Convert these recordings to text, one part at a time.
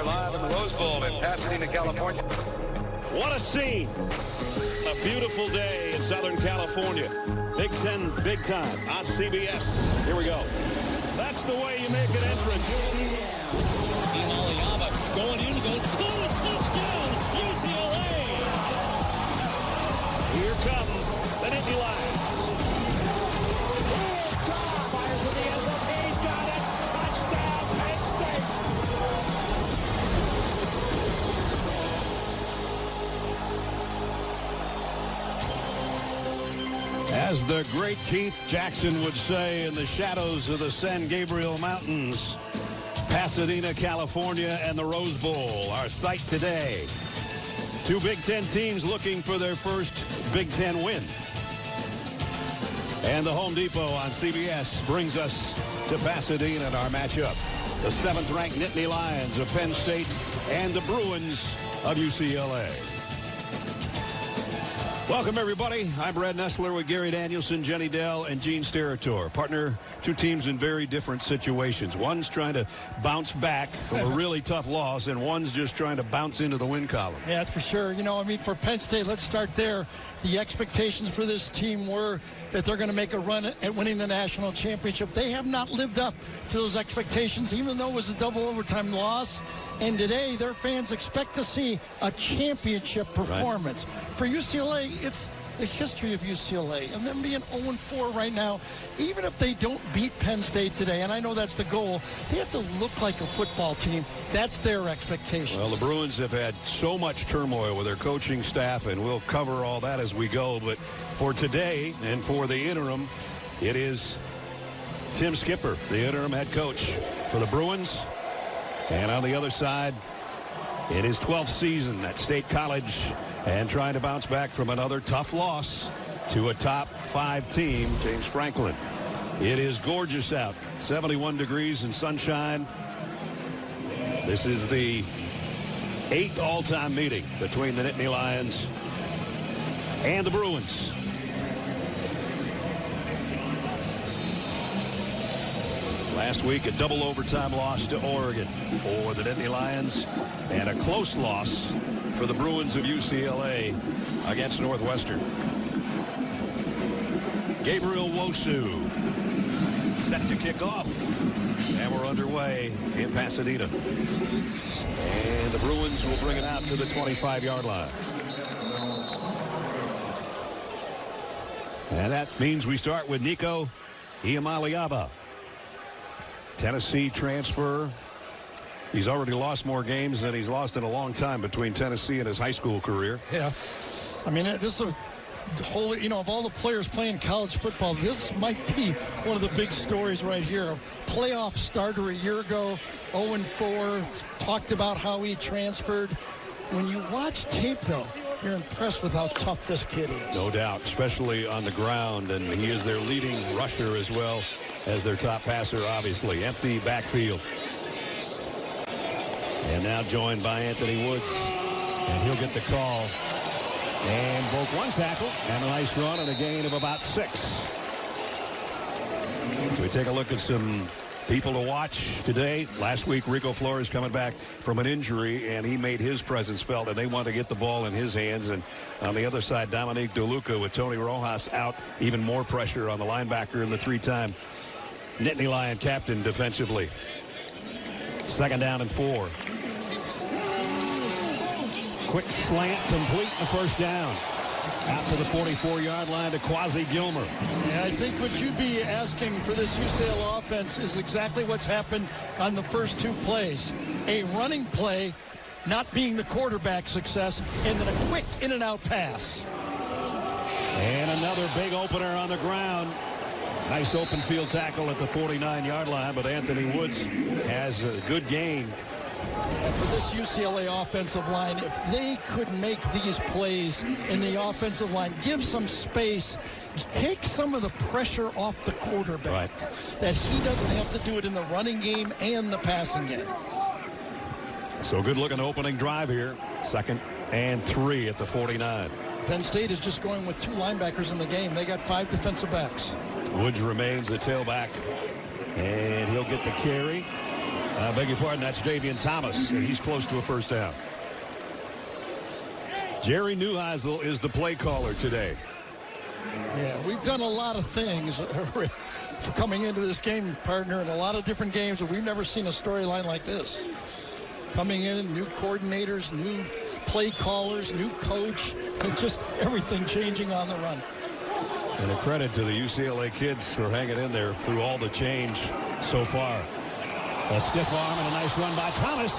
here live in the Rose Bowl in Pasadena, California. What a scene. A beautiful day in Southern California. Big Ten, big time on CBS. Here we go. That's the way you make an entrance. Imaliyama going in his own. Oh, touchdown, UCLA. Here come the Nittany Lions. Here's Carr, fires in the end zone. He's got it. Touchdown, Penn State. As the great Keith Jackson would say, in the shadows of the San Gabriel Mountains, Pasadena, California, and the Rose Bowl, our site today. Two Big Ten teams looking for their first Big Ten win. And the Home Depot on CBS brings us to Pasadena in our matchup. The 7th-ranked Nittany Lions of Penn State and the Bruins of UCLA. Welcome, everybody. I'm Brad Nessler with Gary Danielson, Jenny Dell, and Gene Steratore. Partner, two teams in very different situations. One's trying to bounce back from a really tough loss, and one's just trying to bounce into the win column. Yeah, that's for sure. You know, I mean, for Penn State, let's start there. The expectations for this team were that they're going to make a run at winning the national championship. They have not lived up to those expectations, even though it was a double overtime loss. And today, their fans expect to see a championship performance. Right. For UCLA, it's the history of UCLA. And them being 0-4 right now, even if they don't beat Penn State today, and I know that's the goal, they have to look like a football team. That's their expectation. Well, the Bruins have had so much turmoil with their coaching staff, and we'll cover all that as we go. But for today and for the interim, it is Tim Skipper, the interim head coach for the Bruins. And on the other side, in his 12th season at State College and trying to bounce back from another tough loss to a top 5 team, James Franklin. It is gorgeous out, 71 degrees and sunshine. This is the 8th all-time meeting between the Nittany Lions and the Bruins. Last week, a double overtime loss to Oregon for the Nittany Lions, and a close loss for the Bruins of UCLA against Northwestern. Gabriel Wosu set to kick off, and we're underway in Pasadena. And the Bruins will bring it out to the 25-yard line. And that means we start with Nico Iamaleava. Tennessee transfer. He's already lost more games than he's lost in a long time between Tennessee and his high school career. Yeah. I mean, this is a whole, you know, of all the players playing college football, this might be one of the big stories right here. A playoff starter a year ago, 0-4, talked about how he transferred. When you watch tape, though, you're impressed with how tough this kid is. No doubt, especially on the ground, and he is their leading rusher as well as their top passer, obviously. Empty backfield. And now joined by Anthony Woods. And he'll get the call. And broke one tackle. And a nice run and a gain of about 6. So we take a look at some people to watch today. Last week, Rico Flores coming back from an injury, and he made his presence felt, and they want to get the ball in his hands. And on the other side, Dominique DeLuca with Tony Rojas out. Even more pressure on the linebacker and the 3-time Nittany Lion captain defensively. 2nd down and 4. Quick slant complete, the 1st down. Out to the 44-yard line to Quasi Gilmer. Yeah, I think what you'd be asking for this UCLA offense is exactly what's happened on the first 2 plays. A running play not being the quarterback success, and then a quick in-and-out pass. And another big opener on the ground. Nice open field tackle at the 49-yard line, but Anthony Woods has a good gain. And for this UCLA offensive line, if they could make these plays in the offensive line, give some space, take some of the pressure off the quarterback, right, that he doesn't have to do it in the running game and the passing game. So good-looking opening drive here. 2nd and 3 at the 49. Penn State is just going with 2 linebackers in the game. They got 5 defensive backs. Woods remains the tailback, and he'll get the carry. I beg your pardon, that's Davian Thomas, and he's close to a first down. Jerry Neuheisel is the play caller today. Yeah, we've done a lot of things for coming into this game, partner, in a lot of different games, but we've never seen a storyline like this. Coming in, new coordinators, new play callers, new coach, and just everything changing on the run. And a credit to the UCLA kids for hanging in there through all the change so far. A stiff arm and a nice run by Thomas.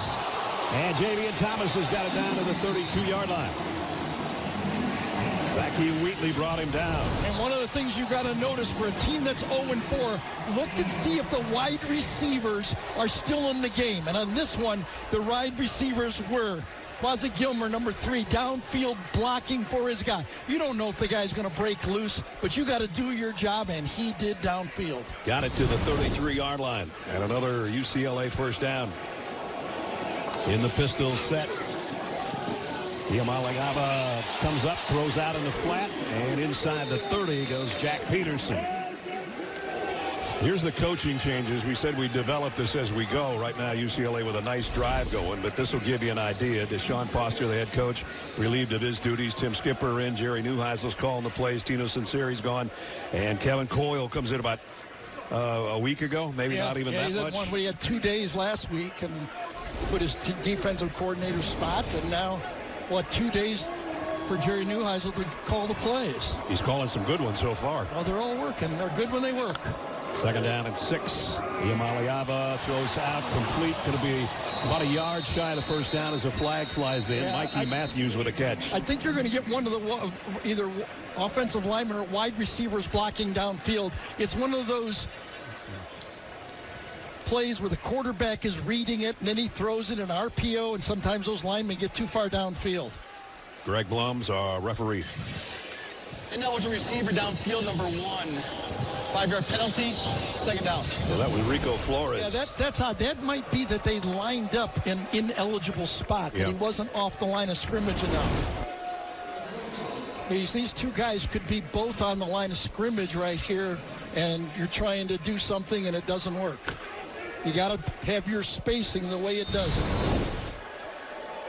And Javian Thomas has got it down to the 32-yard line. Becky Wheatley brought him down. And one of the things you've got to notice for a team that's 0-4, look and see if the wide receivers are still in the game. And on this one, the wide receivers were Quasi Gilmer, number 3, downfield blocking for his guy. You don't know if the guy's going to break loose, but you got to do your job, and he did downfield. Got it to the 33-yard line. And another UCLA first down. In the pistol set. Iamaleava comes up, throws out in the flat, and inside the 30 goes Jack Peterson. Here's the coaching changes. We said we develop this as we go. Right now, UCLA with a nice drive going, but this will give you an idea. Deshaun Foster, the head coach, relieved of his duties. Tim Skipper in. Jerry Neuheisel's calling the plays. Tino Sinceri's gone. And Kevin Coyle comes in about a week ago, maybe not even that much. We had 2 days last week and put his defensive coordinator spot, and now 2 days for Jerry Neuheisel to call the plays. He's calling some good ones so far. Well, they're all working. They're good when they work. Second down and 6. Iamaleava throws out complete. Going to be about a yard shy of the first down as a flag flies in. Mikey Matthews with a catch. I think you're going to get one of the either offensive linemen or wide receivers blocking downfield. It's one of those plays where the quarterback is reading it and then he throws it in RPO, and sometimes those linemen get too far downfield. Greg Blum's our referee. And now it's a receiver downfield, number 1. 5-yard penalty, second down. So that was Rico Flores. Yeah, that's odd. That might be that they lined up in ineligible spot, that he wasn't off the line of scrimmage enough. These two guys could be both on the line of scrimmage right here, and you're trying to do something and it doesn't work. You got to have your spacing the way it does it.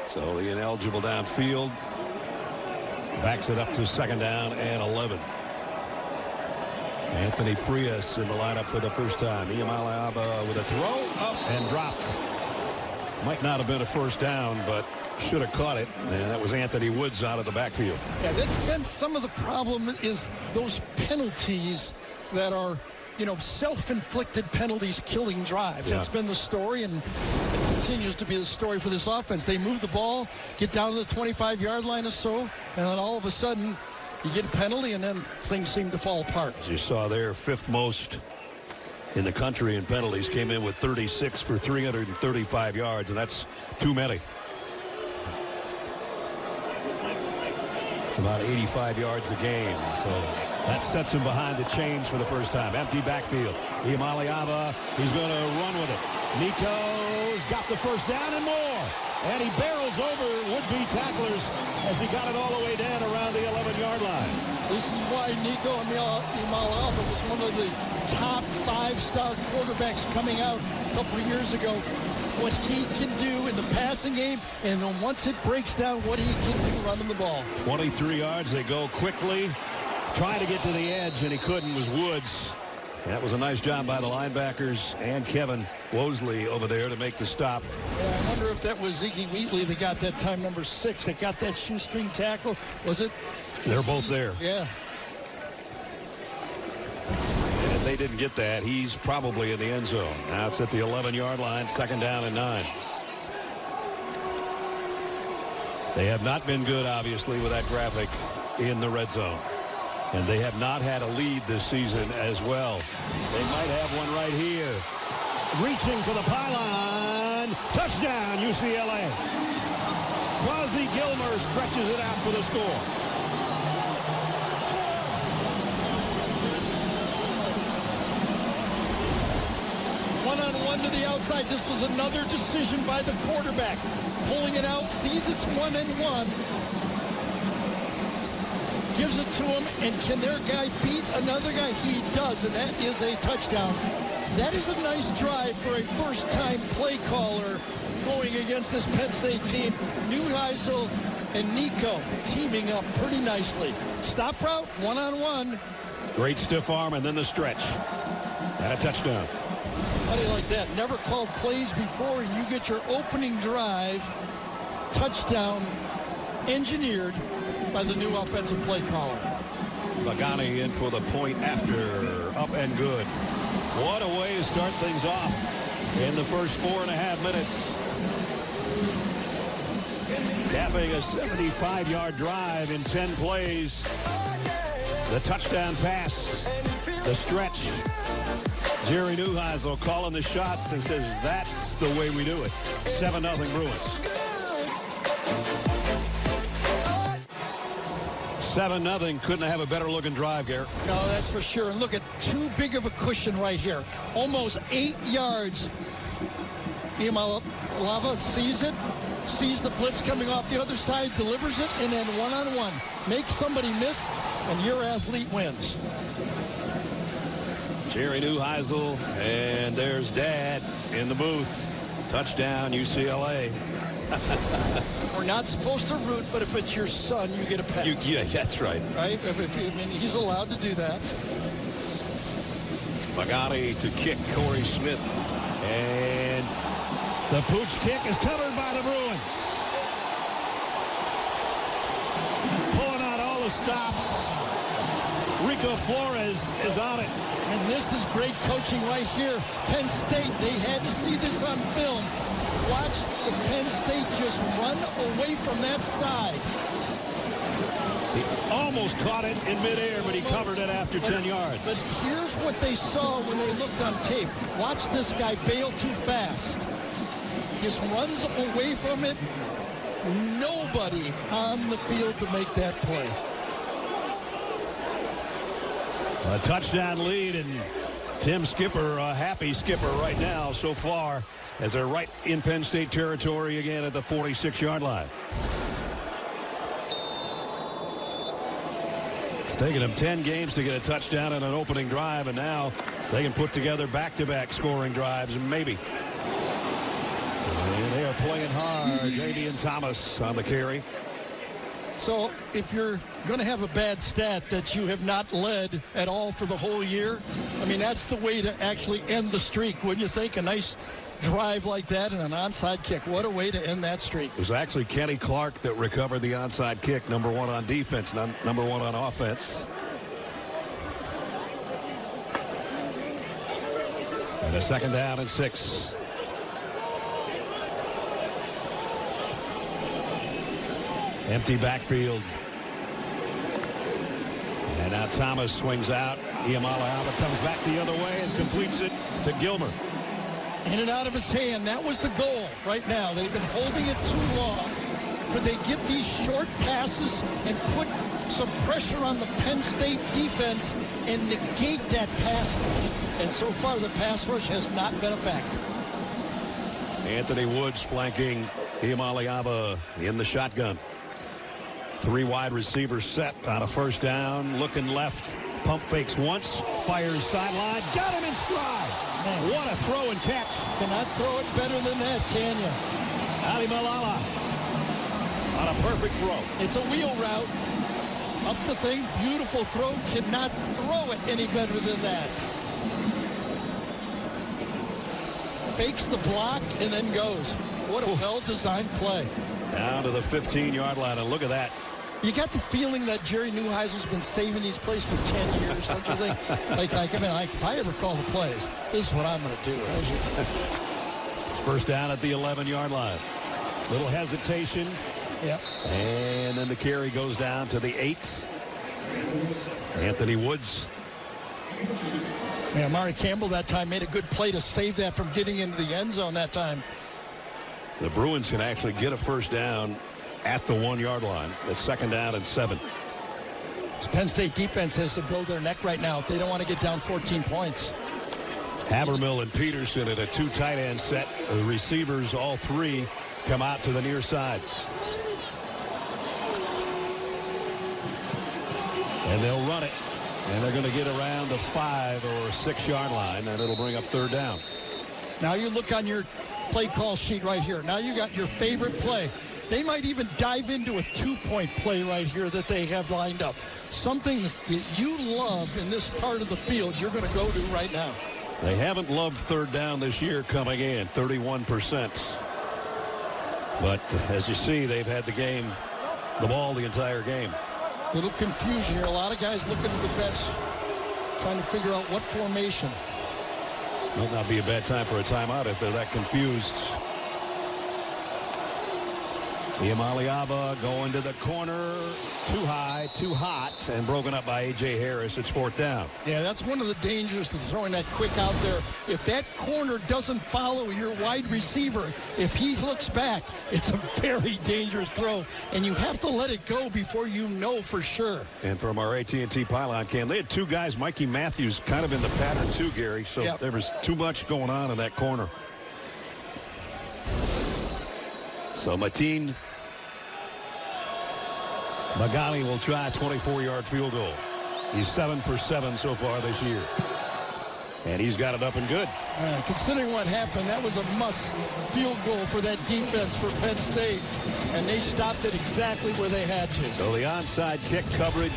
So the ineligible downfield backs it up to second down and 11. Anthony Frias in the lineup for the first time. Iamaleava with a throw up and dropped. Might not have been a first down, but should have caught it. And that was Anthony Woods out of the backfield. Yeah, then some of the problem is those penalties that are, self-inflicted penalties killing drives. Yeah. That's been the story, and it continues to be the story for this offense. They move the ball, get down to the 25-yard line or so, and then all of a sudden you get a penalty, and then things seem to fall apart. As you saw there, 5th most in the country in penalties, came in with 36 for 335 yards, and that's too many. It's about 85 yards a game, so that sets him behind the chains for the first time. Empty backfield. Iamaleava, he's going to run with it. Nico's got the first down and more. And he barrels over would-be tacklers as he got it all the way down around the 11-yard line. This is why Nico Iamaleava was one of the top 5-star quarterbacks coming out a couple of years ago. What he can do in the passing game, and then once it breaks down, what he can do running the ball. 23 yards, they go quickly. Trying to get to the edge, and he couldn't, was Woods. That was a nice job by the linebackers and Kevin Wosley over there to make the stop. Yeah, I wonder if that was Zeke Wheatley that got that time, number 6. That got that shoestring tackle. Was it? They're both there. Yeah. And if they didn't get that, he's probably in the end zone. Now it's at the 11-yard line, second down and 9. They have not been good, obviously, with that graphic in the red zone. And they have not had a lead this season as well. They might have one right here. Reaching for the pylon. Touchdown, UCLA. Quasi Gilmer stretches it out for the score. One-on-one to the outside. This was another decision by the quarterback. Pulling it out, sees it's 1-and-1. Gives it to him, and can their guy beat another guy? He does, and that is a touchdown That is a nice drive for a first-time play caller going against this Penn State team. Neuheisel and Nico teaming up pretty nicely. Stop route, one-on-one. Great stiff arm, and then the stretch. And a touchdown. How do you like that? Never called plays before, and you get your opening drive touchdown engineered by the new offensive play caller. Pagani in for the point after. Up and good. What a way to start things off in the first 4.5 minutes. Capping a 75-yard drive in 10 plays. The touchdown pass. The stretch. Jerry Neuheisel calling the shots and says that's the way we do it. 7-0 Bruins. 7-0. Couldn't have a better looking drive, Garrett. No, that's for sure. And look at too big of a cushion right here. Almost 8 yards. Lava sees it, sees the blitz coming off the other side, delivers it, and then one-on-one. Make somebody miss, and your athlete wins. Jerry Neuheisel, and there's Dad in the booth. Touchdown, UCLA. We're not supposed to root, but if it's your son, you get a pat. Yeah, that's right. Right? I mean, he's allowed to do that. Pagani to kick Corey Smith. And the pooch kick is covered by the Bruins. Pulling out all the stops. Rico Flores is on it. And this is great coaching right here. Penn State, they had to see this on film. Watch the Penn State just run away from that side. He almost caught it in midair, but he covered it after 10 yards. But here's what they saw when they looked on tape. Watch this guy bail too fast. Just runs away from it. Nobody on the field to make that play. A touchdown lead, and Tim Skipper, a happy Skipper right now so far, as they're right in Penn State territory again at the 46-yard line. It's taken them 10 games to get a touchdown and an opening drive, and now they can put together back-to-back scoring drives, maybe. And they are playing hard. Jadian Thomas on the carry. So if you're going to have a bad stat that you have not led at all for the whole year, I mean, that's the way to actually end the streak, wouldn't you think? A nice drive like that and an onside kick. What a way to end that streak. It was actually Kenny Clark that recovered the onside kick, number 1 on defense, number 1 on offense. And a 2nd down and 6. Empty backfield. And now Thomas swings out. Iamaleava comes back the other way and completes it to Gilmer. In and out of his hand. That was the goal right now. They've been holding it too long. Could they get these short passes and put some pressure on the Penn State defense and negate that pass rush? And so far, the pass rush has not been a factor. Anthony Woods flanking Iamaleava in the shotgun. 3 wide receivers set on a 1st down. Looking left. Pump fakes once. Fires sideline. Got him in stride. Man, what a throw and catch. Cannot throw it better than that, can you? Ali Malala on a perfect throw. It's a wheel route. Up the thing. Beautiful throw. Cannot throw it any better than that. Fakes the block and then goes. What a well-designed play. Down to the 15-yard line, and look at that. You got the feeling that Jerry Neuheisel's been saving these plays for 10 years, don't you think? If I ever call the plays, this is what I'm going to do. It's 1st down at the 11-yard line. Little hesitation. Yep. And then the carry goes down to the 8. Anthony Woods. Yeah, Amari Campbell that time made a good play to save that from getting into the end zone that time. The Bruins can actually get a 1st down at the 1-yard line. It's 2nd down and 7. This Penn State defense has to build their neck right now if they don't want to get down 14 points. Habermill and Peterson at a 2 tight end set. The receivers, all 3, come out to the near side. And they'll run it. And they're going to get around the 5 or 6 yard line, and it'll bring up third down. Now you look on your play call sheet right here. Now you got your favorite play. They might even dive into a 2-point play right here that they have lined up. Something that you love in this part of the field, you're going to go to right now. They haven't loved third down this year coming in, 31%. But as you see, they've had the ball the entire game. Little confusion here. A lot of guys looking at the bench, trying to figure out what formation. Might not be a bad time for a timeout if they're that confused. Iamaleava going to the corner. Too high, too hot, and broken up by A.J. Harris. It's fourth down. Yeah, that's one of the dangers to throwing that quick out there. If that corner doesn't follow your wide receiver, if he looks back, it's a very dangerous throw, and you have to let it go before you know for sure. And from our AT&T pylon cam, they had two guys, Mikey Matthews, kind of in the pattern too, Gary. So There was too much going on in that corner. So Mateen Magali will try a 24-yard field goal. He's 7 for 7 so far this year. And he's got it up and good. Considering what happened, that was a must field goal for that defense for Penn State. And they stopped it exactly where they had to. So the onside kick coverage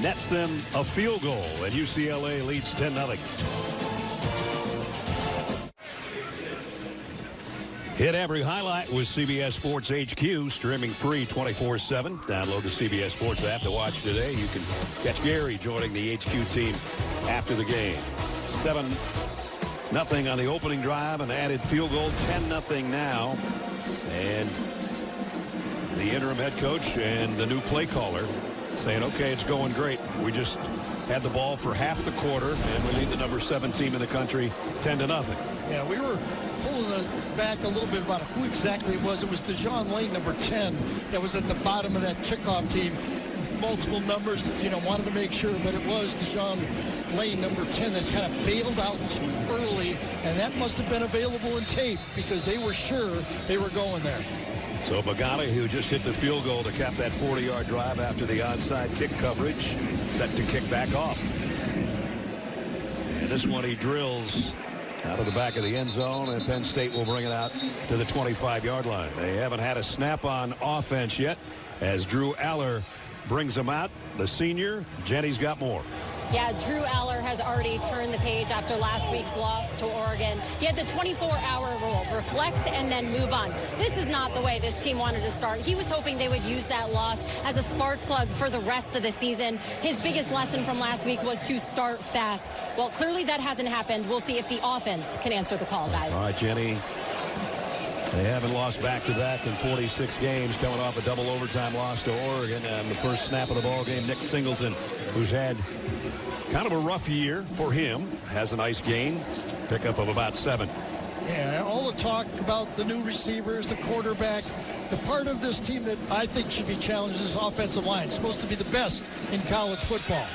nets them a field goal. And UCLA leads 10-0. Hit every highlight with CBS Sports HQ, streaming free 24/7. Download the CBS Sports app to watch today. You can catch Gary joining the HQ team after the game. 7-0 on the opening drive, an added field goal, 10-0 now. And the interim head coach and the new play caller saying, okay, it's going great. We just had the ball for half the quarter, and we lead the number 7 team in the country 10-0. Yeah, we were pulling it back a little bit about who exactly it was. It was DeJohn Lane, number 10, that was at the bottom of that kickoff team. Multiple numbers, wanted to make sure, but it was DeJohn Lane, number 10, that kind of bailed out too early, and that must have been available in tape because they were sure they were going there. So Magali, who just hit the field goal to cap that 40-yard drive after the onside kick coverage, set to kick back off. And this one he drills out of the back of the end zone, and Penn State will bring it out to the 25-yard line. They haven't had a snap on offense yet as Drew Aller brings them out. The senior, Jenny's got more. Yeah, Drew Aller has already turned the page after last week's loss to Oregon. He had the 24-hour rule, reflect and then move on. This is not the way this team wanted to start. He was hoping they would use that loss as a spark plug for the rest of the season. His biggest lesson from last week was to start fast. Well, clearly that hasn't happened. We'll see if the offense can answer the call, guys. All right, Jenny. They haven't lost back-to-back in 46 games, coming off a double overtime loss to Oregon. And the first snap of the ball game, Nick Singleton, who's had kind of a rough year for him, has a nice gain, pickup of about 7. Yeah, all the talk about the new receivers, the quarterback, the part of this team that I think should be challenged is offensive line. It's supposed to be the best in college football.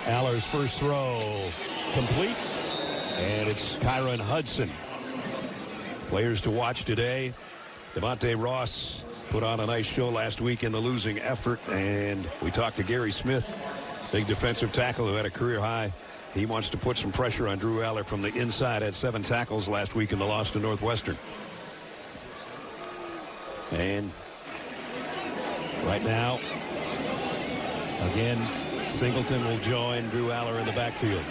Aller's first throw complete, and it's Kyron Hudson. Players to watch today. Devontae Ross put on a nice show last week in the losing effort, and we talked to Gary Smith, big defensive tackle who had a career high. He wants to put some pressure on Drew Aller from the inside. Had 7 tackles last week in the loss to Northwestern. And right now, again, Singleton will join Drew Aller in the backfield.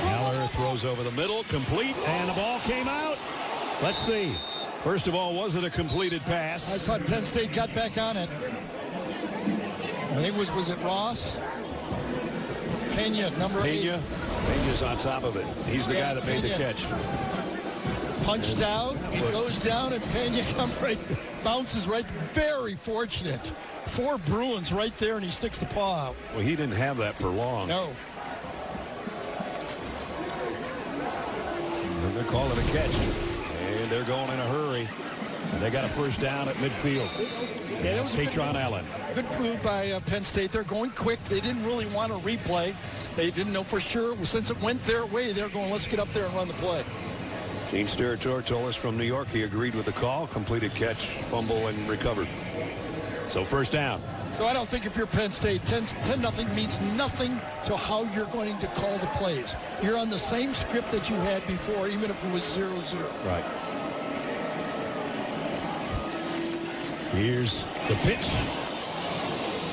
Aller throws over the middle, complete, and the ball came out. Let's see. First of all, was it a completed pass? I thought Penn State got back on it. I think was it Ross? Pena, number 8. Pena's on top of it. He's the guy that made the catch. Punched out, he goes down, and Pena bounces right. Very fortunate. 4 Bruins right there, and he sticks the paw out. Well, he didn't have that for long. No. And they're calling a catch. And they're going in a hurry. And they got a first down at midfield. Yeah, that was Patron Allen. Good move by Penn State. They're going quick. They didn't really want to replay. They didn't know for sure. Since it went their way, they're going, let's get up there and run the play. Gene Steratore told us from New York he agreed with the call. Completed catch, fumble, and recovered. So first down. So I don't think if you're Penn State, 10-0 means nothing to how you're going to call the plays. You're on the same script that you had before, even if it was 0-0. Right. Here's the pitch.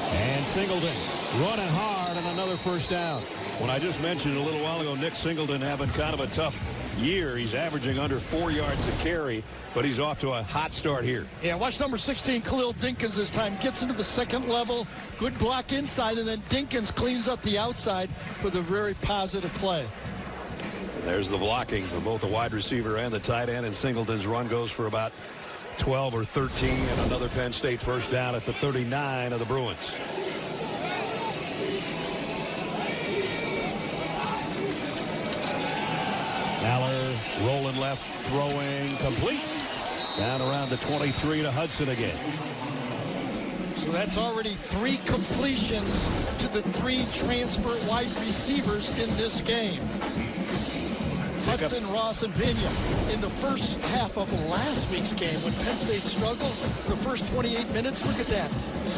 And Singleton running hard and another first down. When I just mentioned a little while ago, Nick Singleton having kind of a tough year. He's averaging under 4 yards a carry, but he's off to a hot start here. Yeah, watch number 16, Khalil Dinkins this time. Gets into the second level. Good block inside, and then Dinkins cleans up the outside for the very positive play. There's the blocking for both the wide receiver and the tight end, and Singleton's run goes for about 12 or 13, and another Penn State first down at the 39 of the Bruins. Aller rolling left, throwing complete. Down around the 23 to Hudson again. So that's already 3 completions to the 3 transfer wide receivers in this game. Hudson, Ross, and Pena. In the first half of last week's game, when Penn State struggled, the first 28 minutes, look at that.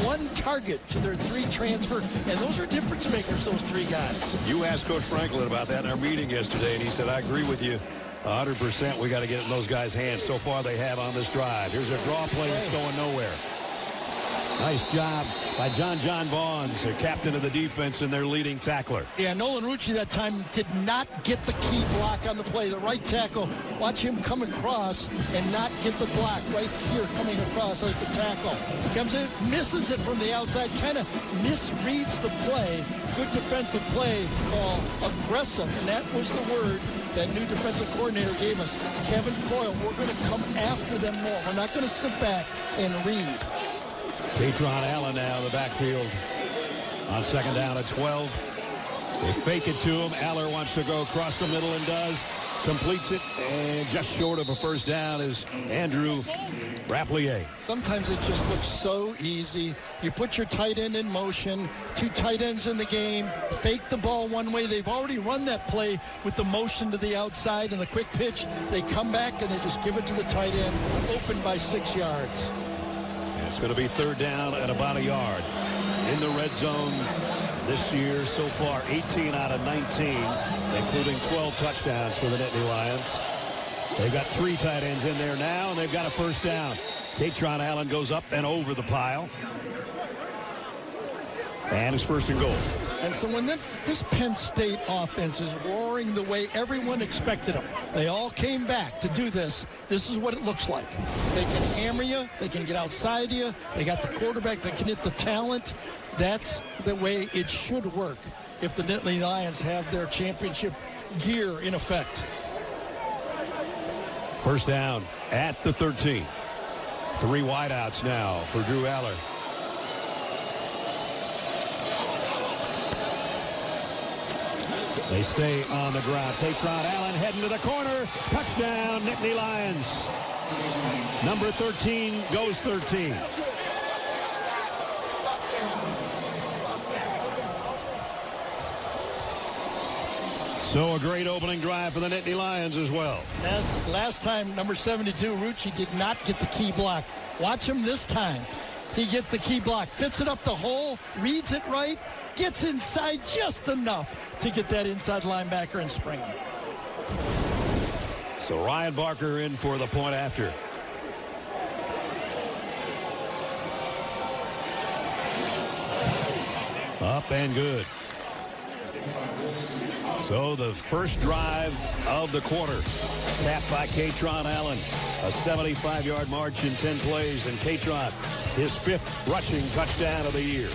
1 target to their 3 transfer, and those are difference makers, those 3 guys. You asked Coach Franklin about that in our meeting yesterday, and he said, I agree with you 100%. We got to get it in those guys' hands. So far, they have on this drive. Here's a draw play that's going nowhere. Nice job by John Bonds, the captain of the defense and their leading tackler. Yeah, Nolan Rucci that time did not get the key block on the play. The right tackle, watch him come across and not get the block right here coming across as the tackle. Comes in, misses it from the outside, kind of misreads the play. Good defensive play call, aggressive, and that was the word that new defensive coordinator gave us. Kevin Coyle, we're going to come after them more. We're not going to sit back and read. Katron Allen now in the backfield on second down at 12. They fake it to him. Aller wants to go across the middle and does. Completes it, and just short of a first down is Andrew Rapplier. Sometimes it just looks so easy. You put your tight end in motion, 2 tight ends in the game, fake the ball one way. They've already run that play with the motion to the outside and the quick pitch. They come back and they just give it to the tight end, open by 6 yards. It's going to be third down at about a yard. In the red zone this year so far, 18 out of 19, including 12 touchdowns for the Nittany Lions. They've got 3 tight ends in there now, and they've got a first down. Katron Allen goes up and over the pile. And it's first and goal. And so when this Penn State offense is roaring the way everyone expected them, they all came back to do this. This is what it looks like. They can hammer you. They can get outside you. They got the quarterback that can hit the talent. That's the way it should work if the Nittany Lions have their championship gear in effect. First down at the 13. 3 wideouts now for Drew Aller. They stay on the ground. Katron Allen heading to the corner. Touchdown, Nittany Lions. Number 13 goes 13. So a great opening drive for the Nittany Lions as well. Last time, number 72, Rucci did not get the key block. Watch him this time. He gets the key block, fits it up the hole, reads it right, gets inside just enough to get that inside linebacker and spring him. So Ryan Barker in for the point after. Up and good. So the first drive of the quarter, capped by Katron Allen. A 75-yard march in 10 plays, and Katron, his 5th rushing touchdown of the year.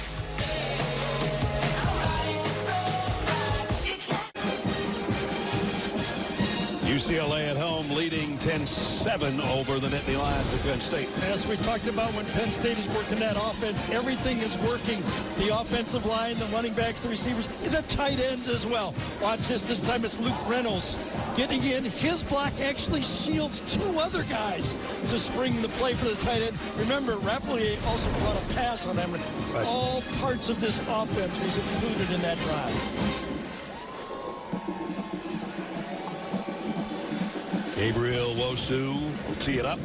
UCLA at home leading 10-7 over the Nittany Lions at Penn State. As we talked about, when Penn State is working that offense, everything is working. The offensive line, the running backs, the receivers, the tight ends as well. Watch this. This time it's Luke Reynolds getting in. His block actually shields 2 other guys to spring the play for the tight end. Remember, Rapplier also brought a pass on them. Right. All parts of this offense was included in that drive. Gabriel Wosu will tee it up.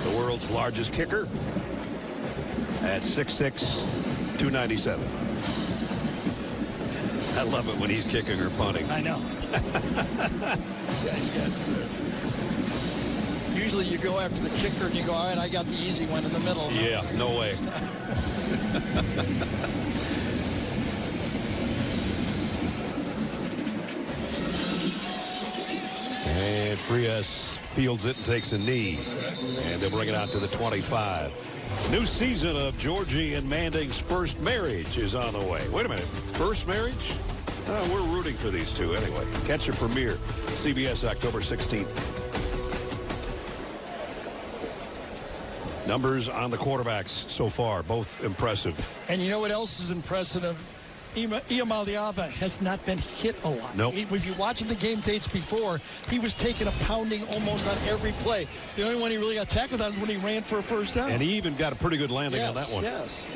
The world's largest kicker. at 6'6", 297. I love it when he's kicking or punting. I know. Yeah, he's got. Usually you go after the kicker and you go, all right, I got the easy one in the middle. Yeah, no way. And Frias fields it and takes a knee. And they'll bring it out to the 25. New season of Georgie and Manding's first marriage is on the way. Wait a minute. First marriage? We're rooting for these two anyway. Catch a premiere. CBS October 16th. Numbers on the quarterbacks so far, both impressive. And you know what else is impressive? Iamaleava has not been hit a lot. Nope. If you watch the game dates before, he was taking a pounding almost on every play. The only one he really got tackled on is when he ran for a first down. And he even got a pretty good landing on that one. Yes.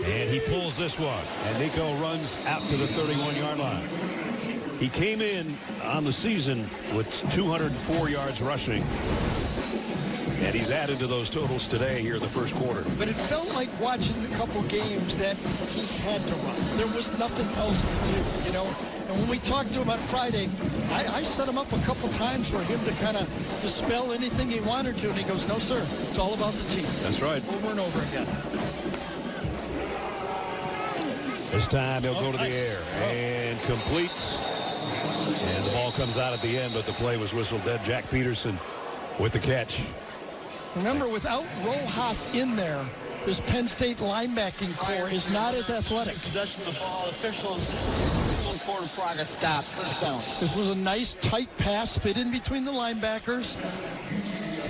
And he pulls this one. And Nico runs out to the 31-yard line. He came in on the season with 204 yards rushing. And he's added to those totals today here in the first quarter. But it felt like watching a couple games that he had to run. There was nothing else to do, you know. And when we talked to him on Friday, I set him up a couple times for him to kind of dispel anything he wanted to. And he goes, no, sir, it's all about the team. That's right. Over and over again. This time he'll go to the air and complete. And the ball comes out at the end, but the play was whistled dead. Jack Peterson with the catch. Remember, without Rojas in there, this Penn State linebacking core is not as athletic. Possession of the ball. Officials on forward progress. Stop. First down. This was a nice, tight pass, fit in between the linebackers.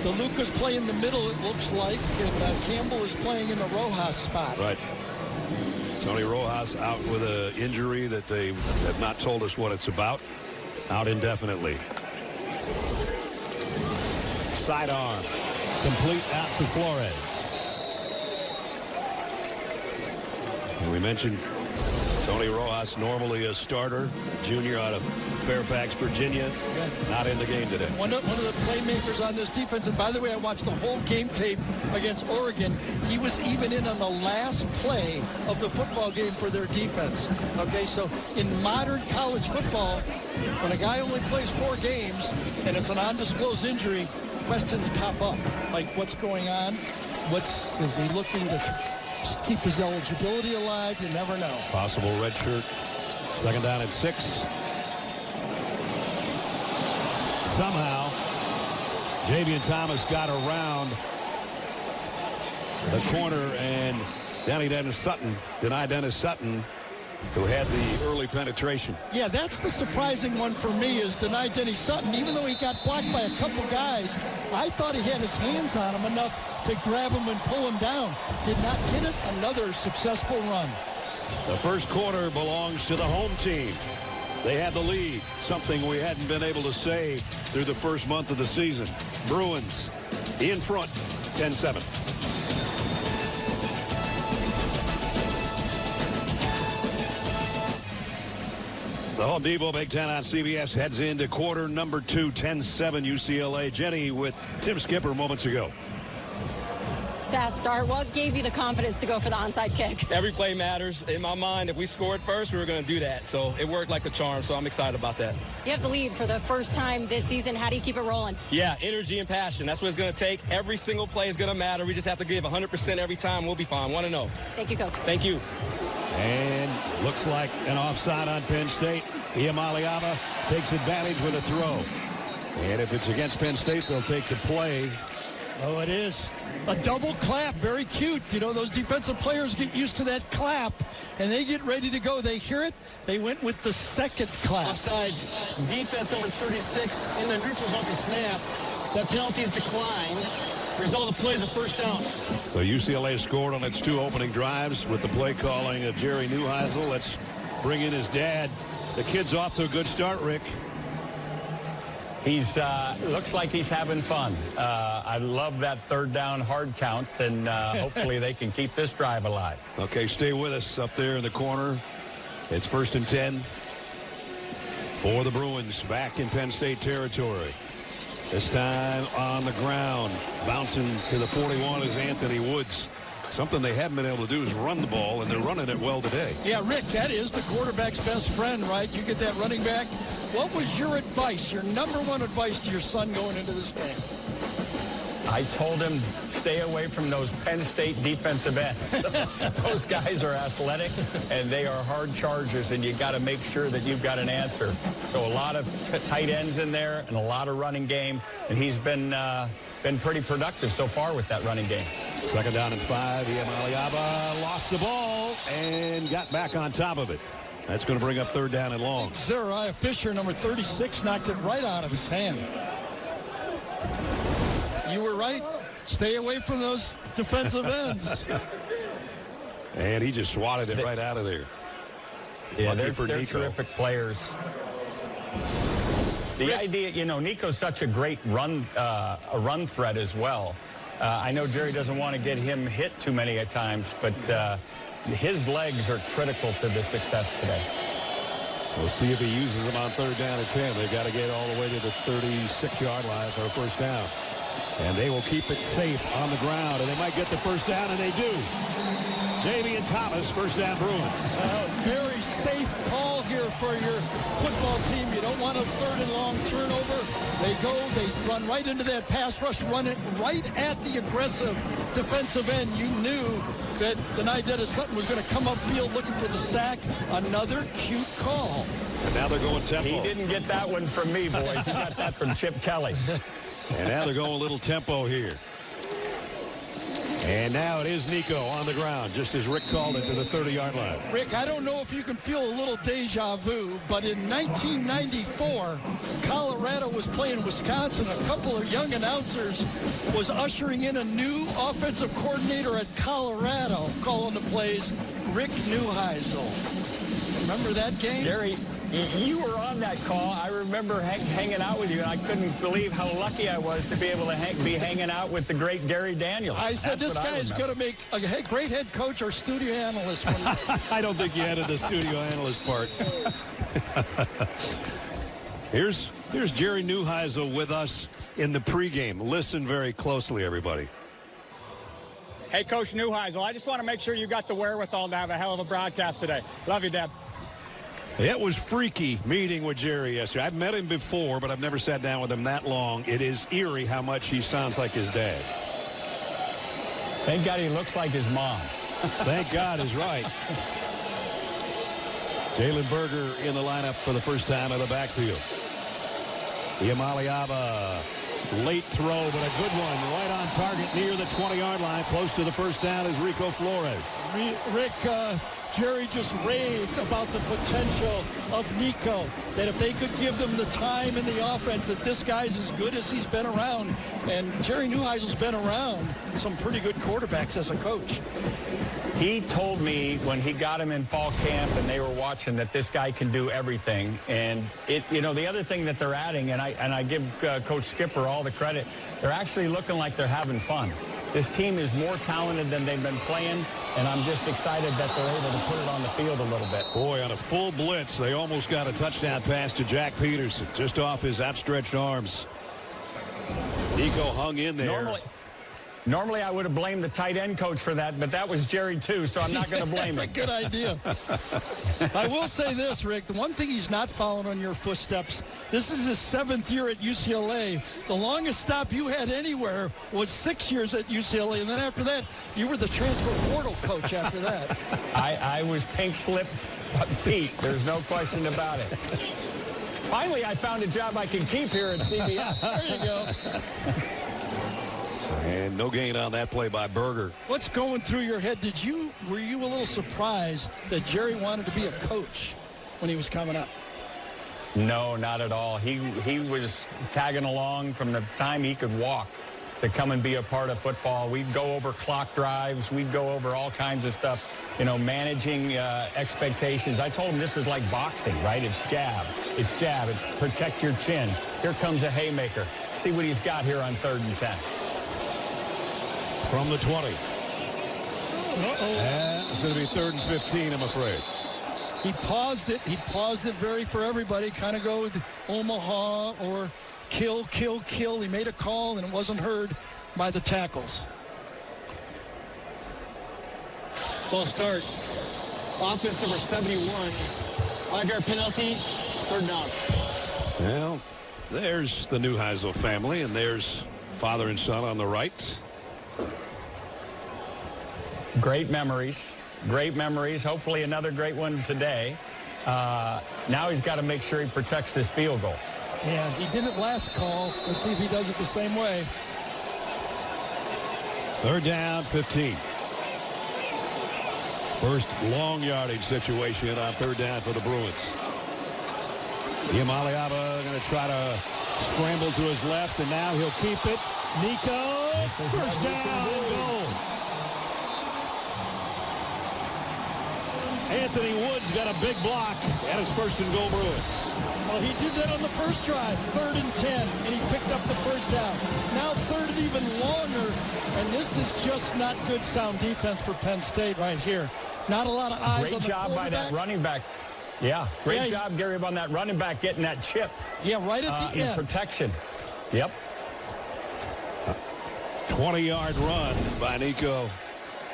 DeLuca's play in the middle, it looks like, and Campbell is playing in the Rojas spot. Right. Tony Rojas out with an injury that they have not told us what it's about. Out indefinitely. Sidearm. Complete out to Flores. And we mentioned Tony Rojas, normally a starter, junior out of Fairfax, Virginia, not in the game today. One of the playmakers on this defense, and by the way, I watched the whole game tape against Oregon. He was even in on the last play of the football game for their defense. Okay, so in modern college football, when a guy only plays 4 games and it's an undisclosed injury, questions pop up, like what's going on? Is he looking to keep his eligibility alive? You never know. Possible red shirt. Second down at 6. Somehow, Javian Thomas got around the corner and denied Dennis Sutton, who had the early penetration. Yeah, that's the surprising one for me is denied Denny Sutton. Even though he got blocked by a couple guys, I thought he had his hands on him enough to grab him and pull him down. Did not get it. Another successful run. The first quarter belongs to the home team. They had the lead, something we hadn't been able to say through the first month of the season. Bruins in front, 10-7. The Home Depot Big Ten on CBS heads into quarter number 2, 10-7 UCLA. Jenny with Tim Skipper moments ago. Fast start. What gave you the confidence to go for the onside kick? Every play matters. In my mind, if we scored first, we were going to do that. So it worked like a charm, so I'm excited about that. You have the lead for the first time this season. How do you keep it rolling? Yeah, energy and passion. That's what it's going to take. Every single play is going to matter. We just have to give 100% every time. We'll be fine. 1-0. Thank you, Coach. Thank you. And looks like an offside on Penn State. Iamaleava takes advantage with a throw. And if it's against Penn State, they'll take the play. Oh, it is. A double clap, very cute. You know, those defensive players get used to that clap, and they get ready to go. They hear it. They went with the second clap. Offside. Defense number 36 in the neutral zone to snap. That penalty is declined. Result of the play is a first down. So UCLA scored on its 2 opening drives with the play calling of Jerry Neuheisel. Let's bring in his dad. The kid's off to a good start, Rick. He's looks like he's having fun. I love that third down hard count, and hopefully they can keep this drive alive. Okay, stay with us up there in the corner. It's 1st and 10 for the Bruins back in Penn State territory. This time on the ground. Bouncing to the 41 is Anthony Woods. Something they haven't been able to do is run the ball, and they're running it well today. Yeah, Rick, that is the quarterback's best friend, right? You get that running back. What was your advice, your number one advice to your son going into this game? I told him stay away from those Penn State defensive ends. Those guys are athletic, and they are hard chargers, and you got to make sure that you've got an answer. So a lot of tight ends in there and a lot of running game, and he's been pretty productive so far with that running game. Second down and 5. Iamaleava lost the ball and got back on top of it. That's going to bring up third down and long. Zariah Fisher, number 36, knocked it right out of his hand. You were right. Stay away from those defensive ends. And he just swatted it right out of there. Yeah, they're terrific players. The idea, you know, Nico's such a great run threat as well. I know Jerry doesn't want to get him hit too many at times, but his legs are critical to the success today. We'll see if he uses them on third down and 10. They've got to get all the way to the 36-yard line for a first down. And they will keep it safe on the ground, and they might get the first down, and they do. Damian Thomas, first down Bruins. Very safe call here for your football team. You don't want a third and long turnover. They run right into that pass rush, run it right at the aggressive defensive end. You knew that Denai Sutton was going to come upfield looking for the sack. Another cute call. And now they're going tempo. He didn't get that one from me, boys. He got that from Chip Kelly. And now they're going a little tempo here. And now it is Nico on the ground, just as Rick called it, to the 30-yard line. Rick, I don't know if you can feel a little deja vu, but in 1994, Colorado was playing Wisconsin. A couple of young announcers was ushering in a new offensive coordinator at Colorado, calling the plays, Rick Neuheisel. Remember that game? Gary, you were on that call. I remember hanging out with you, and I couldn't believe how lucky I was to be able to be hanging out with the great Gary Daniels. I said this guy is going to make a great head coach or studio analyst. I don't think you added the studio analyst part. Here's Jerry Neuheisel with us in the pregame. Listen very closely, everybody. Hey, Coach Neuheisel, I just want to make sure you got the wherewithal to have a hell of a broadcast today. Love you, Deb. It was freaky meeting with Jerry yesterday. I've met him before, but I've never sat down with him that long. It is eerie how much he sounds like his dad. Thank God he looks like his mom. Thank God is right. Jalen Berger in the lineup for the first time in the backfield. Iamaleava, late throw, but a good one. Right on target near the 20-yard line. Close to the first down is Rico Flores. Rick, Jerry just raved about the potential of Nico, that if they could give them the time in the offense, that this guy's as good as he's been around. And Jerry Neuheisel's been around some pretty good quarterbacks as a coach. He told me when he got him in fall camp and they were watching that this guy can do everything. And the other thing that they're adding, and I give Coach Skipper all the credit, they're actually looking like they're having fun. This team is more talented than they've been playing, and I'm just excited that they're able to put it on the field a little bit. Boy, on a full blitz, they almost got a touchdown pass to Jack Peterson, just off his outstretched arms. Nico hung in there. Normally, I would have blamed the tight end coach for that, but that was Jerry, too, so I'm not going to blame him. That's a good idea. I will say this, Rick. The one thing he's not following on your footsteps, this is his 7th year at UCLA. The longest stop you had anywhere was 6 years at UCLA, and then after that, you were the transfer portal coach after that. I was pink slip Pete. There's no question about it. Finally, I found a job I can keep here at CBS. There you go. And no gain on that play by Berger. What's going through your head? Were you a little surprised that Jerry wanted to be a coach when he was coming up? No, not at all. He was tagging along from the time he could walk to come and be a part of football. We'd go over clock drives. We'd go over all kinds of stuff, managing expectations. I told him this is like boxing, right? It's jab. It's jab. It's protect your chin. Here comes a haymaker. See what he's got here on 3rd and 10. From the 20. It's going to be 3rd and 15, I'm afraid. He paused it. He paused it for everybody. Kind of go with Omaha or kill. He made a call, and it wasn't heard by the tackles. False start. Offense number 71. 5-yard penalty. 3rd down. Well, there's the Neuheisel family, and there's father and son on the right. Great memories. Great memories. Hopefully another great one today. Now he's got to make sure he protects this field goal. Yeah, he didn't last call. Let's see if he does it the same way. 3rd down, 15. First long yardage situation on 3rd down for the Bruins. Yamaliaba going to try to scramble to his left, and now he'll keep it. Nico, first down and goal. Anthony Woods got a big block, and it's 1st and goal Bruins. Well, he did that on the first drive, 3rd and 10, and he picked up the first down. Now 3rd and even longer, and this is just not good sound defense for Penn State right here. Not a lot of eyes on the quarterback. Great job by that running back. Yeah, great job, Gary, on that running back getting that chip. Yeah, right at the end. Protection. Yep. 20-yard run by Nico.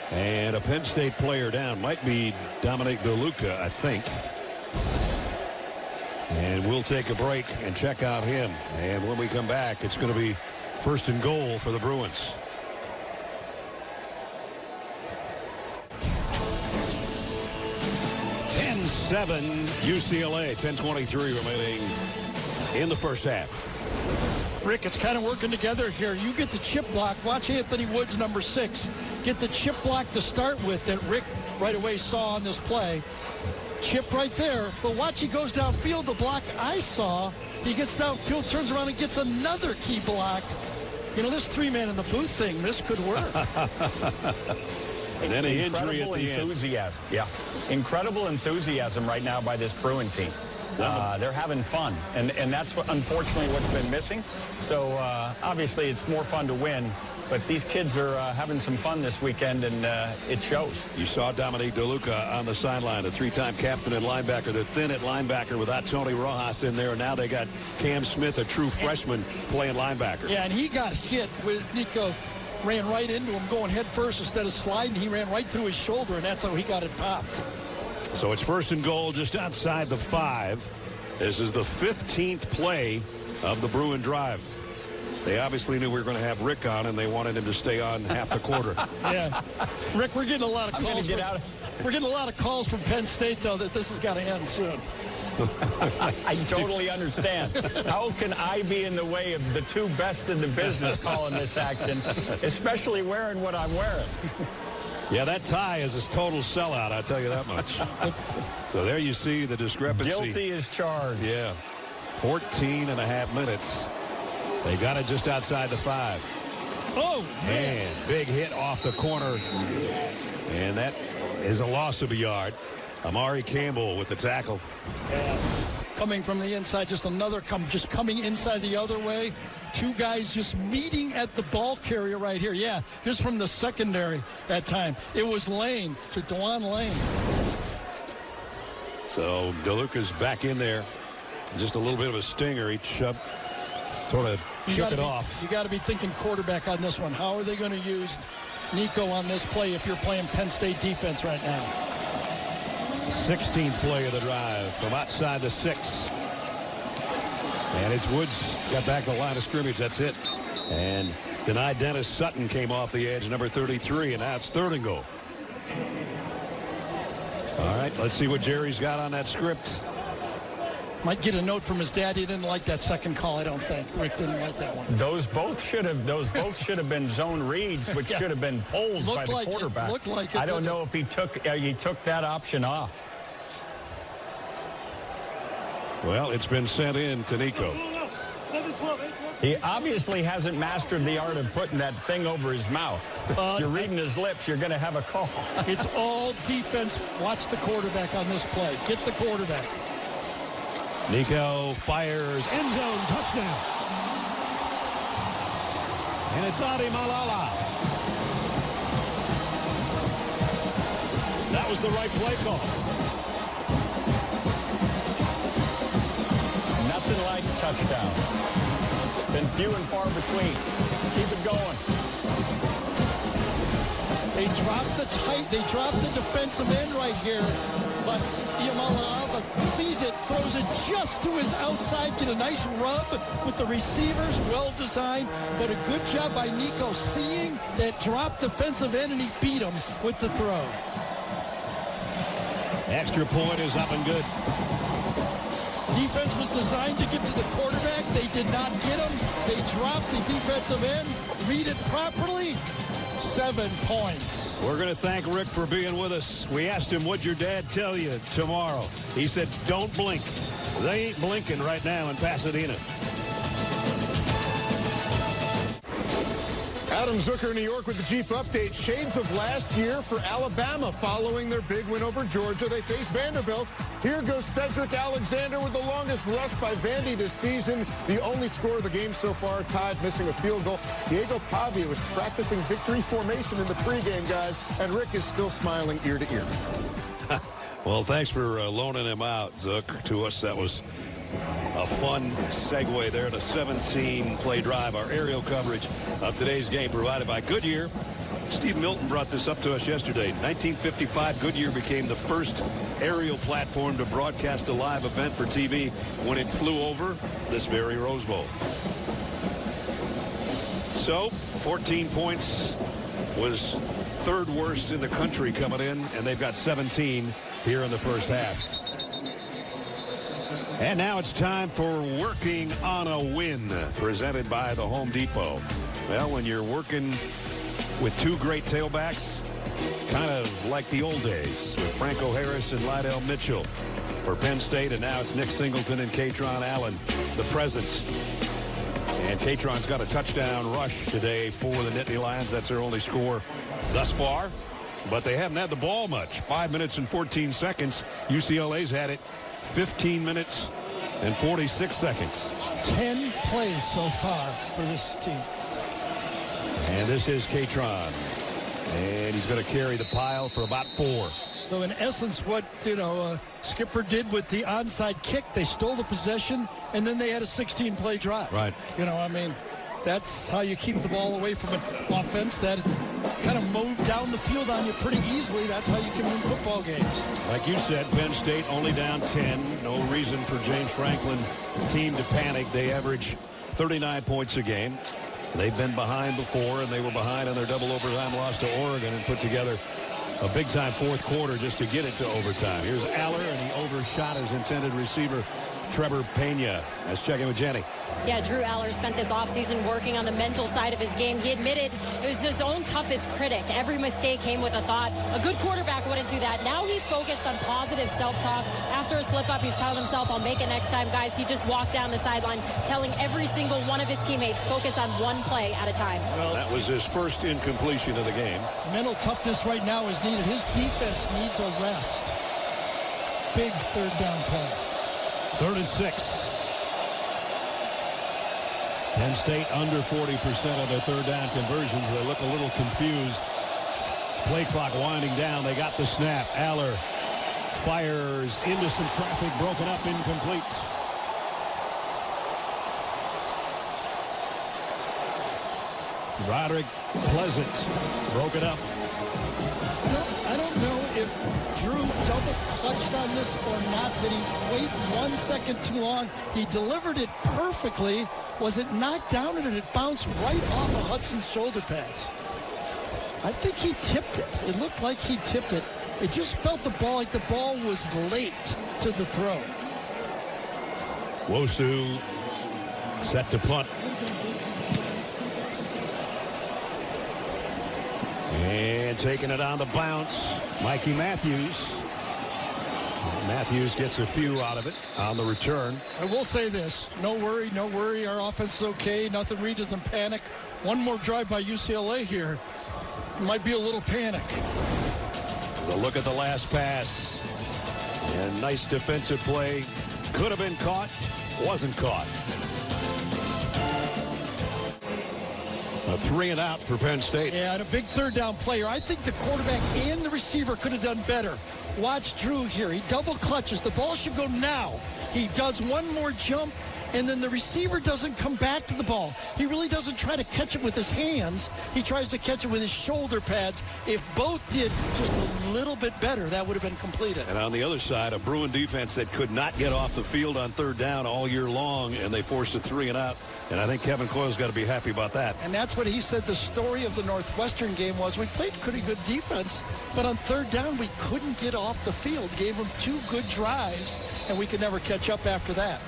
And a Penn State player down. Might be Dominic DeLuca, I think. And we'll take a break and check out him. And when we come back, it's going to be 1st and goal for the Bruins. Seven UCLA, 10:23 remaining in the first half. Rick, it's kind of working together here. You get the chip block. Watch Anthony Woods, number 6. Get the chip block to start with that Rick right away saw on this play. Chip right there. But watch, he goes downfield. The block I saw, he gets downfield, turns around, and gets another key block. You know, this 3-man in the booth thing, this could work. And then an injury at the enthusiasm. Yeah. Incredible enthusiasm right now by this Bruin team. They're having fun. And that's unfortunately what's been missing. So obviously it's more fun to win. But these kids are having some fun this weekend, and it shows. You saw Dominic DeLuca on the sideline, a 3-time captain and linebacker. They're thin at linebacker without Tony Rojas in there. And now they got Cam Smith, a true freshman, playing linebacker. Yeah, and he got hit with Nico. Ran right into him going head first instead of sliding. He ran right through his shoulder, and that's how he got it popped. So it's 1st and goal just outside the 5. This is the 15th play of the Bruin drive. They obviously knew we were going to have Rick on, and they wanted him to stay on half the quarter. Yeah. Rick, we're getting a lot of calls. We're getting a lot of calls from Penn State, though, that this has got to end soon. I totally understand. How can I be in the way of the 2 best in the business calling this action, especially wearing what I'm wearing? Yeah, that tie is a total sellout, I'll tell you that much. So there you see the discrepancy. Guilty as charged. Yeah. 14 and a half minutes. They got it just outside the 5. Oh, man. And big hit off the corner. And that is a loss of a yard. Amari Campbell with the tackle. Yeah. Coming from the inside, just another just coming inside the other way. 2 guys just meeting at the ball carrier right here. Yeah, just from the secondary that time. It was Lane to Dewan Lane. So DeLuca's back in there. Just a little bit of a stinger. He sort of shook it off. You got to be thinking quarterback on this one. How are they going to use Nico on this play if you're playing Penn State defense right now? 16th play of the drive from outside the 6. And it's Woods got back to the line of scrimmage. That's it. And denied Dennis Sutton came off the edge, number 33, and now it's 3rd and goal. All right, let's see what Jerry's got on that script. Might get a note from his dad. He didn't like that second call, I don't think. Rick didn't like that one. Those both should have been zone reads, which should have been pulls by the quarterback. Looked like it. I don't know if he took that option off. Well, it's been sent in to Nico. He obviously hasn't mastered the art of putting that thing over his mouth. If you're reading his lips, you're going to have a call. It's all defense. Watch the quarterback on this play. Get the quarterback. Nico fires, end zone, touchdown. And it's Adi Malala. That was the right play call. Nothing like touchdown. Been few and far between. Keep it going. They dropped the defensive end right here, but Yamalava sees it, throws it just to his outside, get a nice rub with the receivers, well designed, but a good job by Nico seeing that drop defensive end, and he beat him with the throw. Extra point is up and good. Defense was designed to get to the quarterback. They did not get him. They dropped the defensive end, read it properly. 7 points. We're going to thank Rick for being with us. We asked him, what'd your dad tell you tomorrow? He said, don't blink. They ain't blinking right now in Pasadena. Adam Zucker, New York with the Jeep Update. Shades of last year for Alabama following their big win over Georgia. They face Vanderbilt. Here goes Cedric Alexander with the longest rush by Vandy this season. The only score of the game so far, tied, missing a field goal. Diego Pavia was practicing victory formation in the pregame, guys, and Rick is still smiling ear to ear. Well, thanks for loaning him out, Zook, to us. That was a fun segue there to 17-play drive. Our aerial coverage of today's game provided by Goodyear. Steve Milton brought this up to us yesterday. 1955, Goodyear became the first aerial platform to broadcast a live event for TV when it flew over this very Rose Bowl. So, 14 points was third worst in the country coming in, and they've got 17 here in the first half. And now it's time for Working on a Win, presented by the Home Depot. Well, when you're working with two great tailbacks, kind of like the old days with Franco Harris and Lydell Mitchell for Penn State, and now it's Nick Singleton and Katron Allen, the present. And Katron's got a touchdown rush today for the Nittany Lions. That's their only score thus far, but they haven't had the ball much. 5 minutes and 14 seconds. UCLA's had it 15 minutes and 46 seconds. 10 plays so far for this team. And this is Katron. And he's going to carry the pile for about 4. So in essence, what, Skipper did with the onside kick, they stole the possession, and then they had a 16-play drive. Right. That's how you keep the ball away from an offense that kind of moved down the field on you pretty easily. That's how you can win football games. Like you said, Penn State only down 10. No reason for James Franklin's team to panic. They average 39 points a game. They've been behind before, and they were behind on their double overtime loss to Oregon and put together a big-time fourth quarter just to get it to overtime. Here's Aller, and he overshot his intended receiver, Trevor Pena. Let's check in with Jenny. Yeah, Drew Aller spent this offseason working on the mental side of his game. He admitted it was his own toughest critic. Every mistake came with a thought. A good quarterback wouldn't do that. Now he's focused on positive self-talk. After a slip-up, he's telling himself, I'll make it next time. Guys, he just walked down the sideline telling every single one of his teammates, focus on one play at a time. Well, that was his first incompletion of the game. Mental toughness right now is needed. His defense needs a rest. Big third down play. 3rd and 6. Penn State under 40% of their third down conversions. They look a little confused. Play clock winding down. They got the snap. Aller fires into some traffic. Broken up, incomplete. Roderick Pleasant broke it up. I don't know if Drew double clutched on this or not. Did he wait 1 second too long? He delivered it perfectly. Was it knocked down, and it bounced right off of Hudson's shoulder pads? I think he tipped it. It looked like he tipped it. It just felt the ball like the ball was late to the throw. Wosu set to punt. And taking it on the bounce, Mikey Matthews. Matthews gets a few out of it on the return. I will say this. No worry, no worry. Our offense is okay. Nothing reaches in panic. One more drive by UCLA here. Might be a little panic. The look at the last pass. And nice defensive play. Could have been caught. Wasn't caught. A 3 and out for Penn State. Yeah, and a big third down player. I think the quarterback and the receiver could have done better. Watch Drew here. He double clutches. The ball should go now. He does one more jump, and then the receiver doesn't come back to the ball. He really doesn't try to catch it with his hands. He tries to catch it with his shoulder pads. If both did just a little bit better, that would have been completed. And on the other side, a Bruin defense that could not get off the field on third down all year long, and they forced a 3 and out. And I think Kevin Coyle's got to be happy about that. And that's what he said the story of the Northwestern game was. We played pretty good defense, but on third down, we couldn't get off the field. Gave them 2 good drives, and we could never catch up after that.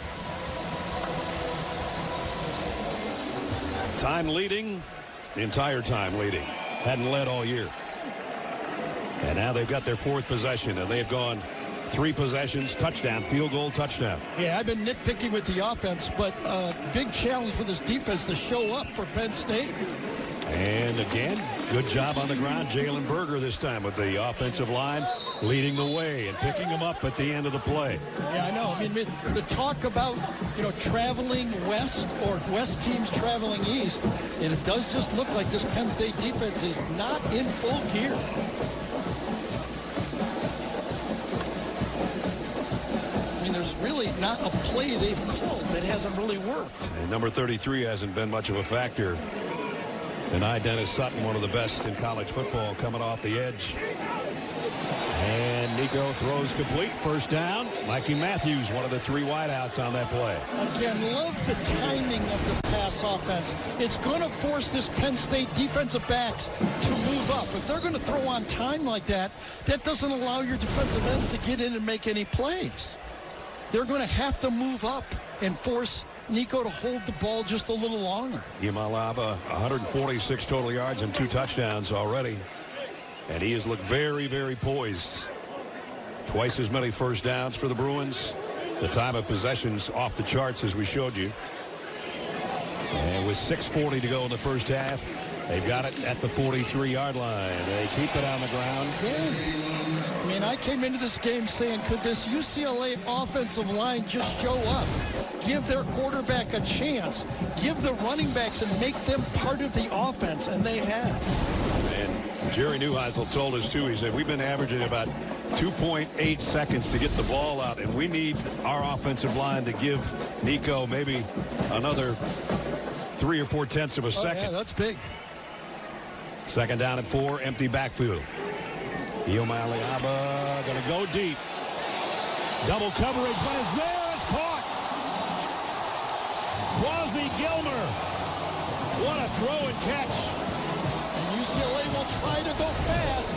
Time leading, the entire time leading. Hadn't led all year. And now they've got their 4th possession, and they've gone 3 possessions, touchdown, field goal, touchdown. Yeah, I've been nitpicking with the offense, but big challenge for this defense to show up for Penn State. And again, good job on the ground. Jalen Berger this time with the offensive line leading the way and picking them up at the end of the play. Yeah, I know. I mean, the talk about, traveling west or west teams traveling east, and it does just look like this Penn State defense is not in full gear. There's really not a play they've called that hasn't really worked. And number 33 hasn't been much of a factor. And Dennis Sutton, one of the best in college football, coming off the edge. And Nico throws complete. First down. Mikey Matthews, one of the 3 wideouts on that play. Again, love the timing of the pass offense. It's going to force this Penn State defensive backs to move up. If they're going to throw on time like that, that doesn't allow your defensive ends to get in and make any plays. They're going to have to move up and force Nico to hold the ball just a little longer. Yamalaba, 146 total yards and 2 touchdowns already. And he has looked very, very poised. Twice as many first downs for the Bruins. The time of possessions off the charts, as we showed you. And with 6:40 to go in the first half, they've got it at the 43-yard line. They keep it on the ground. Yeah. I mean, I came into this game saying, could this UCLA offensive line just show up? Give their quarterback a chance. Give the running backs and make them part of the offense, and they have. And Jerry Neuheisel told us, too, he said, we've been averaging about 2.8 seconds to get the ball out, and we need our offensive line to give Nico maybe another 3 or 4 tenths of a second. Yeah, that's big. Second down at 4, empty backfield. Yamalaba going to go deep. Double coverage, but it's there. It's caught. Quasi Gilmer. What a throw and catch. UCLA will try to go fast.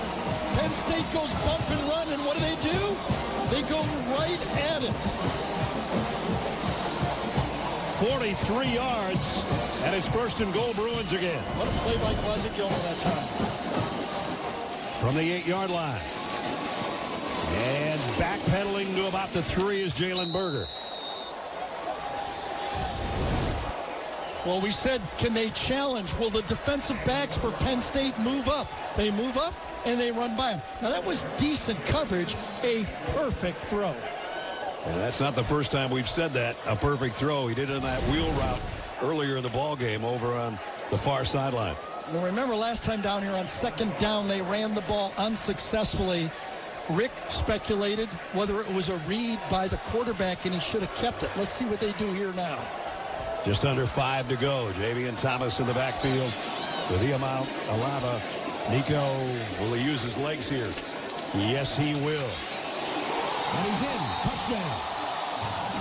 Penn State goes bump and run, and what do? They go right at it. 43 yards, and it's first and goal Bruins again. What a play by Quasi Gilmer that time. From the 8-yard line. And backpedaling to about the 3 is Jalen Berger. Well, we said, can they challenge? Will the defensive backs for Penn State move up? They move up, and they run by him. Now, that was decent coverage, a perfect throw. And that's not the first time we've said that, a perfect throw. He did it on that wheel route earlier in the ball game over on the far sideline. Well, remember last time down here on second down, they ran the ball unsuccessfully. Rick speculated whether it was a read by the quarterback, and he should have kept it. Let's see what they do here now. Just under 5 to go. Javian Thomas in the backfield with Yamalaba. Nico, will he use his legs here? Yes, he will. And he's in. Touchdown.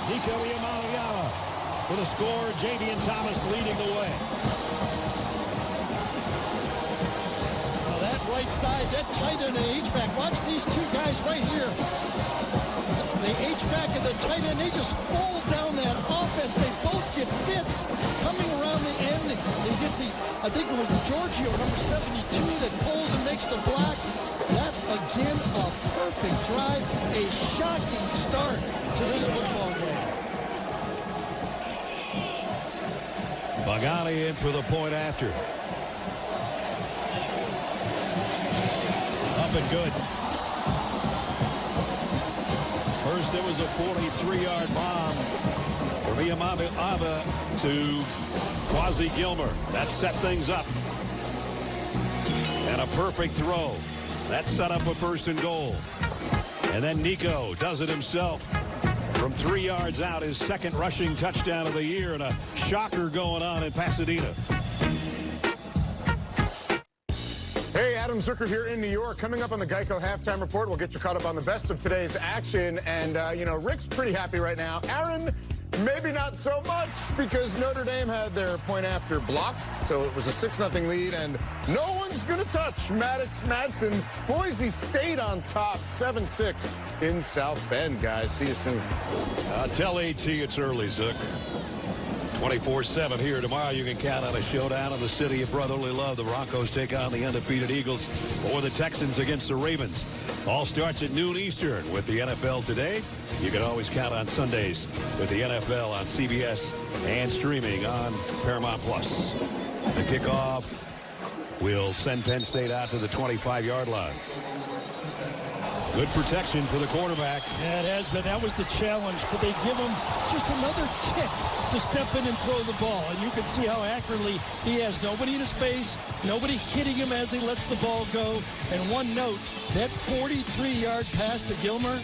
Nico Yamalaba with a score. Javian Thomas leading the way. Now that right side, that tight end and H-back. Watch these 2 guys right here. The H-back and the tight end, they just fall down that offense. They both get fits coming around the end. They get I think it was Giorgio, number 72, that pulls and makes the block. That, again, a perfect drive. A shocking start to this football game. Bagani in for the point after. Up and good. First, there was a 43-yard bomb from Yamalaba to Quasi Gilmer. That set things up. And a perfect throw. That set up a first and goal. And then Nico does it himself. from 3 yards out, his second rushing touchdown of the year, and a shocker going on in Pasadena. Hey, Adam Zucker here in New York. Coming up on the Geico Halftime Report, we'll get you caught up on the best of today's action. And, Rick's pretty happy right now. Aaron, maybe not so much, because Notre Dame had their point after blocked, so it was a 6-0 lead, and no one's going to touch Maddox Madsen. Boise State on top, 7-6 in South Bend, guys. See you soon. Tell AT it's early, Zook. 24/7 here tomorrow. You can count on a showdown in the city of brotherly love. The Broncos take on the undefeated Eagles, or the Texans against the Ravens. All starts at noon Eastern with the NFL Today. You can always count on Sundays with the NFL on CBS and streaming on Paramount Plus. The kickoff will send Penn State out to the 25-yard line. Good protection for the quarterback. Yeah, it has been. That was the challenge. Could they give him just another tick to step in and throw the ball? And you can see how accurately he has nobody in his face, nobody hitting him as he lets the ball go. And one note, that 43-yard pass to Gilmer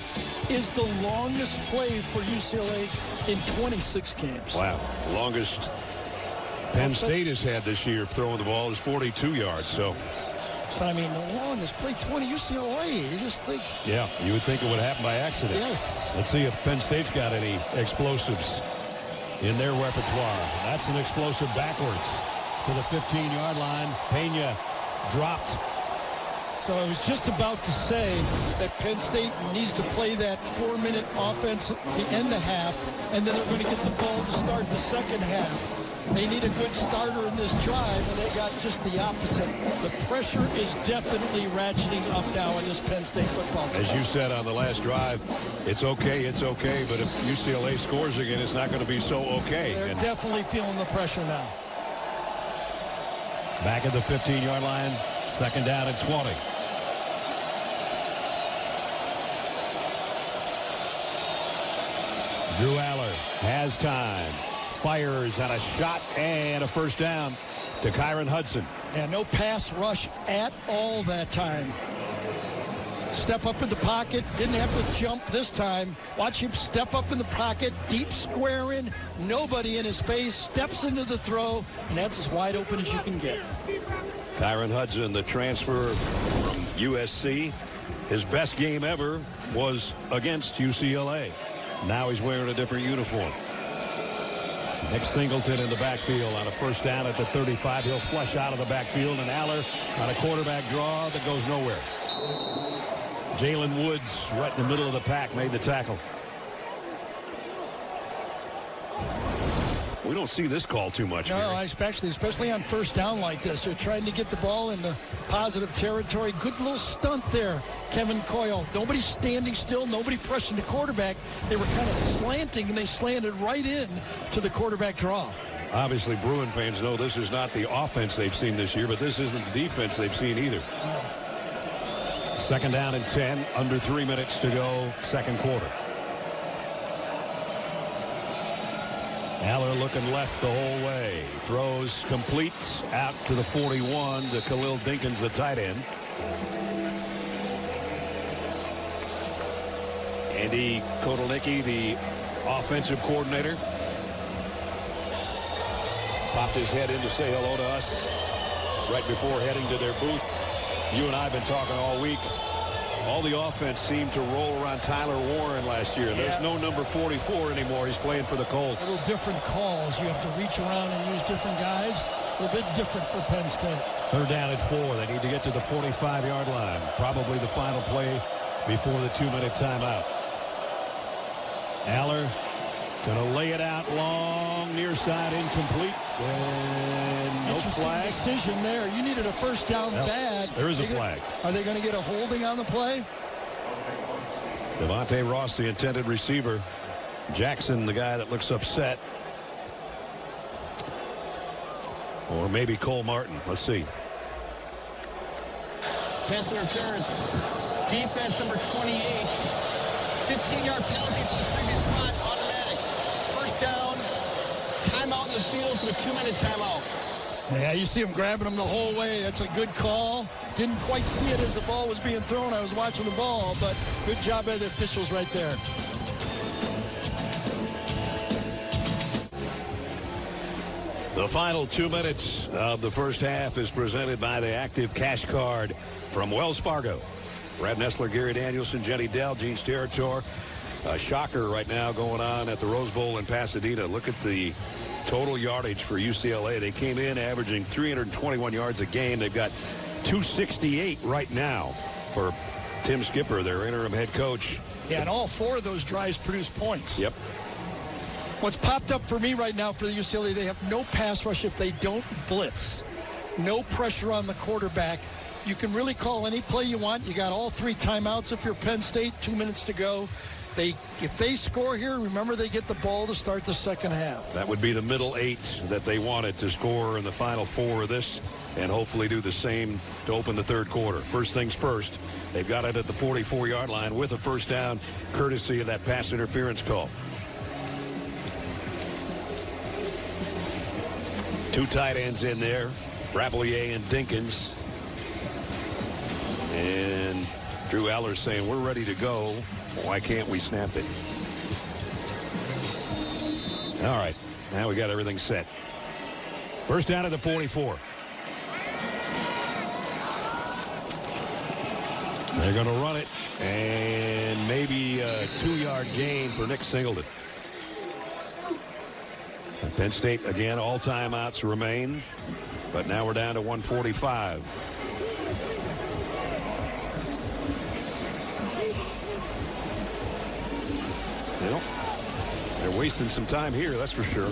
is the longest play for UCLA in 26 games. Wow. Longest Penn State has had this year throwing the ball is 42 yards. So, I mean, the longest play, 20 UCLA. You just think. Yeah, you would think it would happen by accident. Yes. Let's see if Penn State's got any explosives in their repertoire. That's an explosive backwards to the 15-yard line. Pena dropped. So I was just about to say that Penn State needs to play that 4-minute offense to end the half, and then they're going to get the ball to start the second half. They need a good starter in this drive, and they got just the opposite. The pressure is definitely ratcheting up now in this Penn State football team. As you said on the last drive, it's okay, but if UCLA scores again, it's not going to be so okay. They're definitely feeling the pressure now. Back at the 15-yard line, second down and 20. Drew Aller has time. Fires on a shot and a first down to Kyron Hudson. And no pass rush at all that time. Step up in the pocket, didn't have to jump this time. Watch him step up in the pocket, deep square in, nobody in his face, steps into the throw, and that's as wide open as you can get. Kyron Hudson, the transfer from USC. His best game ever was against UCLA. Now he's wearing a different uniform. Nick Singleton in the backfield on a first down at the 35. He'll flush out of the backfield, and Aller on a quarterback draw that goes nowhere. Jalen Woods right in the middle of the pack made the tackle. We don't see this call too much. No, especially on first down like this. They're trying to get the ball into positive territory. Good little stunt there, Kevin Coyle. Nobody standing still, nobody pressing the quarterback. They were kind of slanting, and they slanted right in to the quarterback draw. Obviously, Bruin fans know this is not the offense they've seen this year, but this isn't the defense they've seen either. Second down and 10, under 3 minutes to go, second quarter. Aller looking left the whole way. Throws complete out to the 41 to Khalil Dinkins, the tight end. Andy Kotelnicki, the offensive coordinator, popped his head in to say hello to us right before heading to their booth. You and I have been talking all week. All the offense seemed to roll around Tyler Warren last year. There's no number 44 anymore. He's playing for the Colts. A little different calls. You have to reach around and use different guys. A little bit different for Penn State. Third down and 4. They need to get to the 45-yard line. Probably the final play before the 2-minute timeout. Aller going to lay it out long, near side, incomplete. And no flag. Decision there. You needed a first down bad. There is a flag. Are they going to get a holding on the play? Devontae Ross, the intended receiver. Jackson, the guy that looks upset. Or maybe Cole Martin. Let's see. Pass interference. Defense number 28. 15-yard penalty for the previous spot. Automatic. First down. Timeout in the field for the 2-minute timeout. Yeah, you see him grabbing him the whole way. That's a good call. Didn't quite see it as the ball was being thrown. I was watching the ball, but good job by the officials right there. The final 2 minutes of the first half is presented by the Active Cash Card from Wells Fargo. Brad Nessler, Gary Danielson, Jenny Dell, Gene Steratore. A shocker right now going on at the Rose Bowl in Pasadena. Look at the total yardage for UCLA. They came in averaging 321 yards a game. They've got 268 right now for Tim Skipper, their interim head coach. Yeah, and all 4 of those drives produce points. Yep. What's popped up for me right now for the UCLA, they have no pass rush if they don't blitz. No pressure on the quarterback. You can really call any play you want. You got all 3 timeouts if you're Penn State, 2 minutes to go. If they score here, remember they get the ball to start the second half. That would be the middle 8 that they wanted to score in the final 4 of this, and hopefully do the same to open the third quarter. First things first, they've got it at the 44-yard line with a first down, courtesy of that pass interference call. 2 tight ends in there, Rapelier and Dinkins. And Drew Aller's saying, we're ready to go. Why can't we snap it? All right. Now we got everything set. First down at the 44. They're going to run it. And maybe a 2-yard gain for Nick Singleton. And Penn State, again, all timeouts remain. But now we're down to 1:45. Well, they're wasting some time here, that's for sure.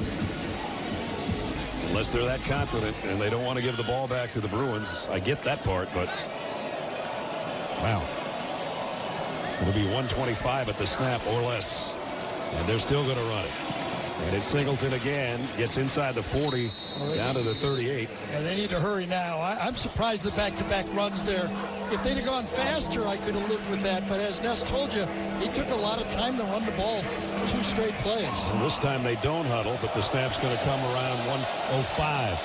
Unless they're that confident and they don't want to give the ball back to the Bruins. I get that part, but wow. It'll be 1:25 at the snap or less. And they're still going to run it. And it's Singleton again. Gets inside the 40, down to the 38. Yeah, they need to hurry now. I'm surprised the back-to-back runs there. If they'd have gone faster, I could have lived with that. But as Ness told you, he took a lot of time to run the ball 2 straight plays. And this time they don't huddle, but the snap's going to come around 1:05.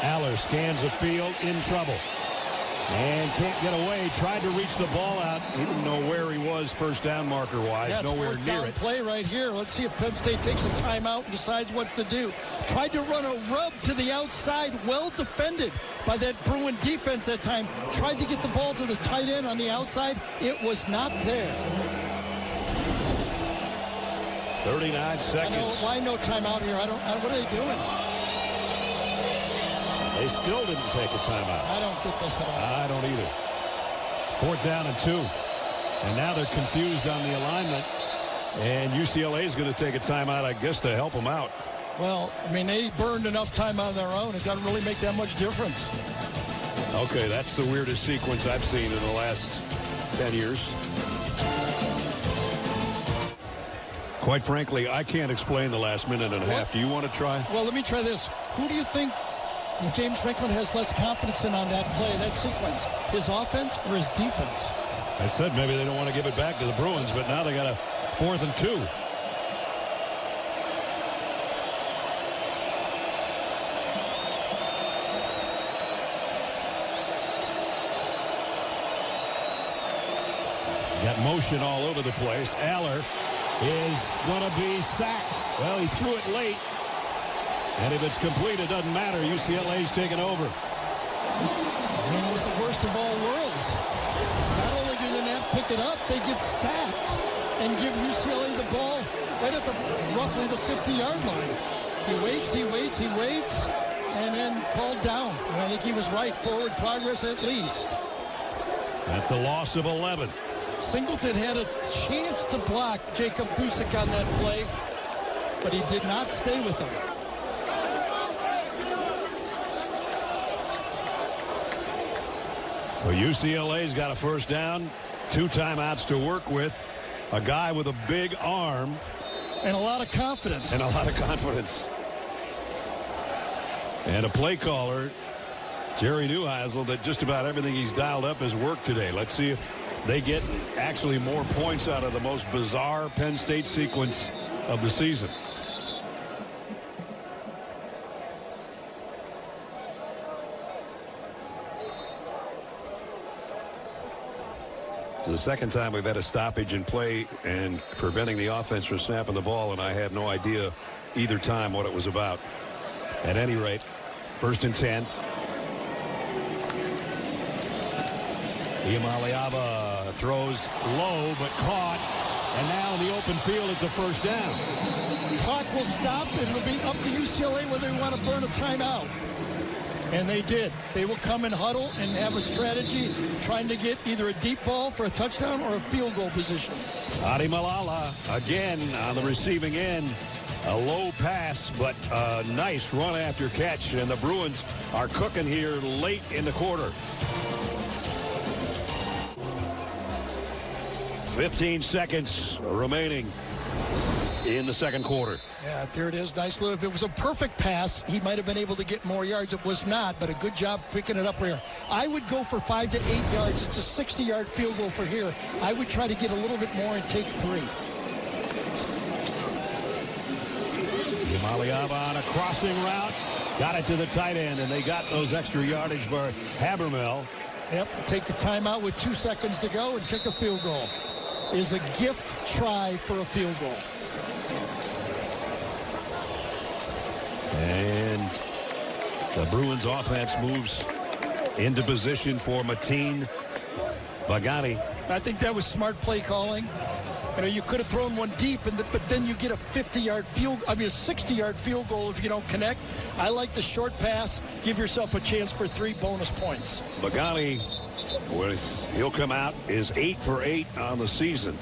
Aller scans the field, in trouble. And can't get away. Tried to reach the ball out. He didn't know where he was first down marker-wise. Yes, nowhere near it. Play right here. Let's see if Penn State takes a timeout and decides what to do. Tried to run a rub to the outside. Well defended by that Bruin defense that time. Tried to get the ball to the tight end on the outside. It was not there. 39 seconds. Why no timeout here? What are they doing? They still didn't take a timeout. I don't get this at all. I don't either. 4th down and 2. And now they're confused on the alignment. And UCLA is going to take a timeout, I guess, to help them out. Well, I mean, they burned enough time on their own. It doesn't really make that much difference. Okay, that's the weirdest sequence I've seen in the last 10 years. Quite frankly, I can't explain the last minute and a half. Do you want to try? Well, let me try this. Who do you think James Franklin has less confidence in on that play, that sequence? His offense or his defense? I said maybe they don't want to give it back to the Bruins, but now they got a 4th and 2. Got motion all over the place. Aller is going to be sacked. Well, he threw it late. And if it's complete, it doesn't matter. UCLA's taking over. I mean, it was the worst of all worlds. Not only do they not pick it up, they get sacked and give UCLA the ball right at roughly the 50-yard line. He waits, and then called down. And I think he was right. Forward progress at least. That's a loss of 11. Singleton had a chance to block Jacob Busick on that play, but he did not stay with him. So UCLA's got a first down, 2 timeouts to work with, a guy with a big arm. And a lot of confidence. And a play caller, Jerry Neuheisel, that just about everything he's dialed up has worked today. Let's see if they get actually more points out of the most bizarre Penn State sequence of the season. It's the second time we've had a stoppage in play and preventing the offense from snapping the ball, and I had no idea either time what it was about. At any rate, 1st and 10. Iamaleava throws low but caught. And now in the open field, it's a first down. Clock will stop. It'll be up to UCLA whether they want to burn a timeout. And they did. They will come and huddle and have a strategy trying to get either a deep ball for a touchdown or a field goal position. Adi Malala again on the receiving end. A low pass, but a nice run after catch. And the Bruins are cooking here late in the quarter. 15 seconds remaining in the second quarter. Yeah, there it is. Nice little. If it was a perfect pass, he might have been able to get more yards. It was not, but a good job picking it up here. I would go for 5 to 8 yards. It's a 60-yard field goal for here. I would try to get a little bit more and take 3. Iamaleava on a crossing route. Got it to the tight end, and they got those extra yardage by Habermel. Yep, take the timeout with 2 seconds to go and kick a field goal. Is a gift try for a field goal. And the Bruins offense moves into position for Mateen Bagani. I think that was smart play calling. You know, you could have thrown one deep, but then you get a 50-yard field, a 60-yard field goal if you don't connect. I like the short pass. Give yourself a chance for 3 bonus points. Bagani, he'll come out, is 8 for 8 on the season.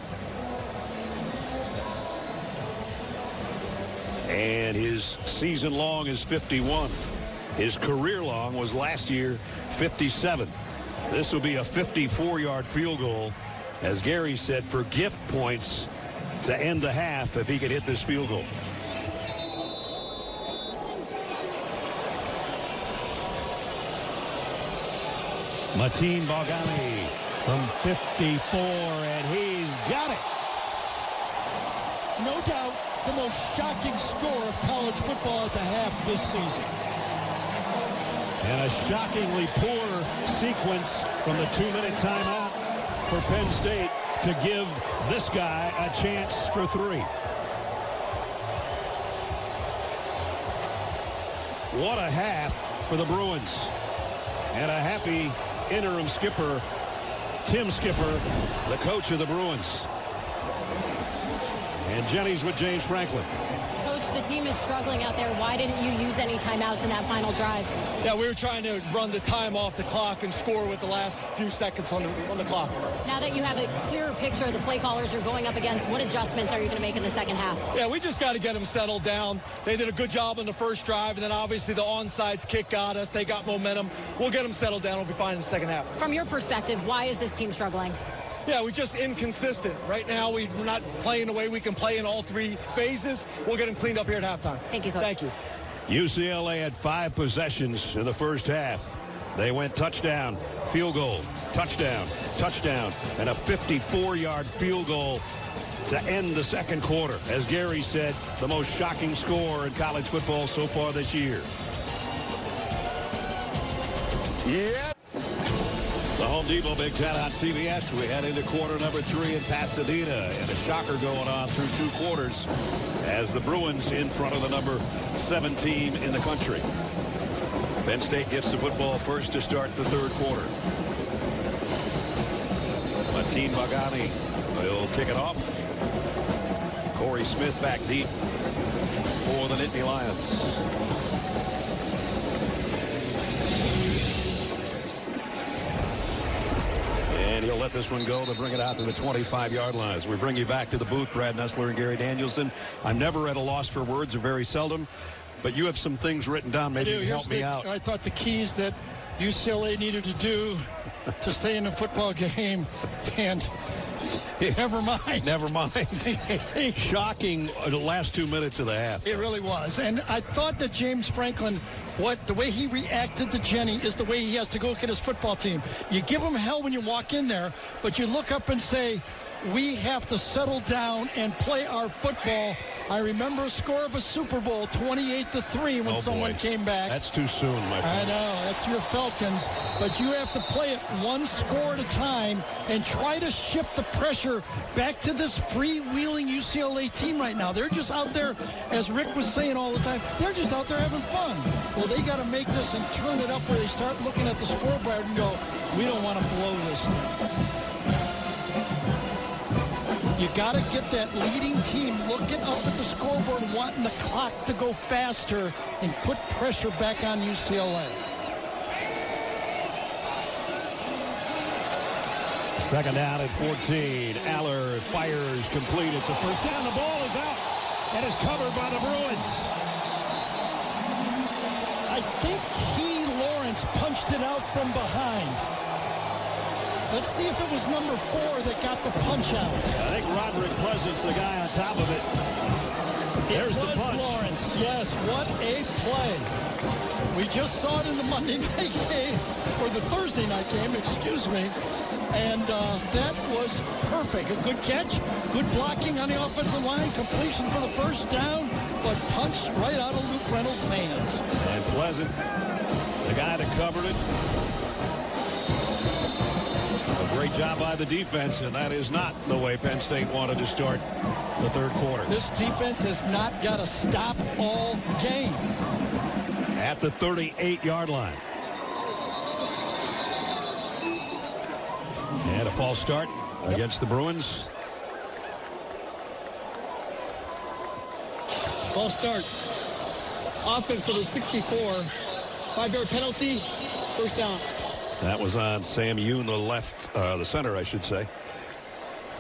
And his season long is 51. His career long was last year 57. This will be a 54-yard field goal, as Gary said, for gift points to end the half if he could hit this field goal. Mateen Bagani from 54, and he's got it. No doubt the most shocking score of college football at the half this season. And a shockingly poor sequence from the 2-minute timeout for Penn State to give this guy a chance for 3. What a half for the Bruins. And a happy interim skipper, Tim Skipper, the coach of the Bruins. And Jenny's with James Franklin. Coach, the team is struggling out there. Why didn't you use any timeouts in that final drive? Yeah, we were trying to run the time off the clock and score with the last few seconds on the clock. Now that you have a clearer picture of the play callers you're going up against, what adjustments are you going to make in the second half? Yeah, we just got to get them settled down. They did a good job on the first drive, and then obviously the onside kick got us. They got momentum. We'll get them settled down. We'll be fine in the second half. From your perspective, why is this team struggling? Yeah, we're just inconsistent. Right now, we're not playing the way we can play in all 3 phases. We'll get them cleaned up here at halftime. Thank you, Coach. Thank you. UCLA had 5 possessions in the first half. They went touchdown, field goal, touchdown, touchdown, and a 54-yard field goal to end the second quarter. As Gary said, the most shocking score in college football so far this year. Yeah. The Home Depot Big Ten on CBS. We head into quarter number 3 in Pasadena, and a shocker going on through 2 quarters as the Bruins in front of the number 7 team in the country. Penn State gets the football first to start the third quarter. Mateen Bagani will kick it off. Corey Smith back deep for the Nittany Lions. And he'll let this one go to bring it out to the 25-yard line. As we bring you back to the booth, Brad Nessler and Gary Danielson. I'm never at a loss for words, or very seldom, but you have some things written down. Maybe you can help me out. I thought the keys that UCLA needed to do to stay in the football game, and never mind. Never mind. Shocking the last 2 minutes of the half. It really was. And I thought that James Franklin, the way he reacted to Jenny is the way he has to go look at his football team. You give him hell when you walk in there, but you look up and say, we have to settle down and play our football. I remember a score of a Super Bowl, 28-3, when someone came back. That's too soon, my friend. I know, that's your Falcons. But you have to play it one score at a time and try to shift the pressure back to this freewheeling UCLA team right now. They're just out there, as Rick was saying all the time, they're just out there having fun. Well, they got to make this and turn it up where they start looking at the scoreboard and go, we don't want to blow this thing. You got to get that leading team looking up at the scoreboard, wanting the clock to go faster and put pressure back on UCLA. Second down at 14. Aller fires complete. It's a first down. The ball is out and is covered by the Bruins. I think Lawrence punched it out from behind. Let's see if it was number 4 that got the punch out. I think Roderick Pleasant's the guy on top of it. There's the punch. Lawrence. Yes, what a play. We just saw it in the Monday night game, or the Thursday night game, excuse me. And that was perfect. A good catch, good blocking on the offensive line, completion for the first down, but punched right out of Luke Reynolds' hands. And Pleasant, the guy that covered it. A great job by the defense, and that is not the way Penn State wanted to start the third quarter. This defense has not got to stop all game. At the 38-yard line. And a false start against the Bruins. False start. Offense number 64. 5-yard penalty. First down. That was on Sam Yoon, the left, the center, I should say.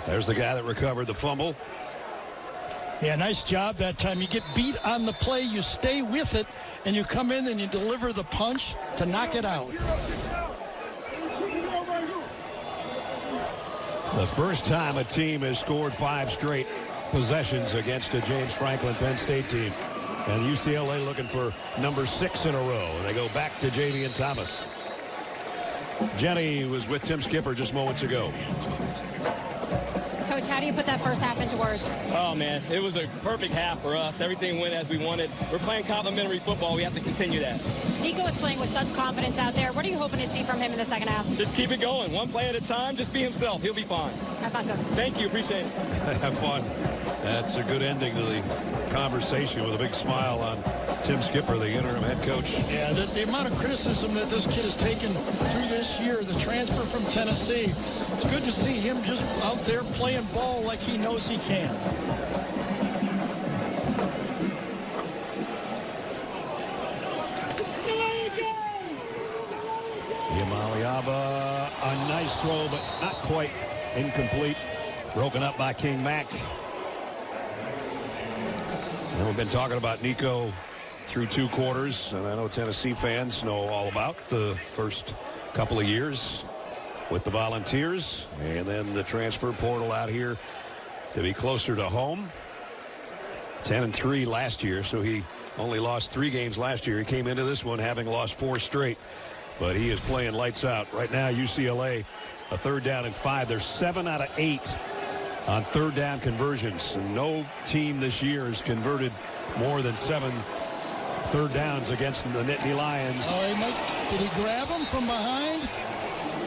There's the guy that recovered the fumble. Yeah, nice job that time. You get beat on the play, you stay with it, and you come in and you deliver the punch to knock it out. The first time a team has scored 5 straight possessions against a James Franklin Penn State team. And UCLA looking for number 6 in a row. And they go back to Javian Thomas. Jenny was with Tim Skipper just moments ago. Coach, how do you put that first half into words? Oh, man, it was a perfect half for us. Everything went as we wanted. We're playing complimentary football. We have to continue that. Nico is playing with such confidence out there. What are you hoping to see from him in the second half? Just keep it going. One play at a time. Just be himself. He'll be fine. Have fun, Coach. Thank you. Appreciate it. Have fun. That's a good ending to the conversation with a big smile on Tim Skipper, the interim head coach. Yeah, the amount of criticism that this kid has taken through this year, the transfer from Tennessee, it's good to see him just out there playing ball like he knows he can. Yamaliaba, a nice throw, but not quite incomplete. Broken up by King Mack. And we've been talking about Nico through 2 quarters, and I know Tennessee fans know all about the first couple of years with the Volunteers, and then the transfer portal out here to be closer to home. 10-3 last year, so he only lost 3 games last year. He came into this one having lost 4 straight, but he is playing lights out. Right now, UCLA, a 3rd down and 5. They're 7 out of 8 on 3rd down conversions. And no team this year has converted more than 7 3rd downs against the Nittany Lions. Oh, did he grab him from behind?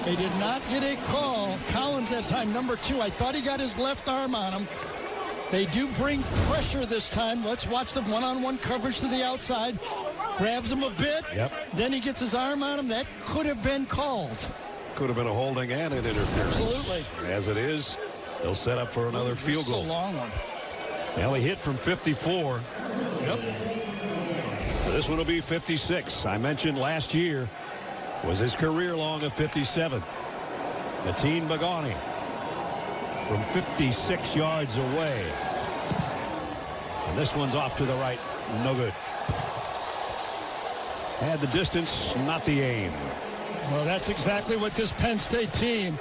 They did not get a call. Collins that time, number 2. I thought he got his left arm on him. They do bring pressure this time. Let's watch the one-on-one coverage to the outside. Grabs him a bit. Yep. Then he gets his arm on him. That could have been called. Could have been a holding and an interference. Absolutely. As it is, they'll set up for another field goal. It's a long one. Well, he hit from 54. Yep. This one will be 56. I mentioned last year was his career long of 57. Mateen Bagani from 56 yards away. And this one's off to the right. No good. Had the distance, not the aim. Well, that's exactly what this Penn State team,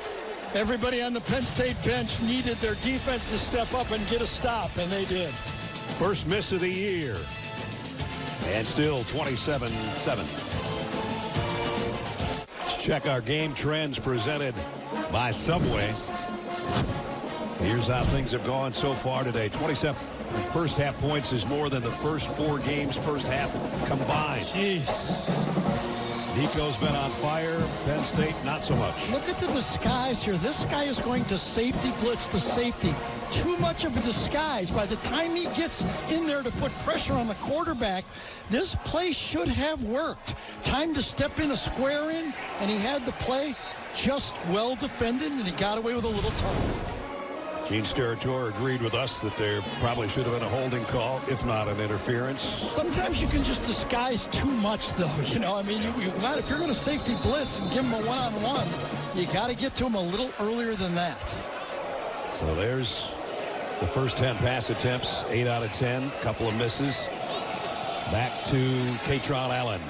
everybody on the Penn State bench needed their defense to step up and get a stop, and they did. First miss of the year. And still 27-7. Let's check our game trends presented by Subway. Here's how things have gone so far today. 27 first half points is more than the first 4 games first half combined. Jeez. Nico's been on fire. Penn State, not so much. Look at the disguise here. This guy is going to safety blitz to safety. Too much of a disguise. By the time he gets in there to put pressure on the quarterback, this play should have worked. Time to step in a square in, and he had the play just well defended, and he got away with a little tunnel. Gene Steratore agreed with us that there probably should have been a holding call, if not an interference. Sometimes you can just disguise too much, though. You know, I mean, if you're going to safety blitz and give him a one-on-one, you got to get to him a little earlier than that. So there's the first 10 pass attempts, 8 out of 10, couple of misses. Back to Katron Allen.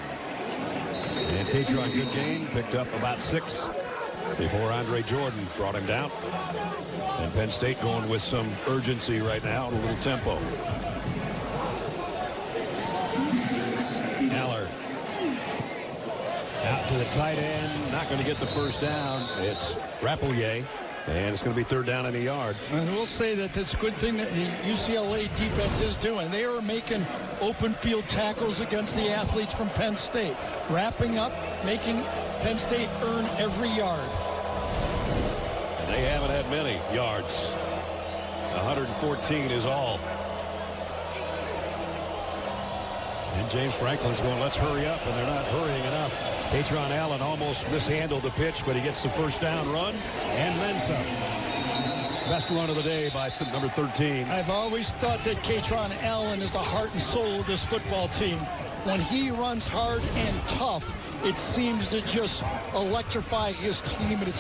And Katron, good gain, picked up about 6 before Andre Jordan brought him down. And Penn State going with some urgency right now, a little tempo. Aller out to the tight end, not going to get the first down. It's Rapelier, and it's going to be 3rd down and a yard. And we'll say that it's a good thing that the UCLA defense is doing. They are making open field tackles against the athletes from Penn State, wrapping up, making Penn State earn every yard. They haven't had many yards. 114 is all. And James Franklin's going, let's hurry up, and they're not hurrying enough. Katron Allen almost mishandled the pitch, but he gets the first down run and then some. Best run of the day by number 13. I've always thought that Katron Allen is the heart and soul of this football team. When he runs hard and tough, it seems to just electrify his team, and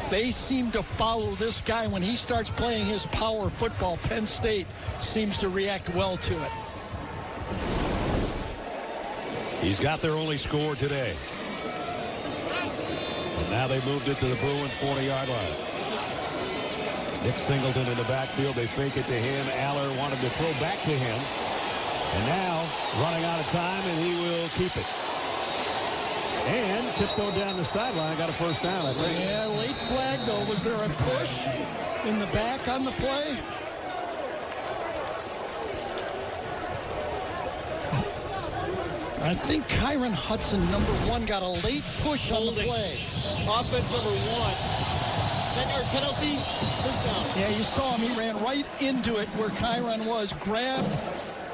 they seem to follow this guy. When he starts playing his power football, Penn State seems to react well to it. He's got their only score today. And now they moved it to the Bruins 40-yard line. Nick Singleton in the backfield. They fake it to him. Aller wanted to throw back to him. And now running out of time, and he will keep it. And tiptoed down the sideline, got a first down, I think. Yeah, late flag, though. Was there a push in the back on the play? I think Kyron Hudson, number 1, got a late push on the play. Offense number 1. 10-yard penalty, first down. Yeah, you saw him. He ran right into it where Kyron was, grabbed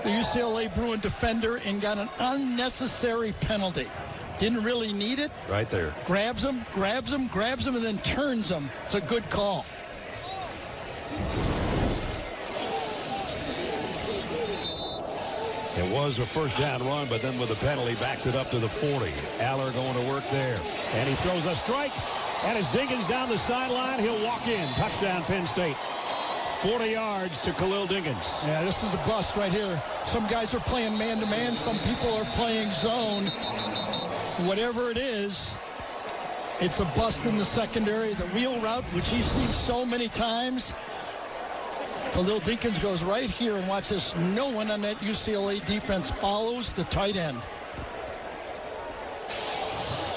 the UCLA Bruin defender, and got an unnecessary penalty. Didn't really need it. Right there. Grabs him, and then turns him. It's a good call. It was a first down run, but then with the penalty, backs it up to the 40. Aller going to work there. And he throws a strike. And as Dinkins down the sideline, he'll walk in. Touchdown, Penn State. 40 yards to Khalil Dinkins. Yeah, this is a bust right here. Some guys are playing man-to-man. Some people are playing zone. Whatever it is, it's a bust in the secondary. The wheel route, which you've seen so many times. Khalil Dinkins goes right here, and watch this. No one on that UCLA defense follows the tight end.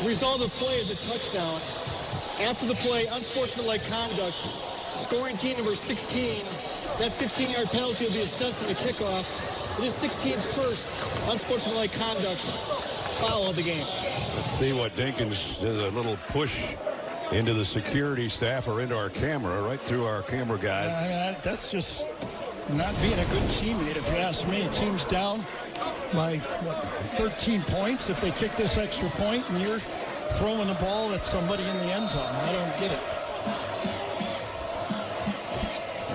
Result of the play is a touchdown. After the play, unsportsmanlike conduct. Scoring team number 16. That 15-yard penalty will be assessed in the kickoff. It is 16's first unsportsmanlike conduct foul of the game. Let's see what Dinkins does. A little push into the security staff or into our camera, right through our camera guys. That's just not being a good teammate, if you ask me. Team's down by, 13 points if they kick this extra point, and you're throwing the ball at somebody in the end zone. I don't get it.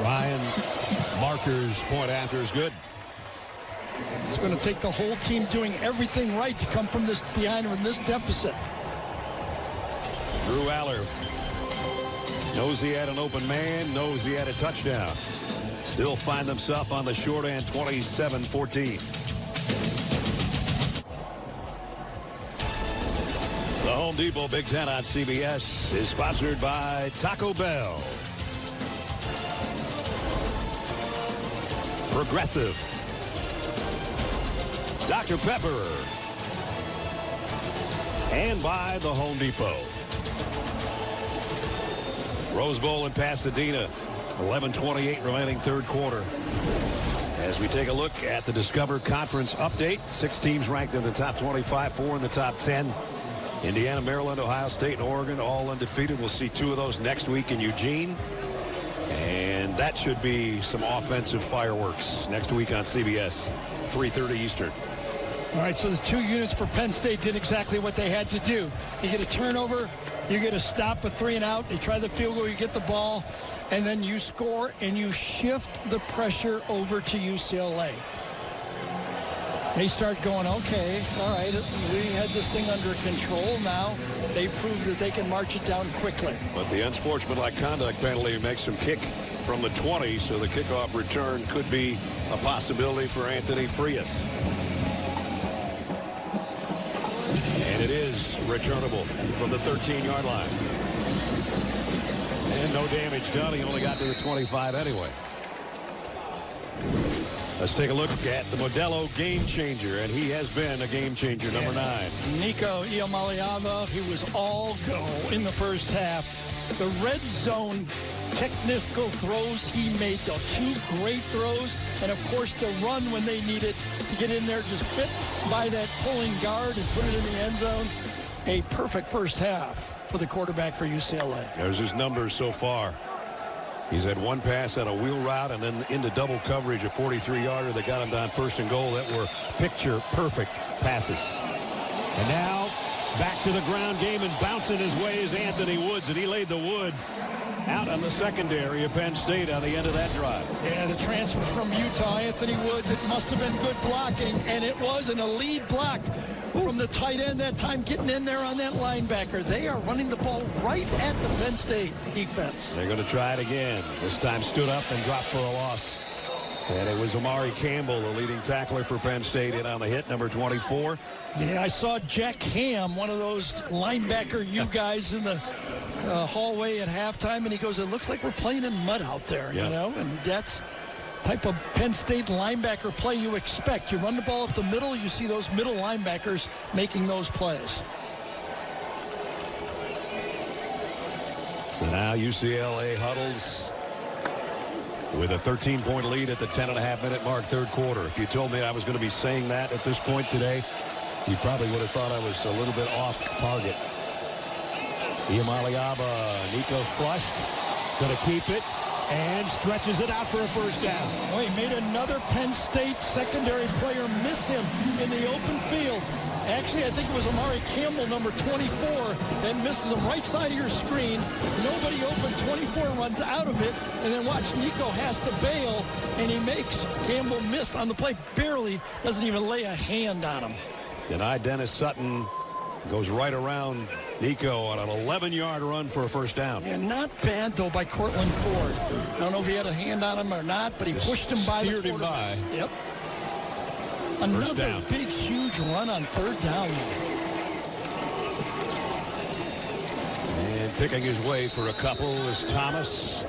Ryan Marker's point after is good. It's going to take the whole team doing everything right to come from this behind from this deficit. Drew Aller knows he had an open man, knows he had a touchdown. Still find themselves on the short end, 27-14. The Home Depot Big Ten on CBS is sponsored by Taco Bell, Progressive, Dr. Pepper, and by the Home Depot. Rose Bowl in Pasadena. 11:28 remaining third quarter. As we take a look at the Discover Conference update, 6 teams ranked in the top 25, 4 in the top 10. Indiana, Maryland, Ohio State, and Oregon all undefeated. We'll see 2 of those next week in Eugene. And that should be some offensive fireworks next week on CBS, 3:30 Eastern. All right, so the 2 units for Penn State did exactly what they had to do. You get a turnover, you get a stop with 3 and out, you try the field goal, you get the ball, and then you score and you shift the pressure over to UCLA. They start going, okay, all right, we had this thing under control. Now they prove that they can march it down quickly. But the unsportsmanlike conduct penalty makes them kick from the 20, so the kickoff return could be a possibility for Anthony Frias. And it is returnable from the 13-yard line. And no damage done. He only got to the 25 anyway. Let's take a look at the Modelo game changer, and he has been a game changer, number 9. Nico Iamaleava, he was all go in the first half. The red zone technical throws he made, the 2 great throws, and of course the run when they needed to get in there, just fit by that pulling guard and put it in the end zone. A perfect first half for the quarterback for UCLA. There's his numbers so far. He's had 1 pass on a wheel route and then into double coverage, a 43-yarder that got him down 1st and goal. That were picture-perfect passes. And now back to the ground game and bouncing his way is Anthony Woods, and he laid the wood out on the secondary of Penn State on the end of that drive. Yeah, the transfer from Utah, Anthony Woods, it must have been good blocking, and it was an elite block from the tight end that time, getting in there on that linebacker. They are running the ball right at the Penn State defense. They're going to try it again. This time stood up and dropped for a loss. And it was Amari Campbell, the leading tackler for Penn State, in on the hit, number 24. Yeah, I saw Jack Ham, one of those linebacker you guys in the hallway at halftime, and he goes, it looks like we're playing in mud out there, you know, and that's type of Penn State linebacker play you expect. You run the ball up the middle, you see those middle linebackers making those plays. So now UCLA huddles with a 13-point lead at the 10.5-minute mark, third quarter. If you told me I was going to be saying that at this point today, you probably would have thought I was a little bit off target. Iamaleava, Nico flushed, going to keep it, and stretches it out for a first down. Oh, he made another Penn State secondary player miss him in the open field. Actually, I think it was Amari Campbell, number 24, that misses him right side of your screen. Nobody open, 24 runs out of it, and then watch, Nico has to bail, and he makes Campbell miss on the play. Barely, doesn't even lay a hand on him. Denied. Dennis Sutton goes right around Nico on an 11-yard run for a first down. Yeah, not bad, though, by Cortland Ford. I don't know if he had a hand on him or not, but he pushed him by. Steered him by. Yep. Another big, huge run on third down. And picking his way for a couple is Thomas.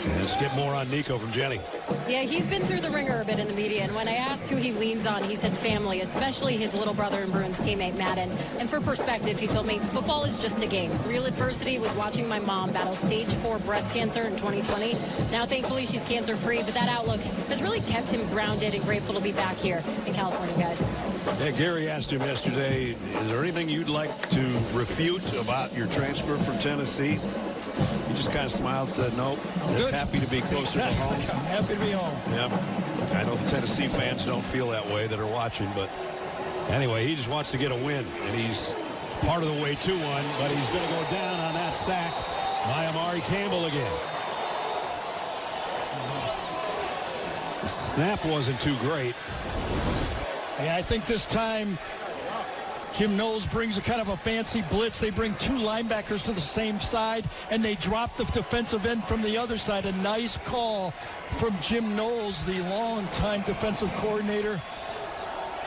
And let's get more on Nico from Jenny. Yeah, he's been through the ringer a bit in the media, and when I asked who he leans on, he said family, especially his little brother and Bruins teammate, Madden. And for perspective, he told me, football is just a game. Real adversity was watching my mom battle stage 4 breast cancer in 2020. Now, thankfully, she's cancer-free, but that outlook has really kept him grounded and grateful to be back here in California, guys. Yeah, Gary asked him yesterday, is there anything you'd like to refute about your transfer from Tennessee? He just kind of smiled, said, nope, just happy to be closer to home. I'm happy to be home. Yep. I know the Tennessee fans don't feel that way that are watching, but anyway, he just wants to get a win, and he's part of the way to one, but he's going to go down on that sack by Amari Campbell again. The snap wasn't too great. Yeah, I think this time Jim Knowles brings a kind of a fancy blitz. They bring 2 linebackers to the same side, and they drop the defensive end from the other side. A nice call from Jim Knowles, the longtime defensive coordinator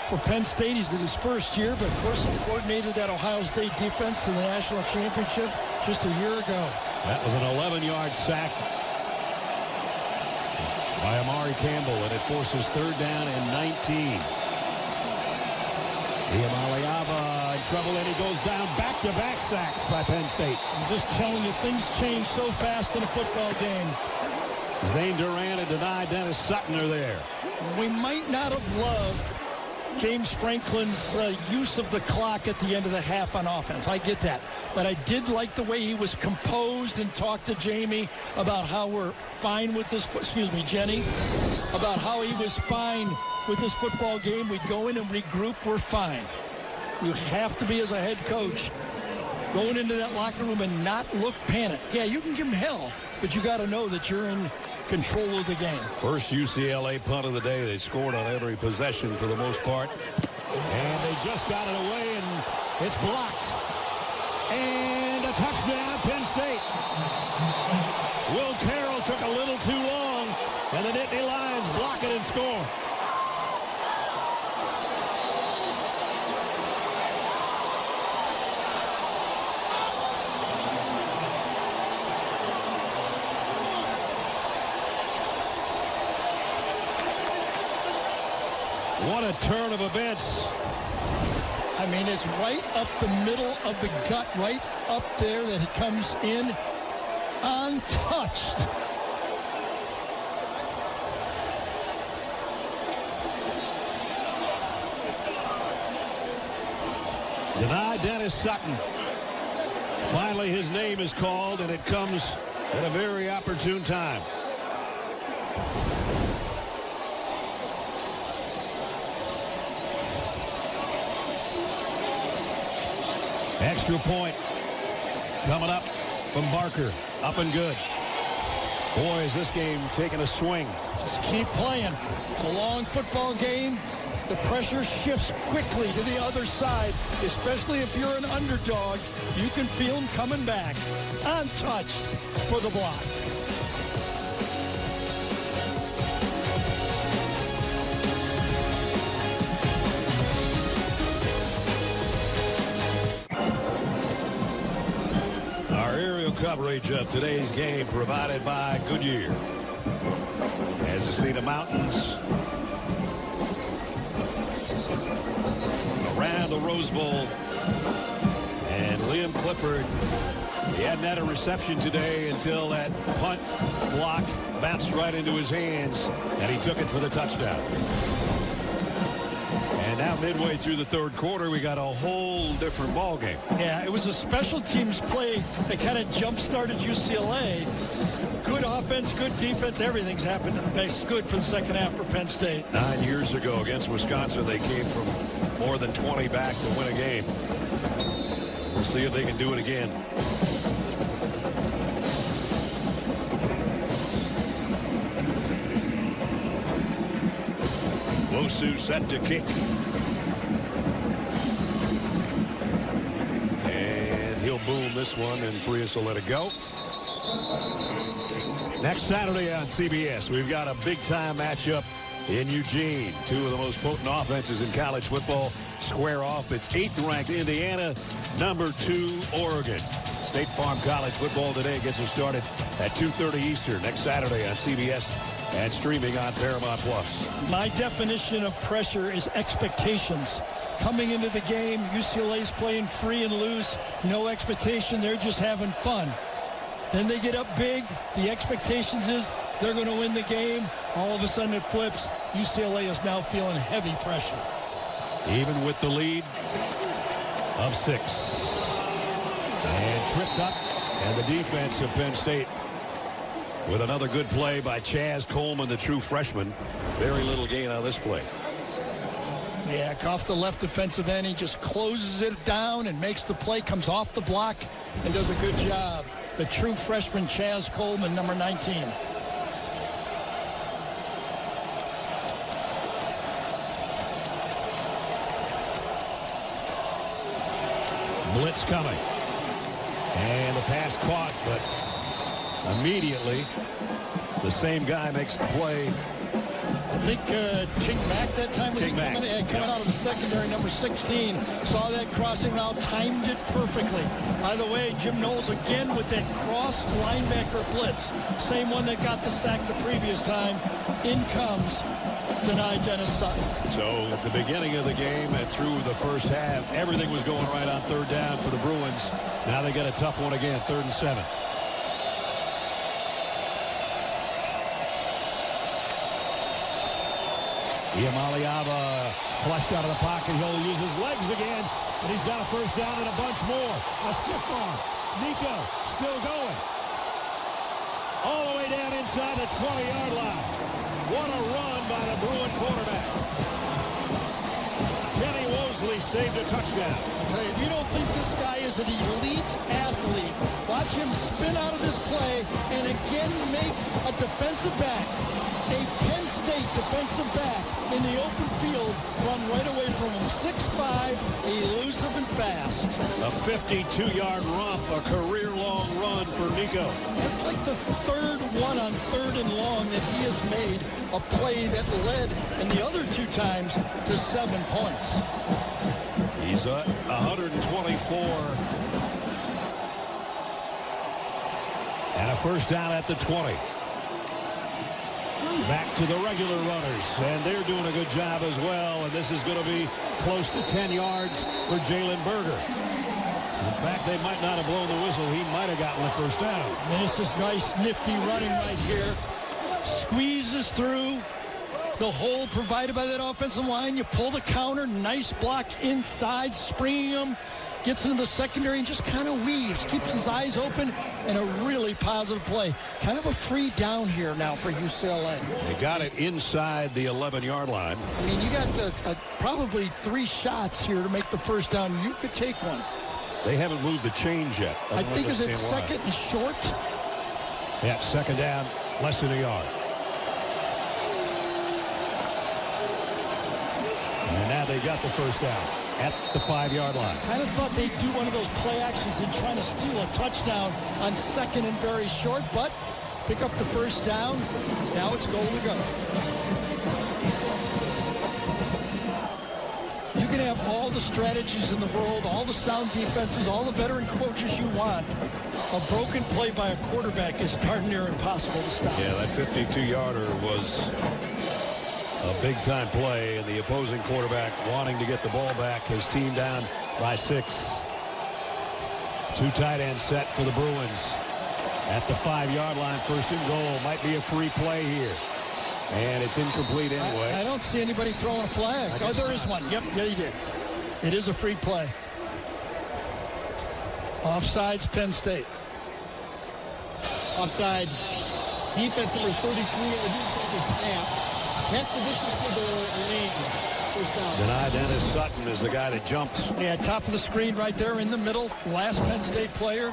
for Penn State. He's in his first year, but of course he coordinated that Ohio State defense to the national championship just a year ago. That was an 11-yard sack by Amari Campbell, and it forces third down and 19. Iamaleava in trouble, and he goes down. Back-to-back sacks by Penn State. I'm just telling you, things change so fast in a football game. Zane Duran and denied Dennis Sutton are there. We might not have loved James Franklin's use of the clock at the end of the half on offense. I get that. But I did like the way he was composed and talked to Jamie about how we're fine with this, Jenny, about how he was fine with this football game. We'd go in and regroup, we're fine. You have to be, as a head coach, going into that locker room and not look panicked. Yeah, you can give him hell, but you got to know that you're in control of the game. First UCLA punt of the day. They scored on every possession for the most part. And they just got it away, and it's blocked. And a touchdown, Penn State. Will Carroll took a little too long, and the Nittany Lions block it and score. What a turn of events. I mean, it's right up the middle of the gut, right up there that it comes in untouched. Denied Dennis Sutton. Finally, his name is called, and it comes at a very opportune time. Extra point coming up from Barker. Up and good. Boy, is this game taking a swing. Just keep playing. It's a long football game. The pressure shifts quickly to the other side, especially if you're an underdog. You can feel them coming back. Untouched for the block. Aerial coverage of today's game provided by Goodyear. As you see the mountains around the Rose Bowl. And Liam Clifford, he hadn't had a reception today until that punt block bounced right into his hands, and he took it for the touchdown. And now midway through the third quarter, we got a whole different ball game. Yeah, it was a special teams play that kind of jump-started UCLA. Good offense, good defense, everything's happened in the base. Good for the second half for Penn State. 9 years ago against Wisconsin, they came from more than 20 back to win a game. We'll see if they can do it again. Wosu set to kick. And he'll boom this one, and Frias will let it go. Next Saturday on CBS, we've got a big-time matchup in Eugene. Two of the most potent offenses in college football square off. It's 8th-ranked Indiana, number 2 Oregon. State Farm College football today gets us started at 2:30 Eastern next Saturday on CBS and streaming on Paramount+. My definition of pressure is expectations. Coming into the game, UCLA's playing free and loose, no expectation, they're just having fun. Then they get up big, the expectations is they're going to win the game. All of a sudden it flips. UCLA is now feeling heavy pressure. Even with the lead of 6. And tripped up, and the defense of Penn State with another good play by Chaz Coleman, the true freshman. Very little gain on this play. Yeah, off the left defensive end, he just closes it down and makes the play, comes off the block, and does a good job. The true freshman, Chaz Coleman, number 19. Blitz coming. And the pass caught, but immediately the same guy makes the play. I think King Mack that time was coming out of the secondary, number 16. Saw that crossing route, timed it perfectly. By the way, Jim Knowles again with that cross linebacker blitz. Same one that got the sack the previous time. In comes denied Dennis Sutton. So at the beginning of the game and through the first half, everything was going right on third down for the Bruins. Now they get a tough one again, 3rd and 7. Iamaleava flushed out of the pocket. He'll use his legs again, but he's got a first down and a bunch more. A stiff arm. Nico still going. All the way down inside the 20-yard line. What a run by the Bruin quarterback. Kenny Wosley saved a touchdown. I tell you, if you don't think this guy is an elite athlete, watch him spin out of this play and again make a defensive back, a Penn State defensive back in the open field, run right away from him. 6'5", elusive and fast. A 52-yard romp, a career-long run for Nico. That's like the third one on 3rd and long that he has made a play that led in the other 2 times to 7 points. He's at 124. And a first down at the 20. Back to the regular runners, and they're doing a good job as well, and this is going to be close to 10 yards for Jalen Berger. In fact, they might not have blown the whistle. He might have gotten the first down. And this is nice, nifty running right here. Squeezes through the hole provided by that offensive line. You pull the counter, nice block inside, springing him. Gets into the secondary and just kind of weaves, keeps his eyes open, and a really positive play. Kind of a free down here now for UCLA. They got it inside the 11-yard line. I mean, you got probably 3 shots here to make the first down. You could take one. They haven't moved the chains yet. I think is it second and short? Yeah, second down, less than a yard. And now they got the first down at the 5-yard line. Kind of thought they'd do one of those play actions and trying to steal a touchdown on second and very short, but pick up the first down. Now it's goal to go. You can have all the strategies in the world, all the sound defenses, all the veteran coaches you want. A broken play by a quarterback is darn near impossible to stop. Yeah, that 52-yarder was a big-time play, and the opposing quarterback wanting to get the ball back. His team down by 6. 2 tight ends set for the Bruins. At the 5-yard line, first and goal. Might be a free play here. And it's incomplete anyway. I don't see anybody throwing a flag. Oh, there is one. Yep, yeah, you did. It is a free play. Offsides, Penn State. Offside. Defense number 33 reduces the snap. Half the distance of the lanes. First down. Denied Dennis Sutton is the guy that jumped. Yeah, top of the screen right there in the middle. Last Penn State player.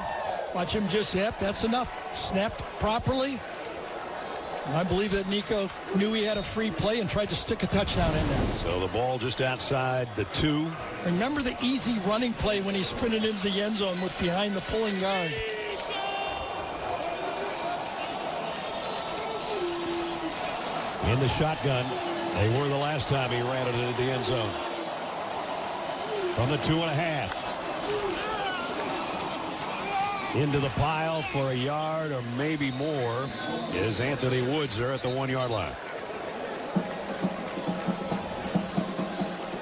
Watch him just, yep, that's enough. Snapped properly. I believe that Nico knew he had a free play and tried to stick a touchdown in there. So the ball just outside the 2. Remember the easy running play when he sprinted into the end zone with behind the pulling guard. In the shotgun. They were the last time he ran it into the end zone. From the 2.5. Into the pile for a yard or maybe more is Anthony Woods there at the 1-yard line.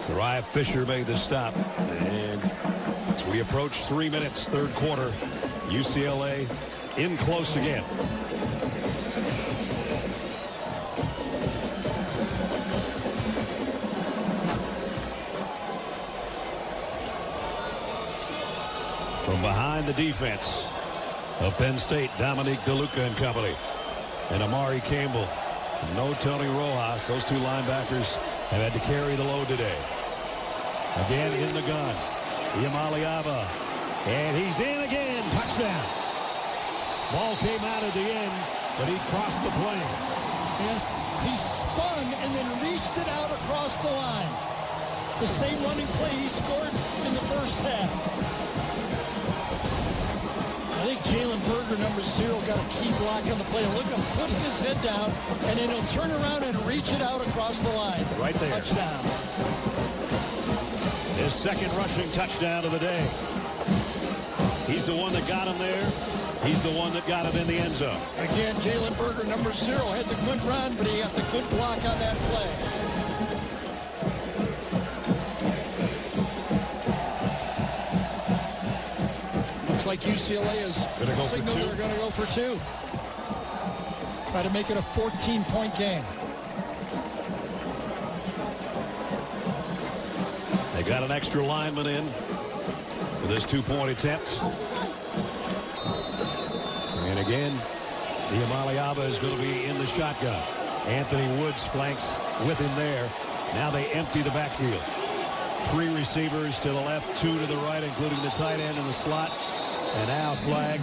Zariah Fisher made the stop. And as we approach 3 minutes, third quarter, UCLA in close again. From behind the defense of Penn State, Dominique DeLuca and company. And Amari Campbell. No Tony Rojas. Those 2 linebackers have had to carry the load today. Again in the gun. Iamaleava. And he's in again. Touchdown. Ball came out at the end, but he crossed the plane. Yes, he spun and then reached it out across the line. The same running play he scored in the first half. I think Jalen Berger, number 0, got a key block on the play. Look at him put his head down, and then he'll turn around and reach it out across the line. Right there. Touchdown. His second rushing touchdown of the day. He's the one that got him there. He's the one that got him in the end zone. Again, Jalen Berger, number 0, had the good run, but he got the good block on that play. Like UCLA is signaled they're going to go for 2. Try to make it a 14-point game. got an extra lineman in for this 2-point attempt. And again, the Amaliaba is going to be in the shotgun. Anthony Woods flanks with him there. Now they empty the backfield. 3 receivers to the left, 2 to the right, including the tight end in the slot. And now flag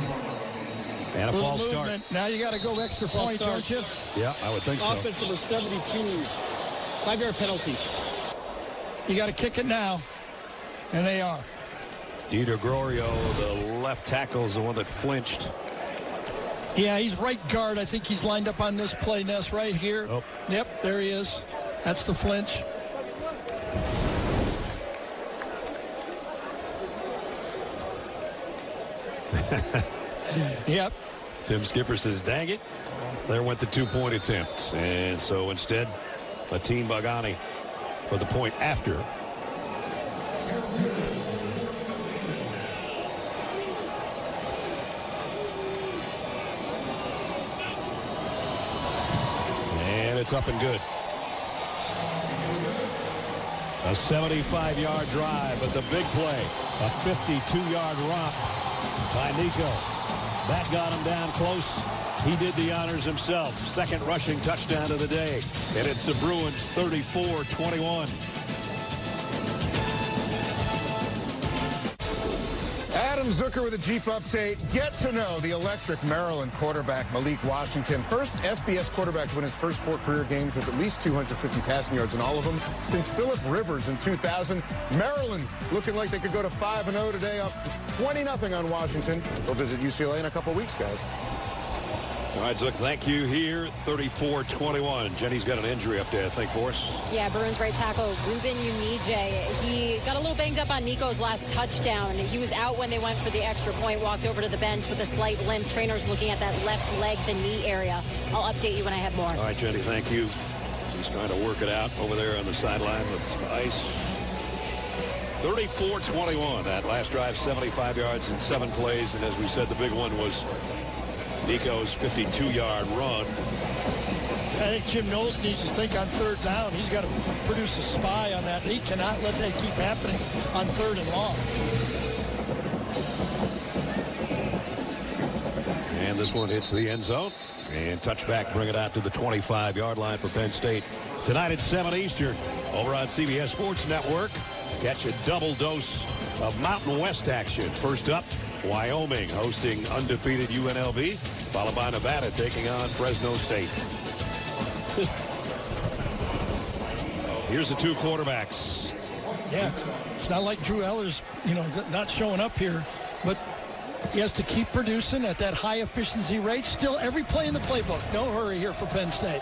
and a false start. Now you got to go extra point, don't you? Yeah, I would think so. Offense number 72. 5-yard penalty. You got to kick it now. And they are. Dieter Grorio, the left tackle, is the one that flinched. Yeah, he's right guard. I think he's lined up on this play, Ness, right here. Oh. Yep, there he is. That's the flinch. Yep. Tim Skipper says, dang it. There went the 2-point attempt. And so instead, Latin Bagani for the point after. And it's up and good. A 75-yard drive, but the big play, a 52-yard romp by Nico. That got him down close. He did the honors himself. Second rushing touchdown of the day. And it's the Bruins 34-21. Adam Zucker with a Jeep update. Get to know the electric Maryland quarterback Malik Washington. First FBS quarterback to win his first 4 career games with at least 250 passing yards in all of them since Phillip Rivers in 2000. Maryland looking like they could go to 5-0 today, up 20-0 on Washington. They'll visit UCLA in a couple weeks, guys. All right, Zook, thank you here. 34-21. Jenny's got an injury up there, I think, for us. Yeah, Bruins right tackle Ruben Unije. He got a little banged up on Nico's last touchdown. He was out when they went for the extra point, walked over to the bench with a slight limp. Trainers looking at that left leg, the knee area. I'll update you when I have more. All right, Jenny, thank you. He's trying to work it out over there on the sideline with some ice. 34-21. That last drive, 75 yards in 7 plays. And as we said, the big one was Nico's 52-yard run. I think Jim Knowles needs to think on 3rd down. He's got to produce a spy on that. He cannot let that keep happening on 3rd and long. And this one hits the end zone. And touchback, bring it out to the 25-yard line for Penn State. Tonight at 7 Eastern over on CBS Sports Network. Catch a double dose of Mountain West action. First up, Wyoming hosting undefeated UNLV, followed by Nevada taking on Fresno State. Here's the 2 quarterbacks. Yeah, it's not like Drew Eller's, not showing up here, but he has to keep producing at that high efficiency rate. Still, every play in the playbook. No hurry here for Penn State.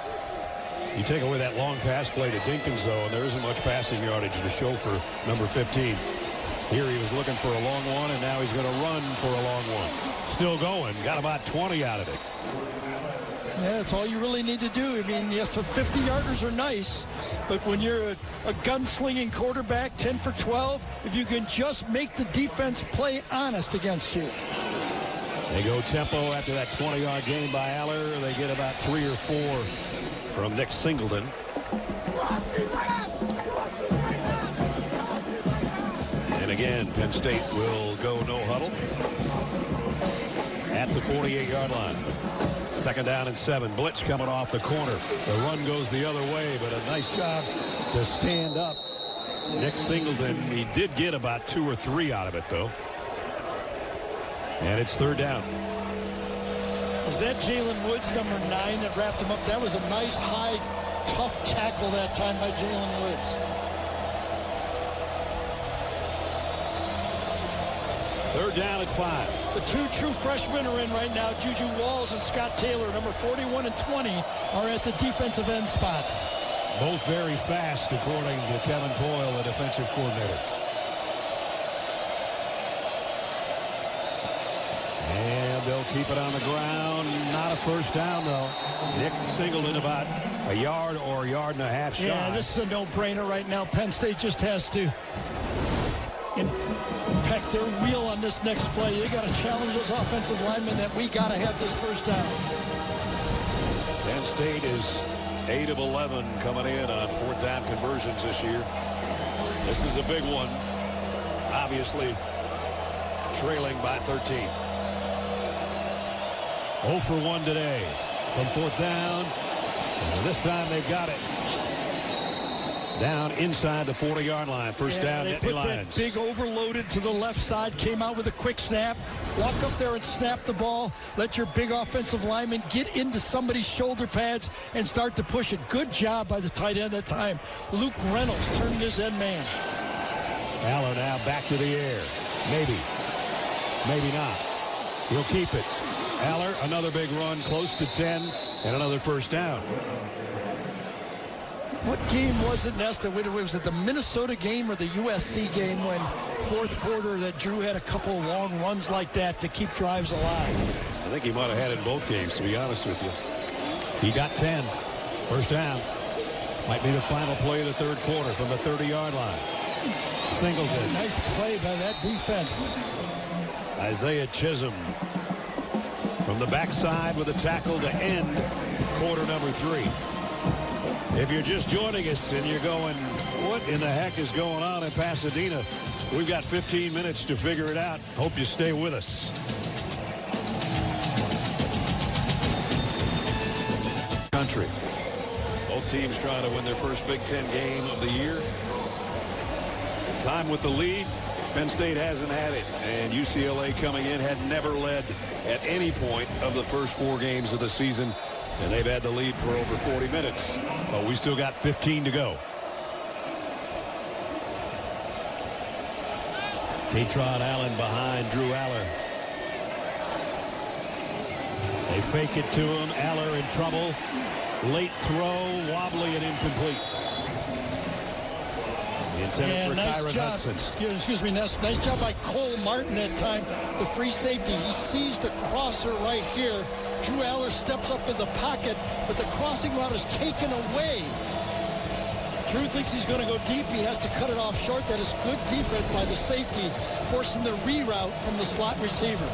You take away that long pass play to Dinkins, though, and there isn't much passing yardage to show for number 15. Here he was looking for a long one, and now he's going to run for a long one. Still going. Got about 20 out of it. Yeah, that's all you really need to do. I mean, yes, the 50-yarders are nice, but when you're a gunslinging quarterback, 10 for 12, if you can just make the defense play honest against you. They go tempo after that 20-yard gain by Aller. They get about 3 or 4 from Nick Singleton. And again, Penn State will go no huddle at the 48-yard line. 2nd down and 7. Blitz coming off the corner. The run goes the other way, but a nice job to stand up. Nick Singleton, he did get about 2 or 3 out of it, though. And it's 3rd down. Was that Jalen Woods, number 9, that wrapped him up? That was a nice, high, tough tackle that time by Jalen Woods. 3rd down at 5. The 2 true freshmen are in right now. Juju Walls and Scott Taylor, number 41 and 20, are at the defensive end spots. Both very fast, according to Kevin Coyle, the defensive coordinator. And they'll keep it on the ground. Not a first down, though. Nick Singleton about a yard or a yard and a half shy. Yeah, this is a no-brainer right now. Penn State just has to impact their wheel on this next play. They got to challenge those offensive linemen that we got to have this first down. Penn State is 8 of 11 coming in on 4th down conversions this year. This is a big one. Obviously, trailing by 13. 0 for 1 today from 4th down. And this time they've got it. Down inside the 40-yard line. First down, Nittany Lions. Big overloaded to the left side, came out with a quick snap. Walk up there and snap the ball. Let your big offensive lineman get into somebody's shoulder pads and start to push it. Good job by the tight end that time. Luke Reynolds turning his end man. Aller now back to the air. Maybe. Maybe not. He'll keep it. Aller, another big run, close to 10, and another first down. What game was it, Nesta? Was it the Minnesota game or the USC game when fourth quarter that Drew had a couple of long runs like that to keep drives alive? I think he might have had it in both games, to be honest with you. He got 10. First down. Might be the final play of the third quarter from the 30-yard line. Singleton. Nice play by that defense. Isaiah Chisholm from the backside with a tackle to end quarter number 3. If you're just joining us and you're going, what in the heck is going on in Pasadena? We've got 15 minutes to figure it out. Hope you stay with us. Country. Both teams trying to win their first Big Ten game of the year. Time with the lead. Penn State hasn't had it, and UCLA coming in had never led at any point of the first 4 games of the season, and they've had the lead for over 40 minutes. But we still got 15 to go. Tatron Allen behind Drew Aller. They fake it to him. Aller in trouble. Late throw, wobbly and incomplete. Intended for nice Kyron job. Hudson. Excuse me, nice job by Cole Martin that time. The free safety, he sees the crosser right here. Drew Aller steps up in the pocket, but the crossing route is taken away. Drew thinks he's going to go deep. He has to cut it off short. That is good defense by the safety, forcing the reroute from the slot receiver.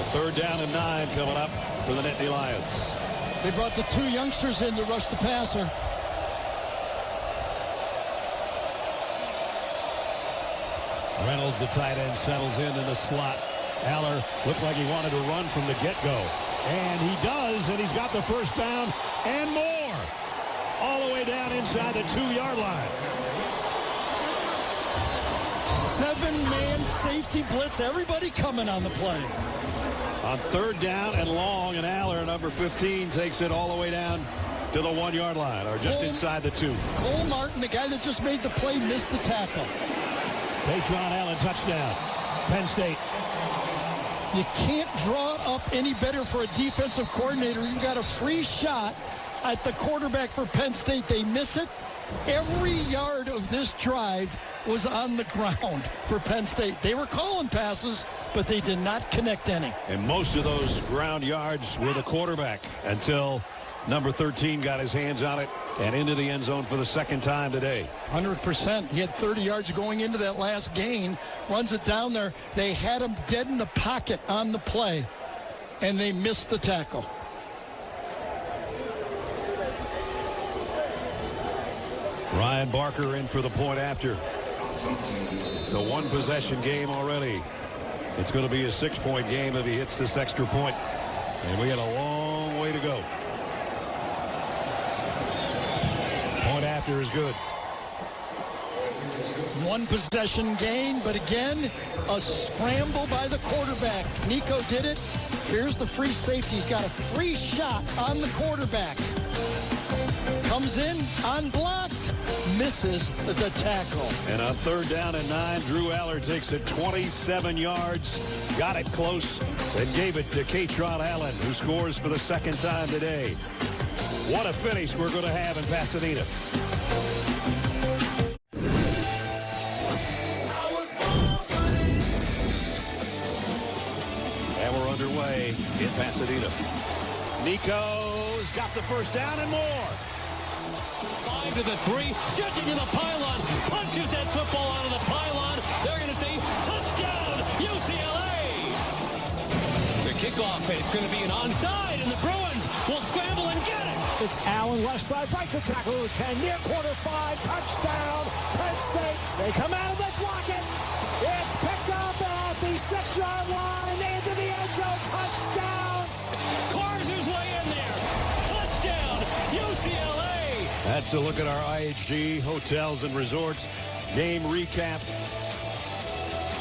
A 3rd down and 9 coming up for the Nittany Lions. They brought the 2 youngsters in to rush the passer. Reynolds, the tight end, settles in the slot. Aller looked like he wanted to run from the get-go. And he does, and he's got the first down and more. All the way down inside the 2-yard line. 7-man safety blitz. Everybody coming on the play. On 3rd down and long, and Aller, number 15, takes it all the way down to the 1-yard line, or just inside the 2. Cole Martin, the guy that just made the play, missed the tackle. Tatron Allen, touchdown. Penn State. You can't draw it up any better for a defensive coordinator. You've got a free shot at the quarterback for Penn State. They miss it. Every yard of this drive was on the ground for Penn State. They were calling passes, but they did not connect any. And most of those ground yards were the quarterback until number 13 got his hands on it and into the end zone for the 2nd time today. 100%. He had 30 yards going into that last gain. Runs it down there. They had him dead in the pocket on the play, and they missed the tackle. Ryan Barker in for the point after. It's a 1-possession game already. It's going to be a 6-point game if he hits this extra point. And we got a long way to go. Point after is good. 1-possession gain, but again, a scramble by the quarterback. Nico did it. Here's the free safety. He's got a free shot on the quarterback. Comes in, unblocked, misses the tackle. And on 3rd down and 9, Drew Aller takes it 27 yards, got it close, and gave it to Tatron Allen, who scores for the 2nd time today. What a finish we're going to have in Pasadena. And we're underway in Pasadena. Nico's got the first down and more. 5 to the 3, stretching to the pylon, punches that football out of the pylon. They're going to say, touchdown, UCLA! The kickoff is going to be an onside, and the Bruins will scramble and get it. It's Allen left side, breaks the tackle to 10, near quarter 5, touchdown, Penn State. They come out and they block it. It's picked up at the 6-yard line, into the end zone, touchdown. Carves his way in there. Touchdown, UCLA. That's a look at our IHG Hotels and Resorts game recap.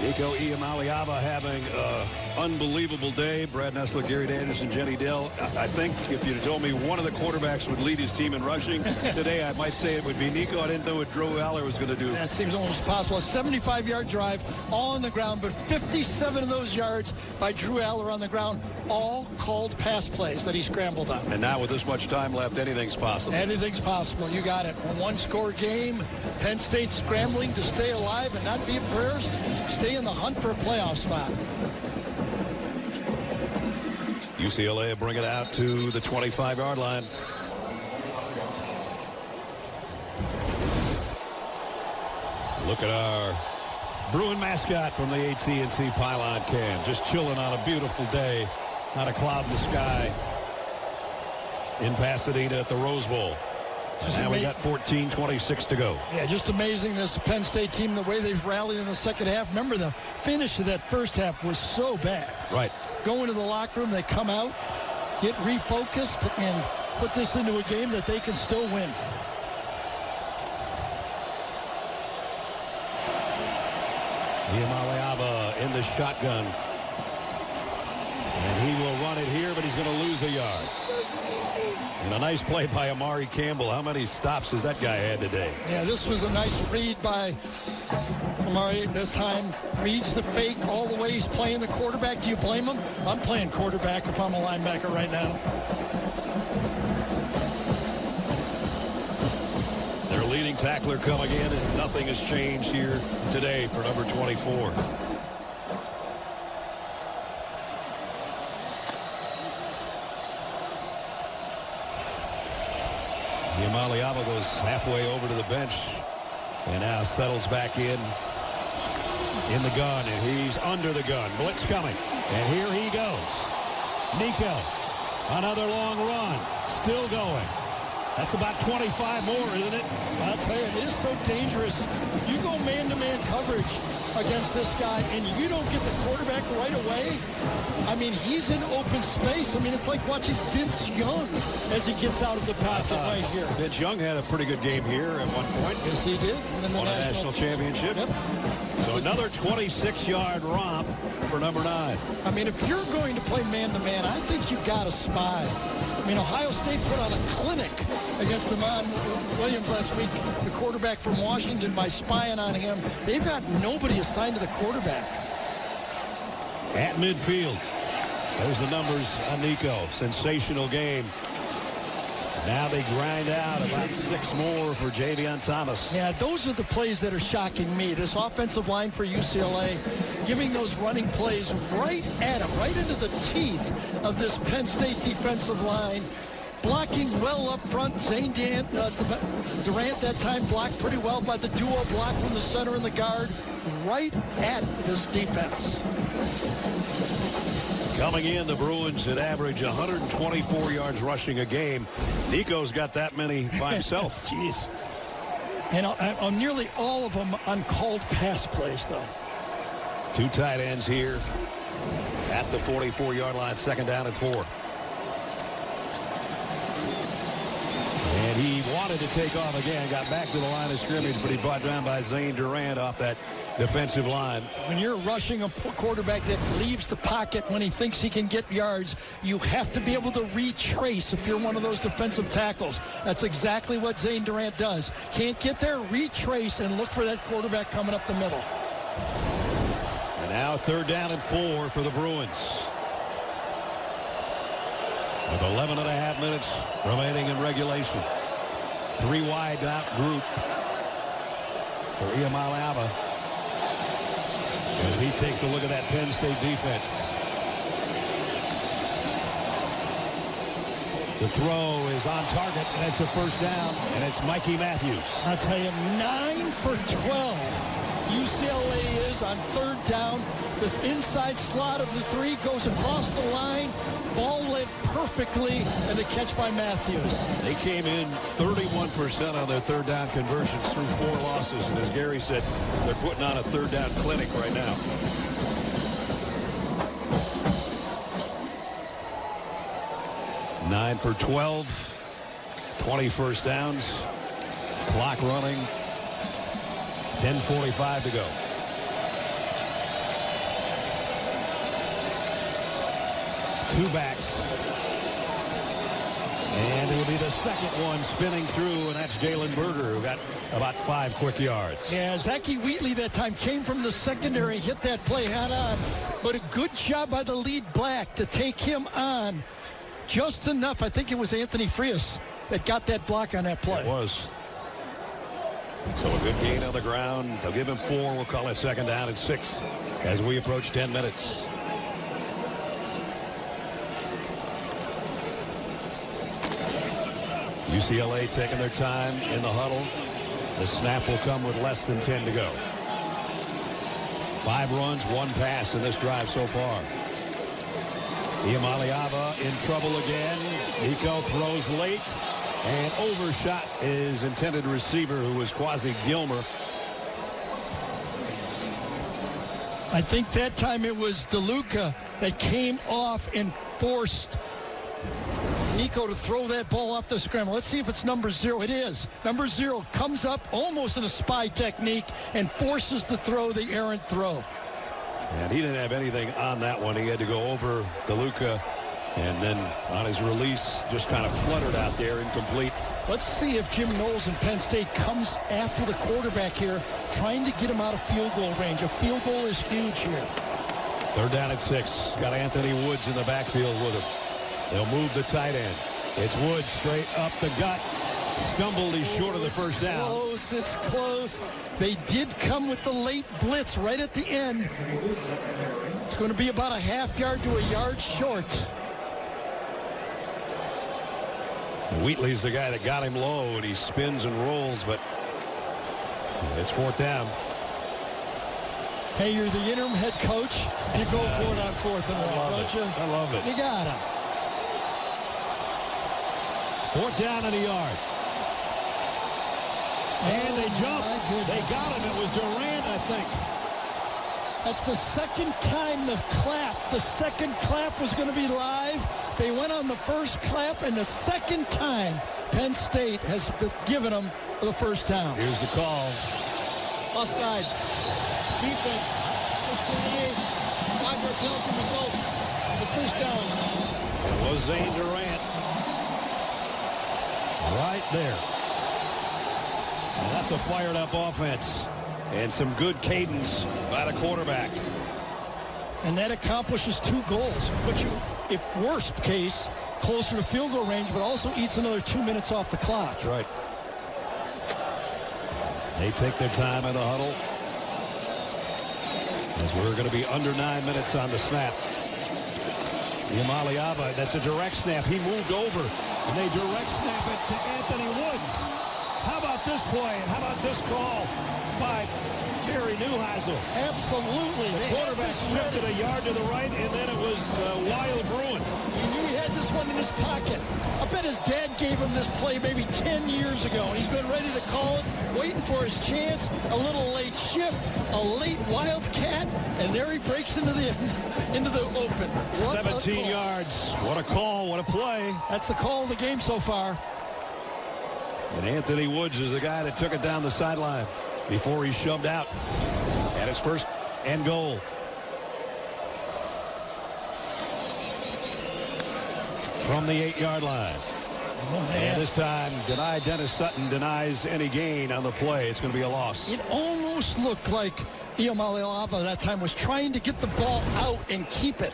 Nico Iamaleava having an unbelievable day. Brad Nessler, Gary Anderson, Jenny Dell. I think if you'd told me one of the quarterbacks would lead his team in rushing today, I might say it would be Nico. I didn't know what Drew Aller was going to do. That seems almost possible. A 75-yard drive, all on the ground, but 57 of those yards by Drew Aller on the ground, all called pass plays that he scrambled on. And now with this much time left, anything's possible. Anything's possible. You got it. A one-score game. Penn State scrambling to stay alive and not be embarrassed. Stay in the hunt for a playoff spot. UCLA bring it out to the 25-yard line. Look at our Bruin mascot from the AT&T Pylon Cam. Just chilling on a beautiful day. Not a cloud in the sky in Pasadena at the Rose Bowl. And we got 14:26 to go. Yeah, just amazing, this Penn State team, the way they've rallied in the second half. Remember, the finish of that first half was so bad. Right. Go into the locker room, they come out, get refocused, and put this into a game that they can still win. Iamaleava in the shotgun. And he will run it here, but he's going to lose a yard. And a nice play by Amari Campbell. How many stops has that guy had today? Yeah, this was a nice read by Amari this time. Reads the fake all the way. He's playing the quarterback. Do you blame him? I'm playing quarterback if I'm a linebacker right now. Their leading tackler coming in, and nothing has changed here today for number 24. Iamaleava goes halfway over to the bench and now settles back in the gun, and he's under the gun. Blitz coming, and here he goes. Nico, another long run, still going. That's about 25 more, isn't it? I'll tell you, it is so dangerous. You go man-to-man coverage against this guy, and you don't get the quarterback right away. I mean, he's in open space. I mean, it's like watching Vince Young as he gets out of the pocket right here. Vince Young had a pretty good game here at one point. Yes, he did. Won a national championship. Yep. So another 26-yard romp for number 9. I mean, if you're going to play man-to-man, I think you've got to spy. I mean, Ohio State put on a clinic against Damon Williams last week, the quarterback from Washington, by spying on him. They've got nobody assigned to the quarterback. At midfield, there's the numbers on Nico. Sensational game. Now they grind out about 6 more for Javion Thomas. Yeah, those are the plays that are shocking me. This offensive line for UCLA giving those running plays right at him, right into the teeth of this Penn State defensive line. Blocking well up front. Zane Durant that time blocked pretty well by the duo block from the center and the guard. Right at this defense. Coming in, the Bruins at average 124 yards rushing a game. Nico's got that many by himself. Jeez. And on nearly all of them on called pass plays, though. 2 tight ends here at the 44-yard line, 2nd down and 4. And he wanted to take off again, got back to the line of scrimmage, but he brought down by Zane Durant off that defensive line. When you're rushing a quarterback that leaves the pocket when he thinks he can get yards, you have to be able to retrace if you're one of those defensive tackles. That's exactly what Zane Durant does. Can't get there, retrace, and look for that quarterback coming up the middle. And now 3rd down and 4 for the Bruins. With 11.5 minutes remaining in regulation. 3 wide out group for Iamaleava as he takes a look at that Penn State defense. The throw is on target, and it's a 1st down, and it's Mikey Matthews. I'll tell you, 9 for 12. UCLA is on third down. The inside slot of the three goes across the line. Ball lit perfectly, and the catch by Matthews. They came in 31% on their third down conversions through 4 losses. And as Gary said, they're putting on a third down clinic right now. Nine for 12, 20 first downs, clock running, 10:45 to go. Two backs. And it will be the second one spinning through, and that's Jalen Berger, who got about 5 quick yards. Yeah, Zachy Wheatley that time came from the secondary, hit that play head on. But a good job by the lead black to take him on just enough. I think it was Anthony Frias that got that block on that play. It was. So a good gain on the ground. They'll give him 4. We'll call it second down and 6 as we approach 10 minutes. UCLA taking their time in the huddle. The snap will come with less than 10 to go. 5 runs, 1 pass in this drive so far. Iamaleava in trouble again. Nico throws late and overshot his intended receiver, who was Quasi Gilmer. I think that time it was DeLuca that came off and forced Nico to throw that ball off the scramble. Let's see if it's number 0. It is. Number 0 comes up almost in a spy technique and forces the throw, the errant throw. And he didn't have anything on that one. He had to go over DeLuca, and then on his release just kind of fluttered out there, incomplete. Let's see if Jim Knowles in Penn State comes after the quarterback here, trying to get him out of field goal range. A field goal is huge here. Third down at 6. Got Anthony Woods in the backfield with him. They'll move the tight end. It's Woods straight up the gut. Stumbled. He's short of the first down. It's close. They did come with the late blitz right at the end. It's going to be about a half yard to a yard short. Wheatley's the guy that got him low, and he spins and rolls, but it's 4th down. Hey, you're the interim head coach. You go for it on 4th and 1, don't you? I love it. You got him. 4th down and a yard. And they jumped. They got him. It was Durant, I think. That's the second time the second clap was going to be live. They went on the first clap, and the second time Penn State has given them the first down. Here's the call. Offside. Defense. 28. 5-yard penalty result. The first down. It was Zane Durant. Right there. And that's a fired-up offense. And some good cadence by the quarterback. And that accomplishes 2 goals. Put you, if worst case, closer to field goal range, but also eats another 2 minutes off the clock. That's right. They take their time in the huddle. As we're going to be under 9 minutes on the snap. Iamaleava, that's a direct snap. He moved over, and they direct snap it to Anthony Woods. How about this play? And how about this call by Jerry Neuheisel? Absolutely. The quarterback shifted a yard to the right, and then it was Wild Bruin. He knew he had this one in his pocket. I bet his dad gave him this play maybe 10 years ago, and he's been ready to call it, waiting for his chance. A little late shift, a late wildcat, and there he breaks into the open. 17 yards. What a call, what a play. That's the call of the game so far. And Anthony Woods is the guy that took it down the sideline before he shoved out at his first and goal. From the 8-yard line. And this time, Dennis Sutton denies any gain on the play. It's going to be a loss. It almost looked like Iamaleava that time was trying to get the ball out and keep it.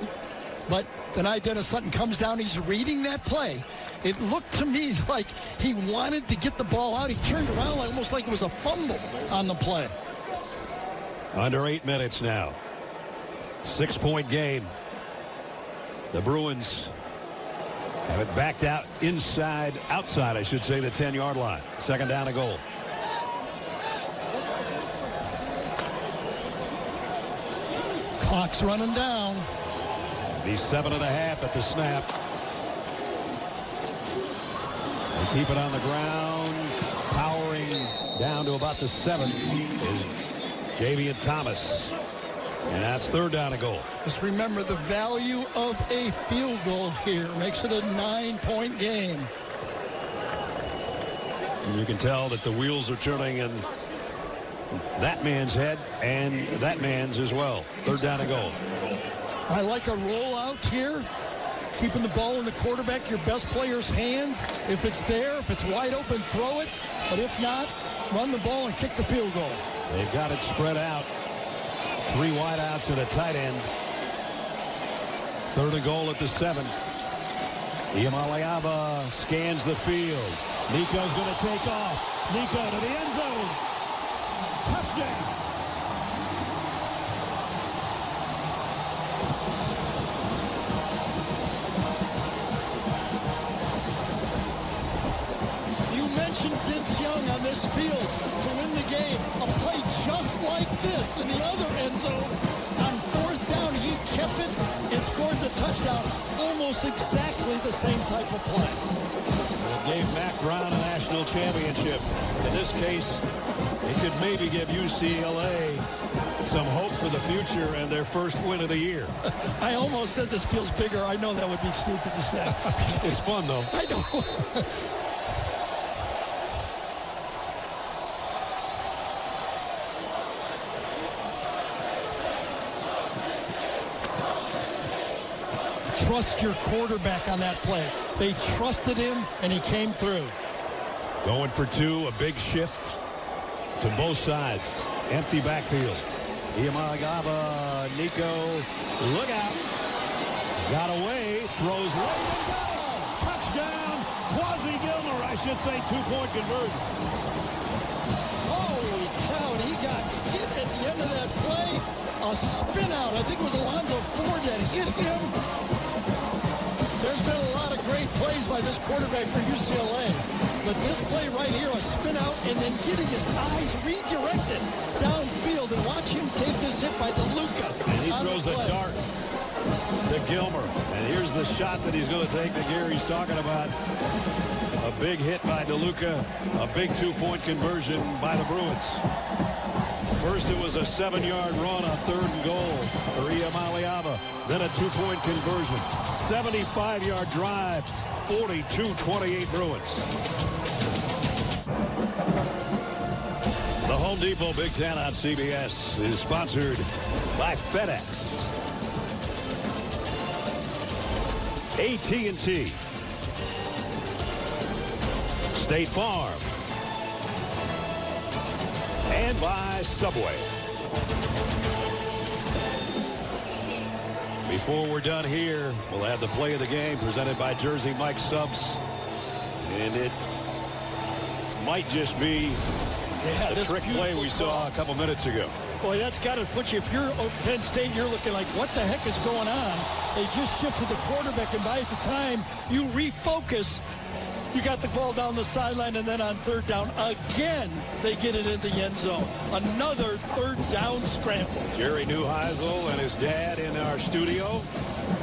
But Dennis Sutton comes down. He's reading that play. It looked to me like he wanted to get the ball out. He turned around almost like it was a fumble on the play. Under 8 minutes now. 6-point game. The Bruins have it backed out outside, I should say, the 10-yard line. Second down and goal. Clock's running down. The 7.5 at the snap. They keep it on the ground. Powering down to about the 7 is Javian Thomas. And that's 3rd down and goal. Just remember the value of a field goal here makes it a 9-point game. And you can tell that the wheels are turning in that man's head and that man's as well. 3rd down and goal. I like a rollout here. Keeping the ball in the quarterback, your best player's hands. If it's there, if it's wide open, throw it. But if not, run the ball and kick the field goal. They've got it spread out. 3 wideouts and a tight end. 3rd and goal at the 7. Iamaleava scans the field. Nico's going to take off. Nico to the end zone. Touchdown. Vince Young on this field to win the game. A play just like this in the other end zone. On 4th down, he kept it and scored the touchdown. Almost exactly the same type of play. It gave Mac Brown a national championship. In this case, it could maybe give UCLA some hope for the future and their first win of the year. I almost said this feels bigger. I know that would be stupid to say. It's fun, though. I know. Trust your quarterback on that play. They trusted him, and he came through. Going for 2, a big shift to both sides. Empty backfield. Iamaleava, Nico, look out. Got away, throws late and down. Touchdown, Quasi Gilmer, I should say, 2-point conversion. Holy cow, he got hit at the end of that play. A spin out, I think it was Alonzo Ford that hit him. There's been a lot of great plays by this quarterback for UCLA. But this play right here, a spin out and then getting his eyes redirected downfield. And watch him take this hit by DeLuca. And he throws a dart to Gilmer. And here's the shot that he's going to take that Gary's talking about. A big hit by DeLuca. A big 2-point conversion by the Bruins. First, it was a 7-yard run on 3rd and goal for Iamaleava. Then a 2-point conversion. 75-yard drive. 42-28 Bruins. The Home Depot Big Ten on CBS is sponsored by FedEx, AT&T, State Farm, and by Subway. Before we're done here, we'll have the play of the game presented by Jersey Mike Subs. And it might just be the trick play we saw a couple minutes ago. Boy, that's got to put you, if you're Penn State, you're looking like, what the heck is going on? They just shifted the quarterback, and by the time you refocus, you got the ball down the sideline, and then on 3rd down, again, they get it in the end zone. Another 3rd down scramble. Jerry Neuheisel and his dad in our studio.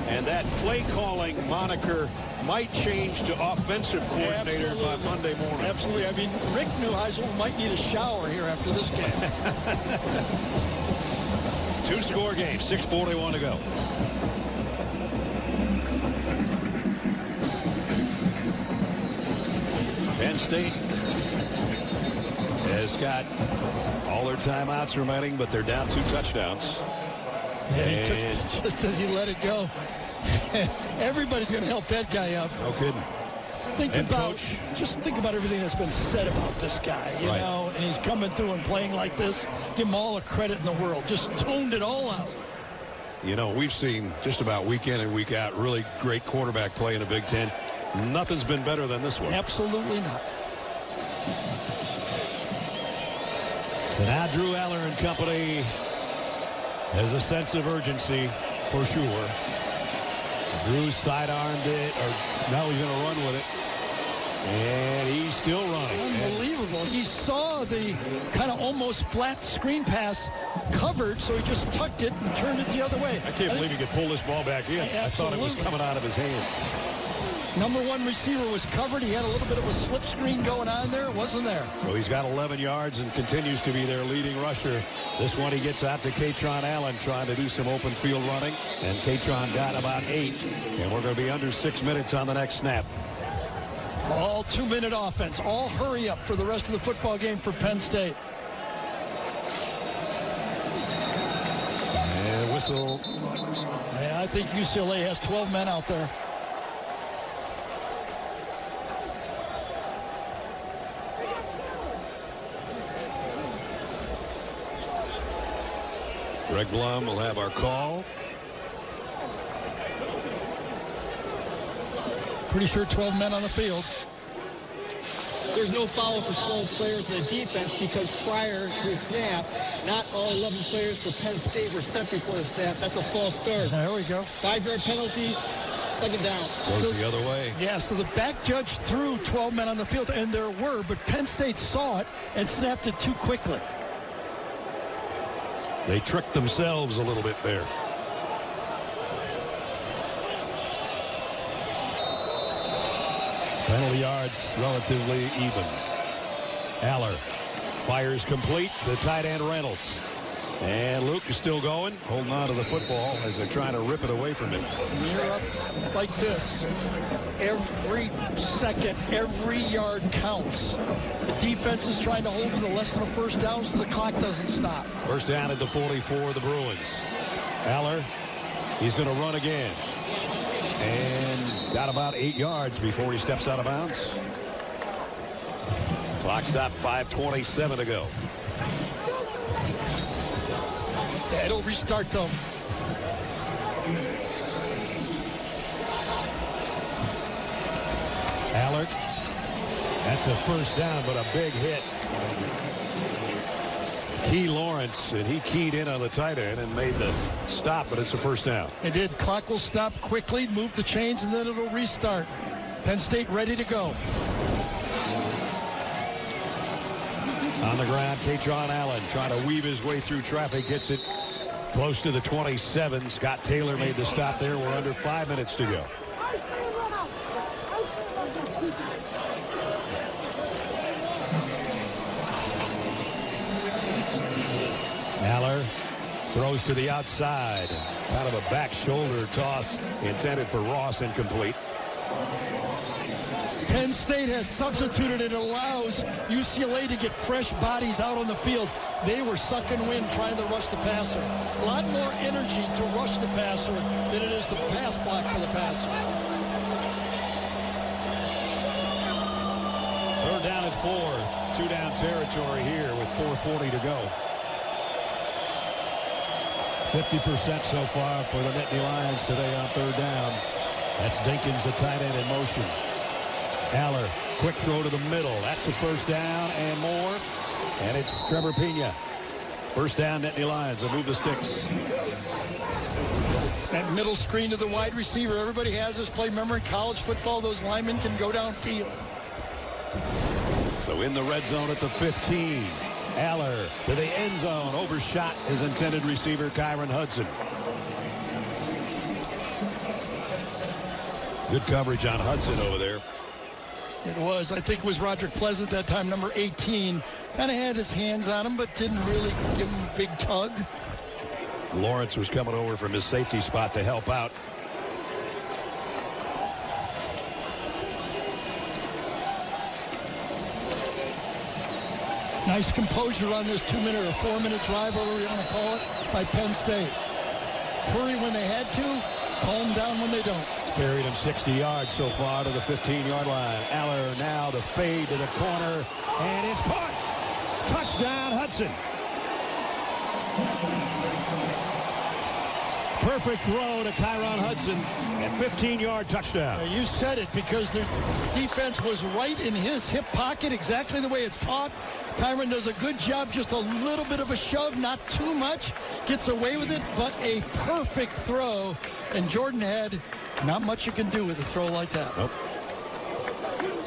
And that play calling moniker might change to offensive coordinator by Monday morning. Absolutely. I mean, Rick Neuheisel might need a shower here after this game. 2-score game, 6:41 to go. Penn State has got all their timeouts remaining, but they're down 2 touchdowns. And just as you let it go, everybody's going to help that guy up. No kidding. Just think about everything that's been said about this guy, you know, and he's coming through and playing like this. Give him all the credit in the world. Just toned it all out. You know, we've seen just about week in and week out really great quarterback play in the Big Ten. Nothing's been better than this one. Absolutely not. So now Drew Eller and company has a sense of urgency for sure. Drew sidearmed it, or now he's going to run with it. And he's still running. Unbelievable. He saw the kind of almost flat screen pass covered, so he just tucked it and turned it the other way. I can't believe he could pull this ball back in. Absolutely. I thought it was coming out of his hand. Number one receiver was covered. He had a little bit of a slip screen going on there. It wasn't there. So he's got 11 yards and continues to be their leading rusher. This one he gets out to Katron Allen trying to do some open field running. And Katron got about 8. And we're going to be under 6 minutes on the next snap. All 2-minute offense. All hurry up for the rest of the football game for Penn State. And whistle. Yeah, I think UCLA has 12 men out there. Greg Blum will have our call. Pretty sure 12 men on the field. There's no foul for 12 players in the defense because prior to the snap, not all 11 players for Penn State were sent before the snap. That's a false start. There we go. 5-yard penalty, second down. Goes the other way. Yeah, so the back judge threw 12 men on the field, and there were, but Penn State saw it and snapped it too quickly. They tricked themselves a little bit there. Penalty yards relatively even. Aller fires complete to tight end Reynolds. And Luke is still going, holding on to the football as they're trying to rip it away from him. You're up like this. Every second, every yard counts. The defense is trying to hold to less than a first down so the clock doesn't stop. First down at the 44, the Bruins. Aller, he's going to run again. And got about 8 yards before he steps out of bounds. Clock stopped, 5:27 to go. Yeah, it'll restart though. Allard. That's a first down, but a big hit. Key Lawrence, and he keyed in on the tight end and made the stop, but it's a first down. It did. Clock will stop quickly, move the chains, and then it'll restart. Penn State ready to go. On the ground, Katron Allen trying to weave his way through traffic, gets it close to the 27. Scott Taylor made the stop there. We're under 5 minutes to go. Aller throws to the outside. Kind of a back shoulder toss intended for Ross, incomplete. Penn State has substituted. It allows UCLA to get fresh bodies out on the field. They were sucking wind trying to rush the passer. A lot more energy to rush the passer than it is to pass block for the passer. Third down at 4. 2 down territory here with 4:40 to go. 50% so far for the Nittany Lions today on third down. That's Dinkins, the tight end, in motion. Aller, quick throw to the middle. That's the first down and more. And it's Trevor Pena. First down, Nittany Lions. They'll move the sticks. That middle screen to the wide receiver. Everybody has this play. Remember in college football, those linemen can go downfield. So in the red zone at the 15. Aller to the end zone. Overshot his intended receiver, Kyron Hudson. Good coverage on Hudson over there. It was. I think it was Roderick Pleasant that time, number 18. Kind of had his hands on him, but didn't really give him a big tug. Lawrence was coming over from his safety spot to help out. Nice composure on this 2-minute or 4-minute drive, whatever you want to call it, by Penn State. Hurry when they had to, calm down when they don't. Carried him 60 yards so far to the 15-yard line. Aller now the fade to the corner, and it's caught. Touchdown, Hudson. Perfect throw to Kyron Hudson, and 15-yard touchdown. You said it, because their defense was right in his hip pocket, exactly the way it's taught. Kyron does a good job, just a little bit of a shove, not too much. Gets away with it, but a perfect throw. And Jordan had not much you can do with a throw like that. Nope.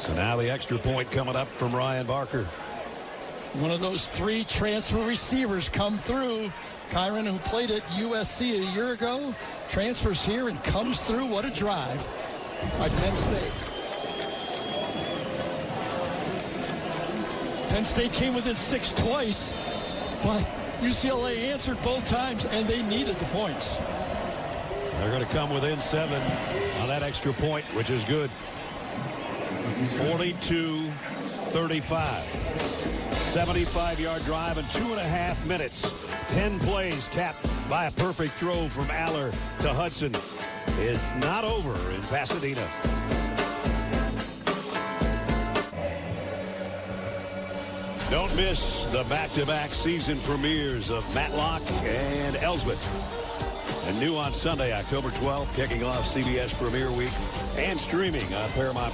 So now the extra point coming up from Ryan Barker. One of those 3 transfer receivers come through. Kyron, who played at USC a year ago, transfers here and comes through. What a drive by Penn State. Penn State came within 6 twice, but UCLA answered both times, and they needed the points. They're going to come within 7 on that extra point, which is good. 42-35. 75-yard drive in 2.5 minutes. 10 plays capped by a perfect throw from Aller to Hudson. It's not over in Pasadena. Don't miss the back-to-back season premieres of Matlock and Elsbeth. And new on Sunday, October 12th, kicking off CBS Premiere Week and streaming on Paramount+.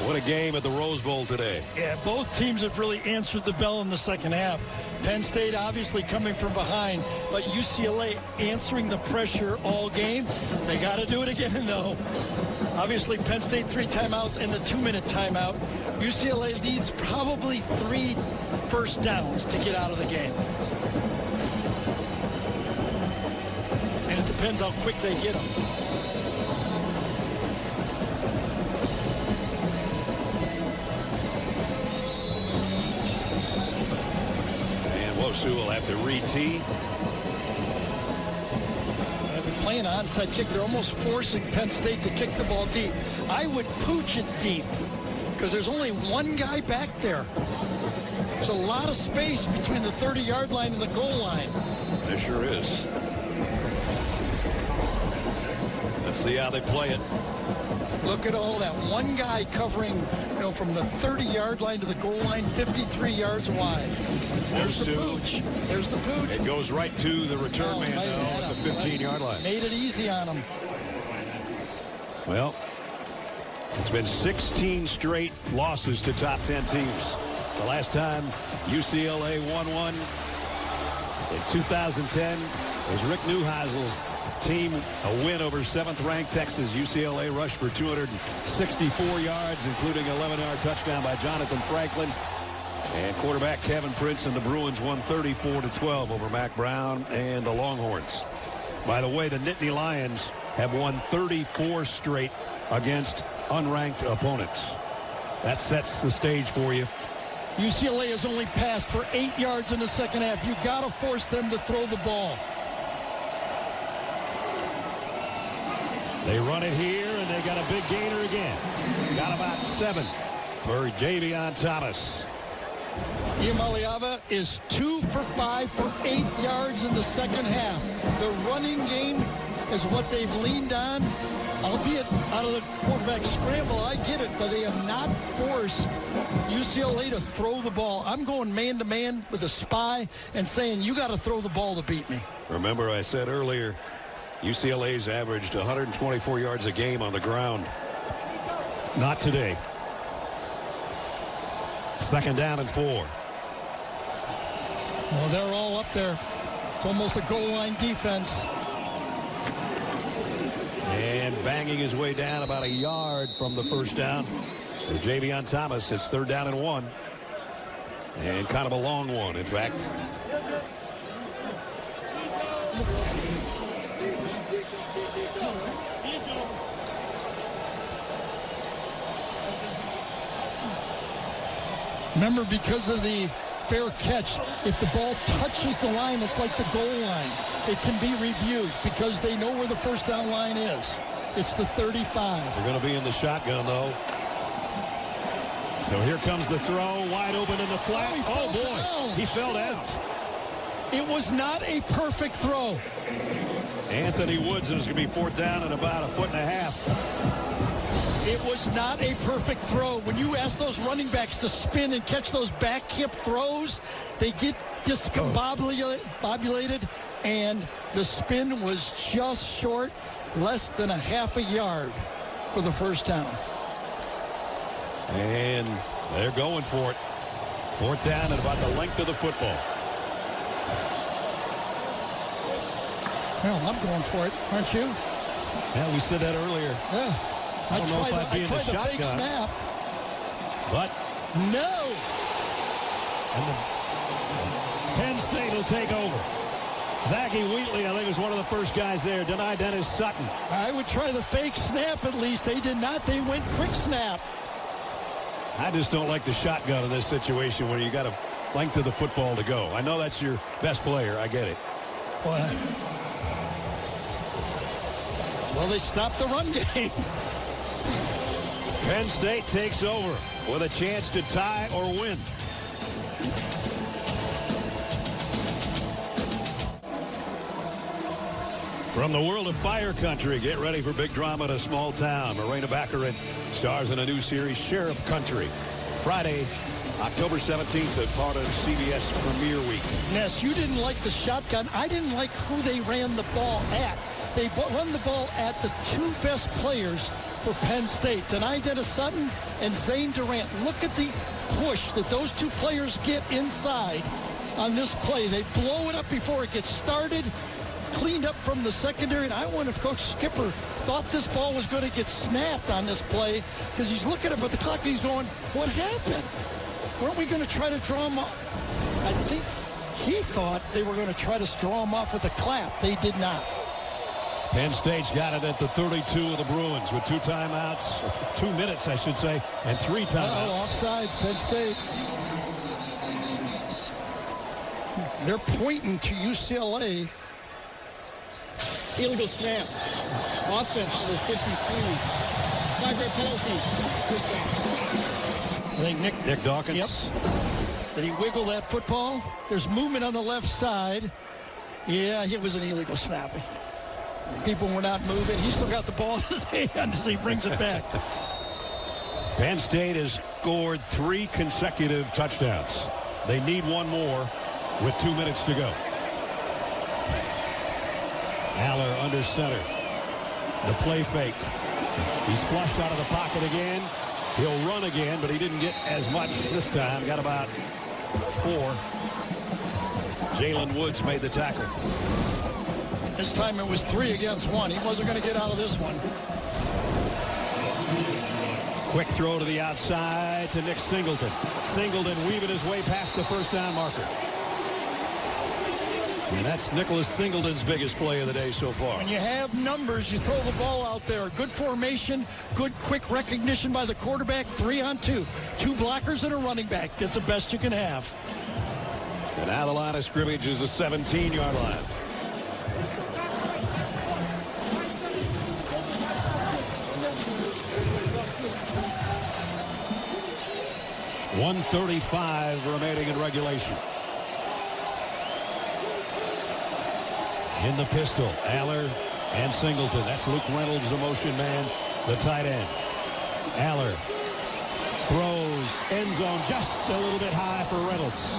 What a game at the Rose Bowl today. Yeah, both teams have really answered the bell in the second half. Penn State obviously coming from behind, but UCLA answering the pressure all game. They got to do it again, though. Obviously, Penn State 3 timeouts and the 2-minute timeout. UCLA needs probably 3 first downs to get out of the game. And it depends how quick they get them. Wosu will have to re-tee. They're playing onside kick. They're almost forcing Penn State to kick the ball deep. I would pooch it deep because there's only one guy back there. There's a lot of space between the 30-yard line and the goal line. There sure is. Let's see how they play it. Look at all that. One guy covering, from the 30-yard line to the goal line, 53 yards wide. There's the pooch. There's the pooch. It goes right to the return man, though, at the 15-yard line. Made it easy on him. Well, it's been 16 straight losses to top 10 teams. The last time UCLA won one in 2010 was Rick Neuheisel's team, a win over 7th-ranked Texas. UCLA rushed for 264 yards, including an 11-yard touchdown by Jonathan Franklin. And quarterback Kevin Prince and the Bruins won 34-12 over Mac Brown and the Longhorns. By the way, the Nittany Lions have won 34 straight against unranked opponents. That sets the stage for you. UCLA has only passed for 8 yards in the second half. You've got to force them to throw the ball. They run it here, and they got a big gainer again. Got about 7 for Davion Thomas. Iamaleava is 2 for 5 for 8 yards in the second half. The running game is what they've leaned on, albeit out of the quarterback scramble. I get it, but they have not forced UCLA to throw the ball. I'm going man-to-man with a spy and saying, you got to throw the ball to beat me. Remember, I said earlier, UCLA's averaged 124 yards a game on the ground. Not today. 2nd down and 4. Well, they're all up there. It's almost a goal line defense. And banging his way down about a yard from the first down. For Davion Thomas, it's 3rd down and 1. And kind of a long one, in fact. Remember, because of the fair catch, if the ball touches the line, it's like the goal line. It can be reviewed because they know where the first down line is. It's the 35. They're going to be in the shotgun, though. So here comes the throw, wide open in the flat. Oh, boy, he fell down. It was not a perfect throw. Anthony Woods is going to be 4th down and about 1.5 feet. It was not a perfect throw. When you ask those running backs to spin and catch those back hip throws, they get discombobulated, and the spin was just short, less than a half a yard for the first down. And they're going for it. 4th down and about the length of the football. Well, I'm going for it, aren't you? Yeah, we said that earlier. Yeah. I don't know if I'd be in the shotgun. Snap. But no. And the Penn State will take over. Zachy Wheatley, I think, was one of the first guys there. Deny Dennis Sutton. I would try the fake snap at least. They did not. They went quick snap. I just don't like the shotgun in this situation where you got a length of the football to go. I know that's your best player. I get it. Well, they stopped the run game. Penn State takes over with a chance to tie or win. From the world of fire country, get ready for big drama in a small town. Morena Baccarat stars in a new series, Sheriff Country. Friday, October 17th, as part of CBS Premiere Week. Ness, you didn't like the shotgun. I didn't like who they ran the ball at. They run the ball at the two best players for Penn State, Deny Dennis Sutton and Zane Durant. Look at the push that those two players get inside on this play. They blow it up before it gets started. Cleaned up from the secondary, and I wonder if Coach Skipper thought this ball was going to get snapped on this play, because he's looking up at the clock and he's going, what happened? Weren't we going to try to draw him off? I think he thought they were going to try to draw him off with a clap. They did not. Penn State's got it at the 32 of the Bruins with 2 timeouts, 2 minutes, I should say, and 3 timeouts. Offsides, Penn State. They're pointing to UCLA. Illegal snap. Offense number 53. 5-yard penalty. I think Nick Dawkins. Yep. Did he wiggle that football? There's movement on the left side. Yeah, it was an illegal snapping. People were not moving. He still got the ball in his hand as he brings it back. Penn State has scored 3 consecutive touchdowns. They need one more with 2 minutes to go. Aller under center. The play fake. He's flushed out of the pocket again. He'll run again, but he didn't get as much this time. Got about 4. Jalen Woods made the tackle. This time it was 3 against 1. He wasn't going to get out of this one. Quick throw to the outside to Nick Singleton. Singleton weaving his way past the first down marker. And that's Nicholas Singleton's biggest play of the day so far. When you have numbers, you throw the ball out there. Good formation, good quick recognition by the quarterback. 3-on-2. 2 blockers and a running back. That's the best you can have. And now the line of scrimmage is a 17-yard line. .135 remaining in regulation. In the pistol, Aller and Singleton. That's Luke Reynolds, the motion man, the tight end. Aller throws, end zone just a little bit high for Reynolds.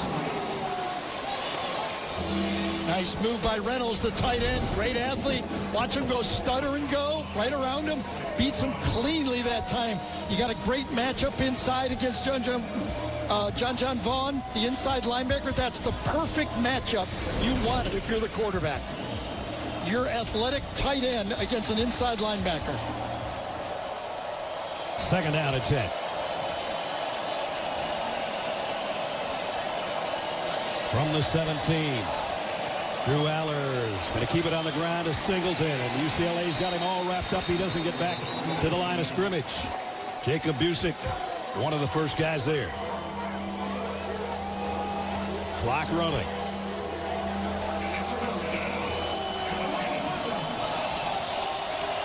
Nice move by Reynolds, the tight end. Great athlete. Watch him go stutter and go right around him. Beats him cleanly that time. You got a great matchup inside against John Vaughn, the inside linebacker. That's the perfect matchup you wanted if you're the quarterback. Your athletic tight end against an inside linebacker. 2nd down and 10. From the 17. Drew Aller's going to keep it on the ground to Singleton. And UCLA's got him all wrapped up. He doesn't get back to the line of scrimmage. Jacob Busick, one of the first guys there. Clock running.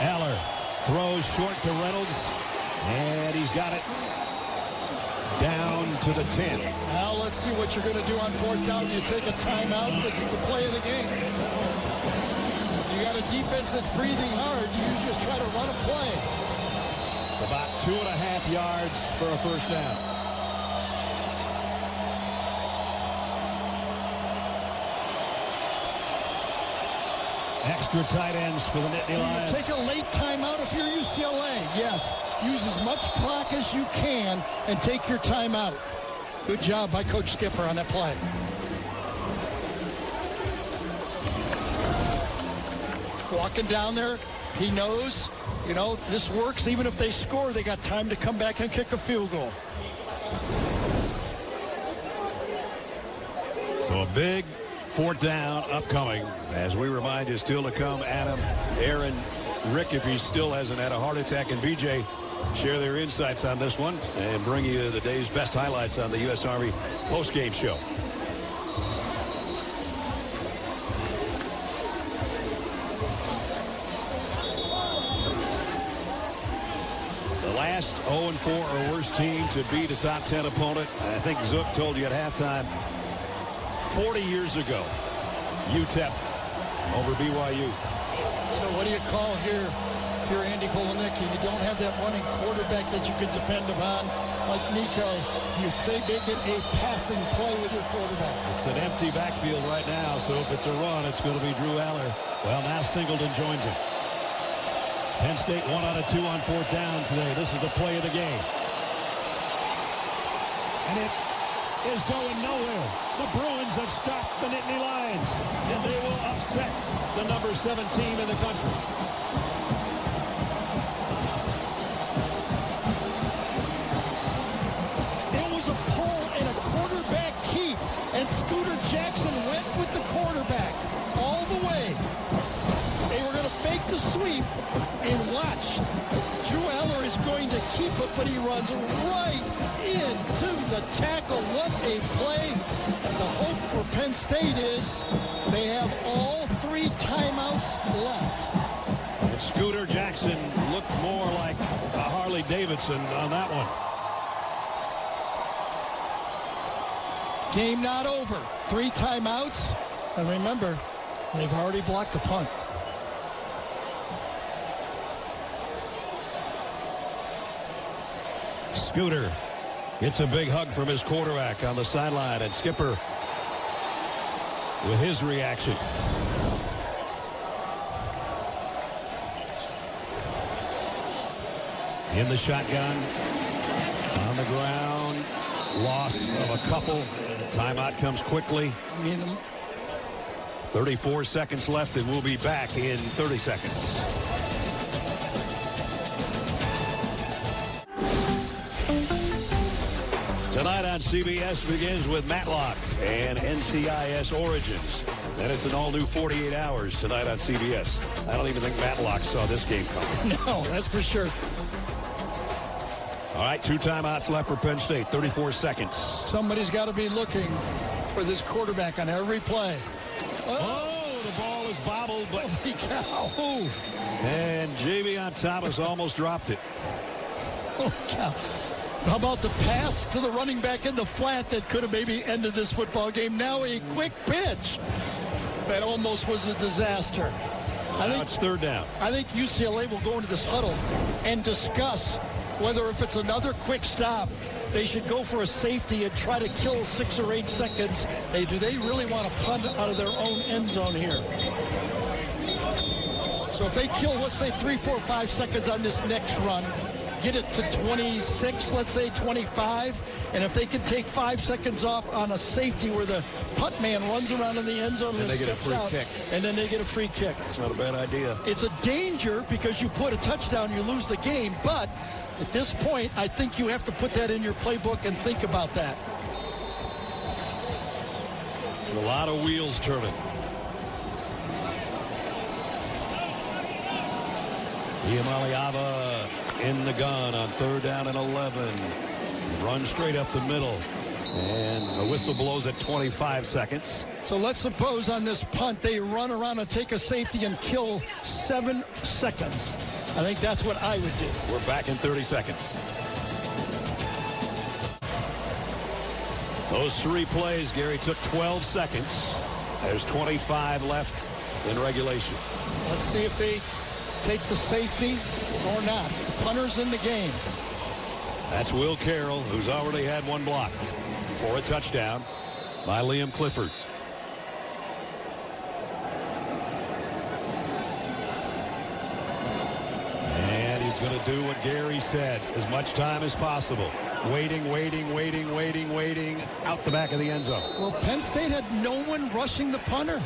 Aller throws short to Reynolds, and he's got it down to the 10. Now let's see what you're going to do on 4th down. You take a timeout. This is the play of the game. You got a defense that's breathing hard. You just try to run a play. It's about 2.5 yards for a first down. Extra tight ends for the Nittany Lions. Take a late timeout if you're UCLA. Yes, use as much clock as you can and take your timeout. Good job by Coach Skipper on that play. Walking down there, he knows you know, this works. Even if they score, they got time to come back and kick a field goal. So a big fourth down upcoming. As we remind you, still to come, Adam, Aaron, Rick, if he still hasn't had a heart attack, and BJ share their insights on this one and bring you the day's best highlights on the U.S. Army postgame show. The last 0-4 or worse team to beat a top 10 opponent, I think Zook told you at halftime, 40 years ago, UTEP over BYU. So what do you call here? If you're Andy Kolenicki, you don't have that running quarterback that you could depend upon like Nico. You make it a passing play with your quarterback. It's an empty backfield right now, so if it's a run, it's going to be Drew Aller. Well, now Singleton joins him. Penn State 1 out of 2 on fourth down today. This is the play of the game. And it is going nowhere. The Bruins have stopped the Nittany Lions, and they will upset the number 7 team in the country. It was a pull and a quarterback keep, and Scooter Jackson went with the quarterback all the way. They were going to fake the sweep, and watch. Drew Eller is going to keep it, but he runs right into the tackle. What a play. The hope for Penn State is they have all 3 timeouts left. And Scooter Jackson looked more like a Harley Davidson on that one. Game not over. 3 timeouts. And remember, they've already blocked the punt. Scooter gets a big hug from his quarterback on the sideline, and Skipper with his reaction. In the shotgun, on the ground, loss of a couple. Timeout comes quickly. 34 seconds left, and we'll be back in 30 seconds. Tonight on CBS begins with Matlock and NCIS Origins. Then it's an all-new 48 Hours tonight on CBS. I don't even think Matlock saw this game coming. No, that's for sure. All right, 2 timeouts left for Penn State, 34 seconds. Somebody's got to be looking for this quarterback on every play. Oh, the ball is bobbled, but... Holy cow. And Javion Thomas almost dropped it. Oh, cow. How about the pass to the running back in the flat that could have maybe ended this football game? Now a quick pitch that almost was a disaster. I think it's 3rd down. I think UCLA will go into this huddle and discuss whether if it's another quick stop, they should go for a safety and try to kill 6 or 8 seconds. Do they really want to punt out of their own end zone here? So if they kill, let's say, 3, 4, 5 seconds on this next run, get it to 26, let's say 25, and if they can take 5 seconds off on a safety where the punt man runs around in the end zone and they get a steps free out, kick. and then they get a free kick. It's not a bad idea. It's a danger because you put a touchdown, you lose the game, but at this point, I think you have to put that in your playbook and think about that. There's a lot of wheels turning. Iamaleava in the gun on 3rd down and 11. Run straight up the middle. And the whistle blows at 25 seconds. So let's suppose on this punt they run around and take a safety and kill 7 seconds. I think that's what I would do. We're back in 30 seconds. Those 3 plays, Gary, took 12 seconds. There's 25 left in regulation. Let's see if they take the safety or not. The punter's in the game. That's Will Carroll, who's already had 1 blocked for a touchdown by Liam Clifford. And he's going to do what Gary said, as much time as possible. Waiting, out the back of the end zone. Well, Penn State had no one rushing the punter.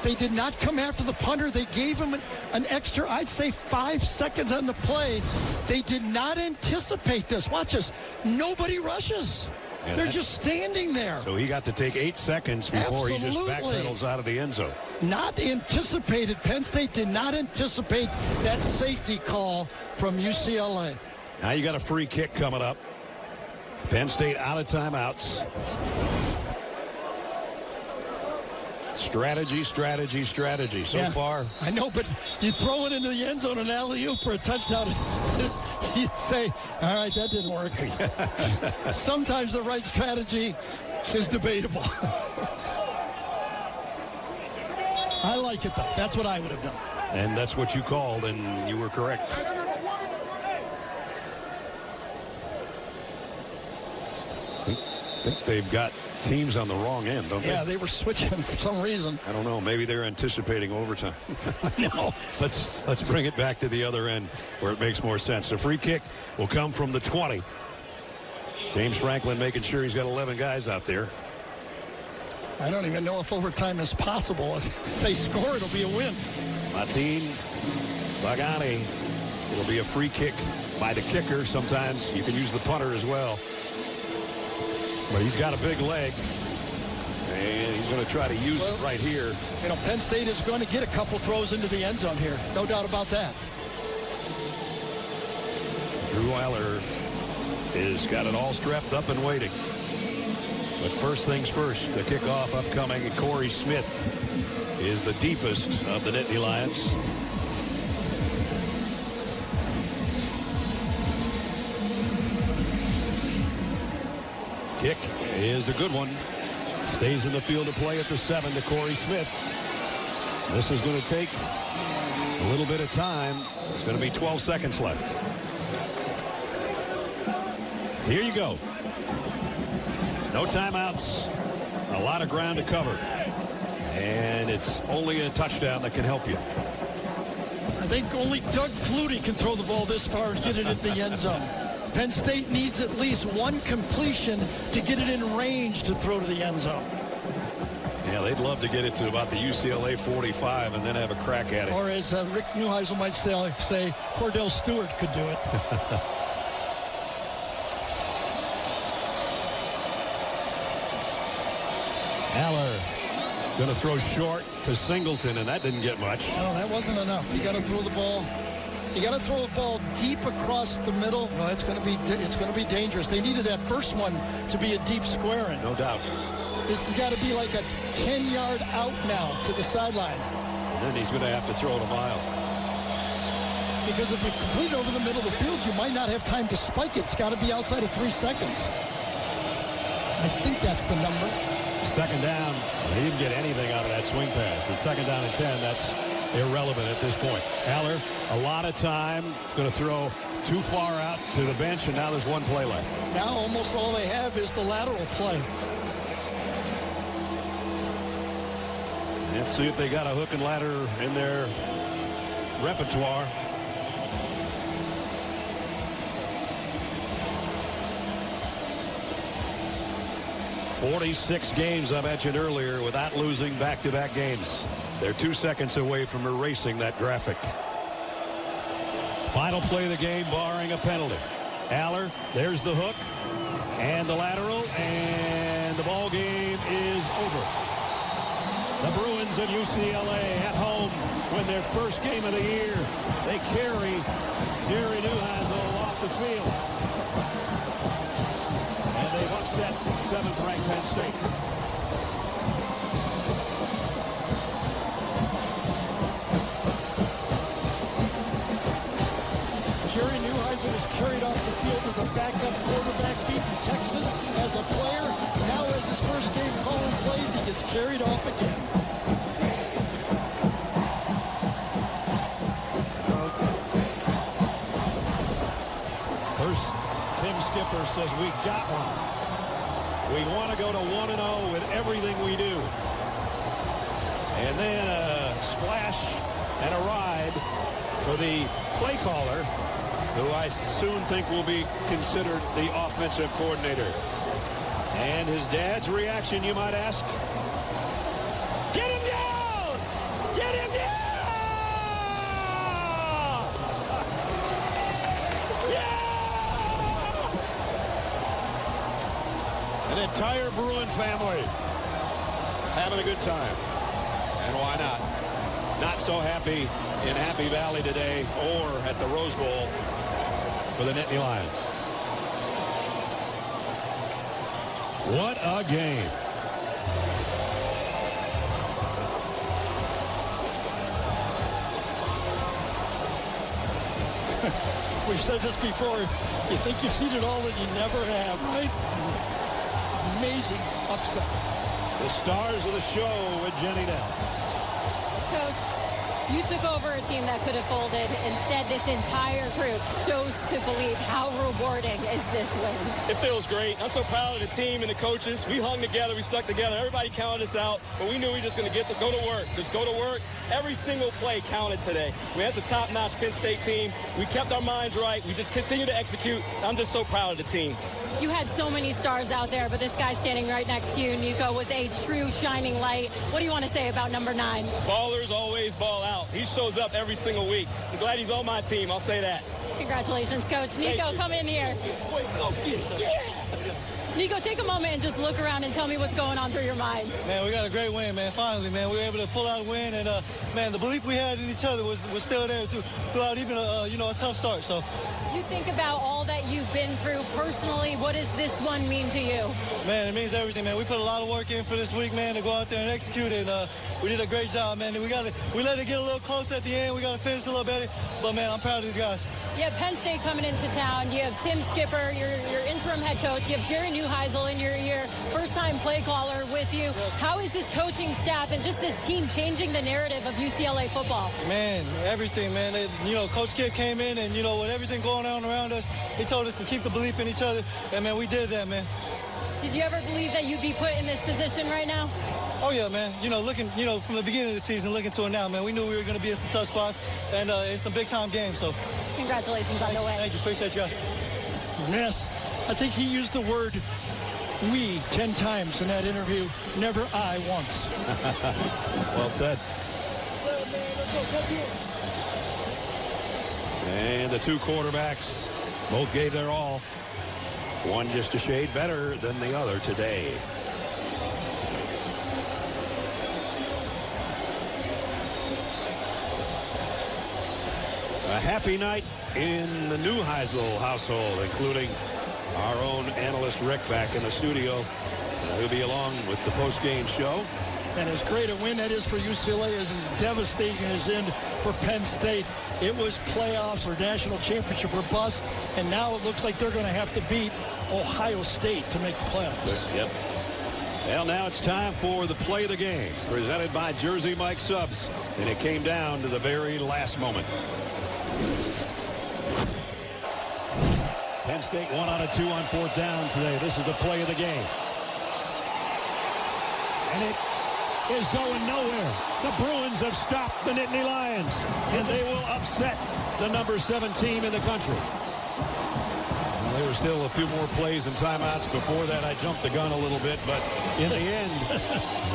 They did not come after the punter. They gave him an extra, I'd say, 5 seconds on the play. They did not anticipate this. Watch this. Nobody rushes. Yeah, they're just standing there. So he got to take 8 seconds before he just backpedals out of the end zone. Not anticipated. Penn State did not anticipate that safety call from UCLA. Now you got a free kick coming up. Penn State out of timeouts. Strategy. So far. I know, but you throw it into the end zone and alley-oop for a touchdown. You'd say, all right, that didn't work. Sometimes the right strategy is debatable. I like it, though. That's what I would have done. And that's what you called, and you were correct. I think they've got teams on the wrong end, don't they? Yeah, they were switching for some reason. I don't know. Maybe they're anticipating overtime. No. Let's bring it back to the other end where it makes more sense. The free kick will come from the 20. James Franklin making sure he's got 11 guys out there. I don't even know if overtime is possible. If they score, it'll be a win. Martin Bagani. It'll be a free kick by the kicker. Sometimes you can use the punter as well. But he's got a big leg, and he's going to try to use it right here. You know, Penn State is going to get a couple throws into the end zone here. No doubt about that. Drew Aller has got it all strapped up and waiting. But first things first, the kickoff upcoming. Corey Smith is the deepest of the Nittany Lions. Kick is a good one. Stays in the field of play at the 7 to Corey Smith. This is going to take a little bit of time. It's going to be 12 seconds left. Here you go. No timeouts. A lot of ground to cover. And it's only a touchdown that can help you. I think only Doug Flutie can throw the ball this far and get it at the end zone. Penn State needs at least one completion to get it in range to throw to the end zone. Yeah, they'd love to get it to about the UCLA 45 and then have a crack at it. Or as Rick Neuheisel might say, Cordell Stewart could do it. Aller going to throw short to Singleton, and that didn't get much. No, that wasn't enough. You got to throw the ball. You got to throw the ball deep across the middle. Well, it's going to be dangerous. They needed that first one to be a deep squaring. No doubt. This has got to be like a 10-yard out now to the sideline. And then he's going to have to throw it a mile. Because if you complete it over the middle of the field, you might not have time to spike it. It's got to be outside of 3 seconds. I think that's the number. Second down. They didn't get anything out of that swing pass. It's second down and 10. That's irrelevant at this point. Aller, a lot of time. Going to throw too far out to the bench, and now there's one play left. Now almost all they have is the lateral play. Let's see if they got a hook and ladder in their repertoire. "46 games I mentioned earlier without losing back-to-back games. They're 2 seconds away from erasing that graphic. Final play of the game, barring a penalty. Aller, there's the hook and the lateral, and the ball game is over. The Bruins of UCLA at home win their first game of the year. They carry Jerry Neuheisel off the field. And they've upset 7th-ranked Penn State. Jerry Neuheisel was carried off the field as a backup quarterback, beaten Texas as a player. Now as his first game calling plays, he gets carried off again. First, Tim Skipper says we got one. We want to go to 1-0 with everything we do. And then a splash and a ride for the play caller, who I soon think will be considered the offensive coordinator. And his dad's reaction, you might ask? Get him down! Get him! An entire Bruin family having a good time. And why not? Not so happy in Happy Valley today or at the Rose Bowl for the Nittany Lions. What a game. We've said this before. You think you've seen it all and you never have, right? Amazing upset. The stars of the show with Jenny Dell. Coach, you took over a team that could have folded. Instead, this entire group chose to believe. How rewarding is this win? It feels great. I'm so proud of the team and the coaches. We hung together. We stuck together. Everybody counted us out, but we knew we were just going to go to work. Just go to work. Every single play counted today. I mean, that's a top-notch Penn State team. We kept our minds right. We just continue to execute. I'm just so proud of the team. You had so many stars out there, but this guy standing right next to you, Nico, was a true shining light. What do you want to say about number 9? Ballers always ball out. He shows up every single week. I'm glad he's on my team. I'll say that. Congratulations, Coach. Nico, come in here. Nico, take a moment and just look around and tell me what's going on through your mind. Man, we got a great win, man. Finally, man, we were able to pull out a win, and man, the belief we had in each other was still there throughout even a tough start. So, you think about all that you've been through personally. What does this one mean to you? Man, it means everything, man. We put a lot of work in for this week, man, to go out there and execute it. We did a great job, man. We let it get a little close at the end. We got to finish a little better, but man, I'm proud of these guys. You have Penn State coming into town. You have Tim Skipper, your interim head coach. You have Jerry Neuheisel in your ear, first-time play caller with you. How is this coaching staff and just this team changing the narrative of UCLA football? Man, everything, man. Coach Kip came in, and, with everything going on around us, he told us to keep the belief in each other, and, man, we did that, man. Did you ever believe that you'd be put in this position right now? Oh, yeah, man. Looking, from the beginning of the season, looking to it now, man. We knew we were going to be in some tough spots, and it's some big-time games, so. Congratulations on the win. Thank you. Appreciate you guys. Yes, I think he used the word we 10 times in that interview. Never I once. Well said. And the two quarterbacks both gave their all. One just a shade better than the other today. A happy night in the Neuheisel household, including our own analyst Rick back in the studio. He'll be along with the post-game show. And as great a win that is for UCLA as devastating as in for Penn State. It was playoffs or national championship or bust, and now it looks like they're going to have to beat Ohio State to make the playoffs. Yep. Well, now it's time for the play of the game, presented by Jersey Mike Subs, and it came down to the very last moment. Penn State 1 out of 2 on 4th down today. This is the play of the game. And it is going nowhere. The Bruins have stopped the Nittany Lions, and they will upset the number 7 team in the country. Well, there were still a few more plays and timeouts. Before that, I jumped the gun a little bit, but in the end,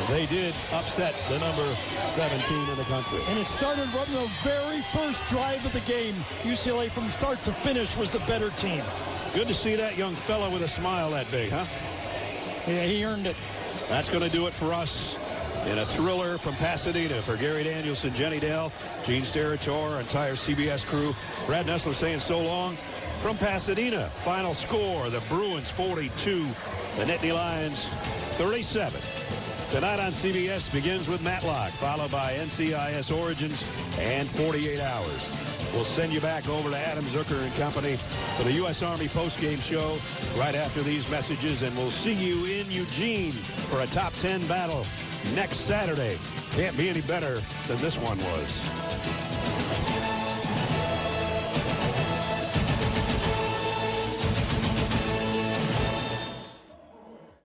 they did upset the number 17 in the country. And it started from the very first drive of the game. UCLA from start to finish was the better team. Good to see that young fella with a smile that big, huh? Yeah, he earned it. That's going to do it for us in a thriller from Pasadena. For Gary Danielson, Jenny Dell, Gene Steratore, our entire CBS crew, Brad Nessler saying so long from Pasadena. Final score, the Bruins 42, the Nittany Lions 37. Tonight on CBS begins with Matlock, followed by NCIS Origins and 48 Hours. We'll send you back over to Adam Zucker and company for the U.S. Army postgame show right after these messages, and we'll see you in Eugene for a top 10 battle next Saturday. Can't be any better than this one was.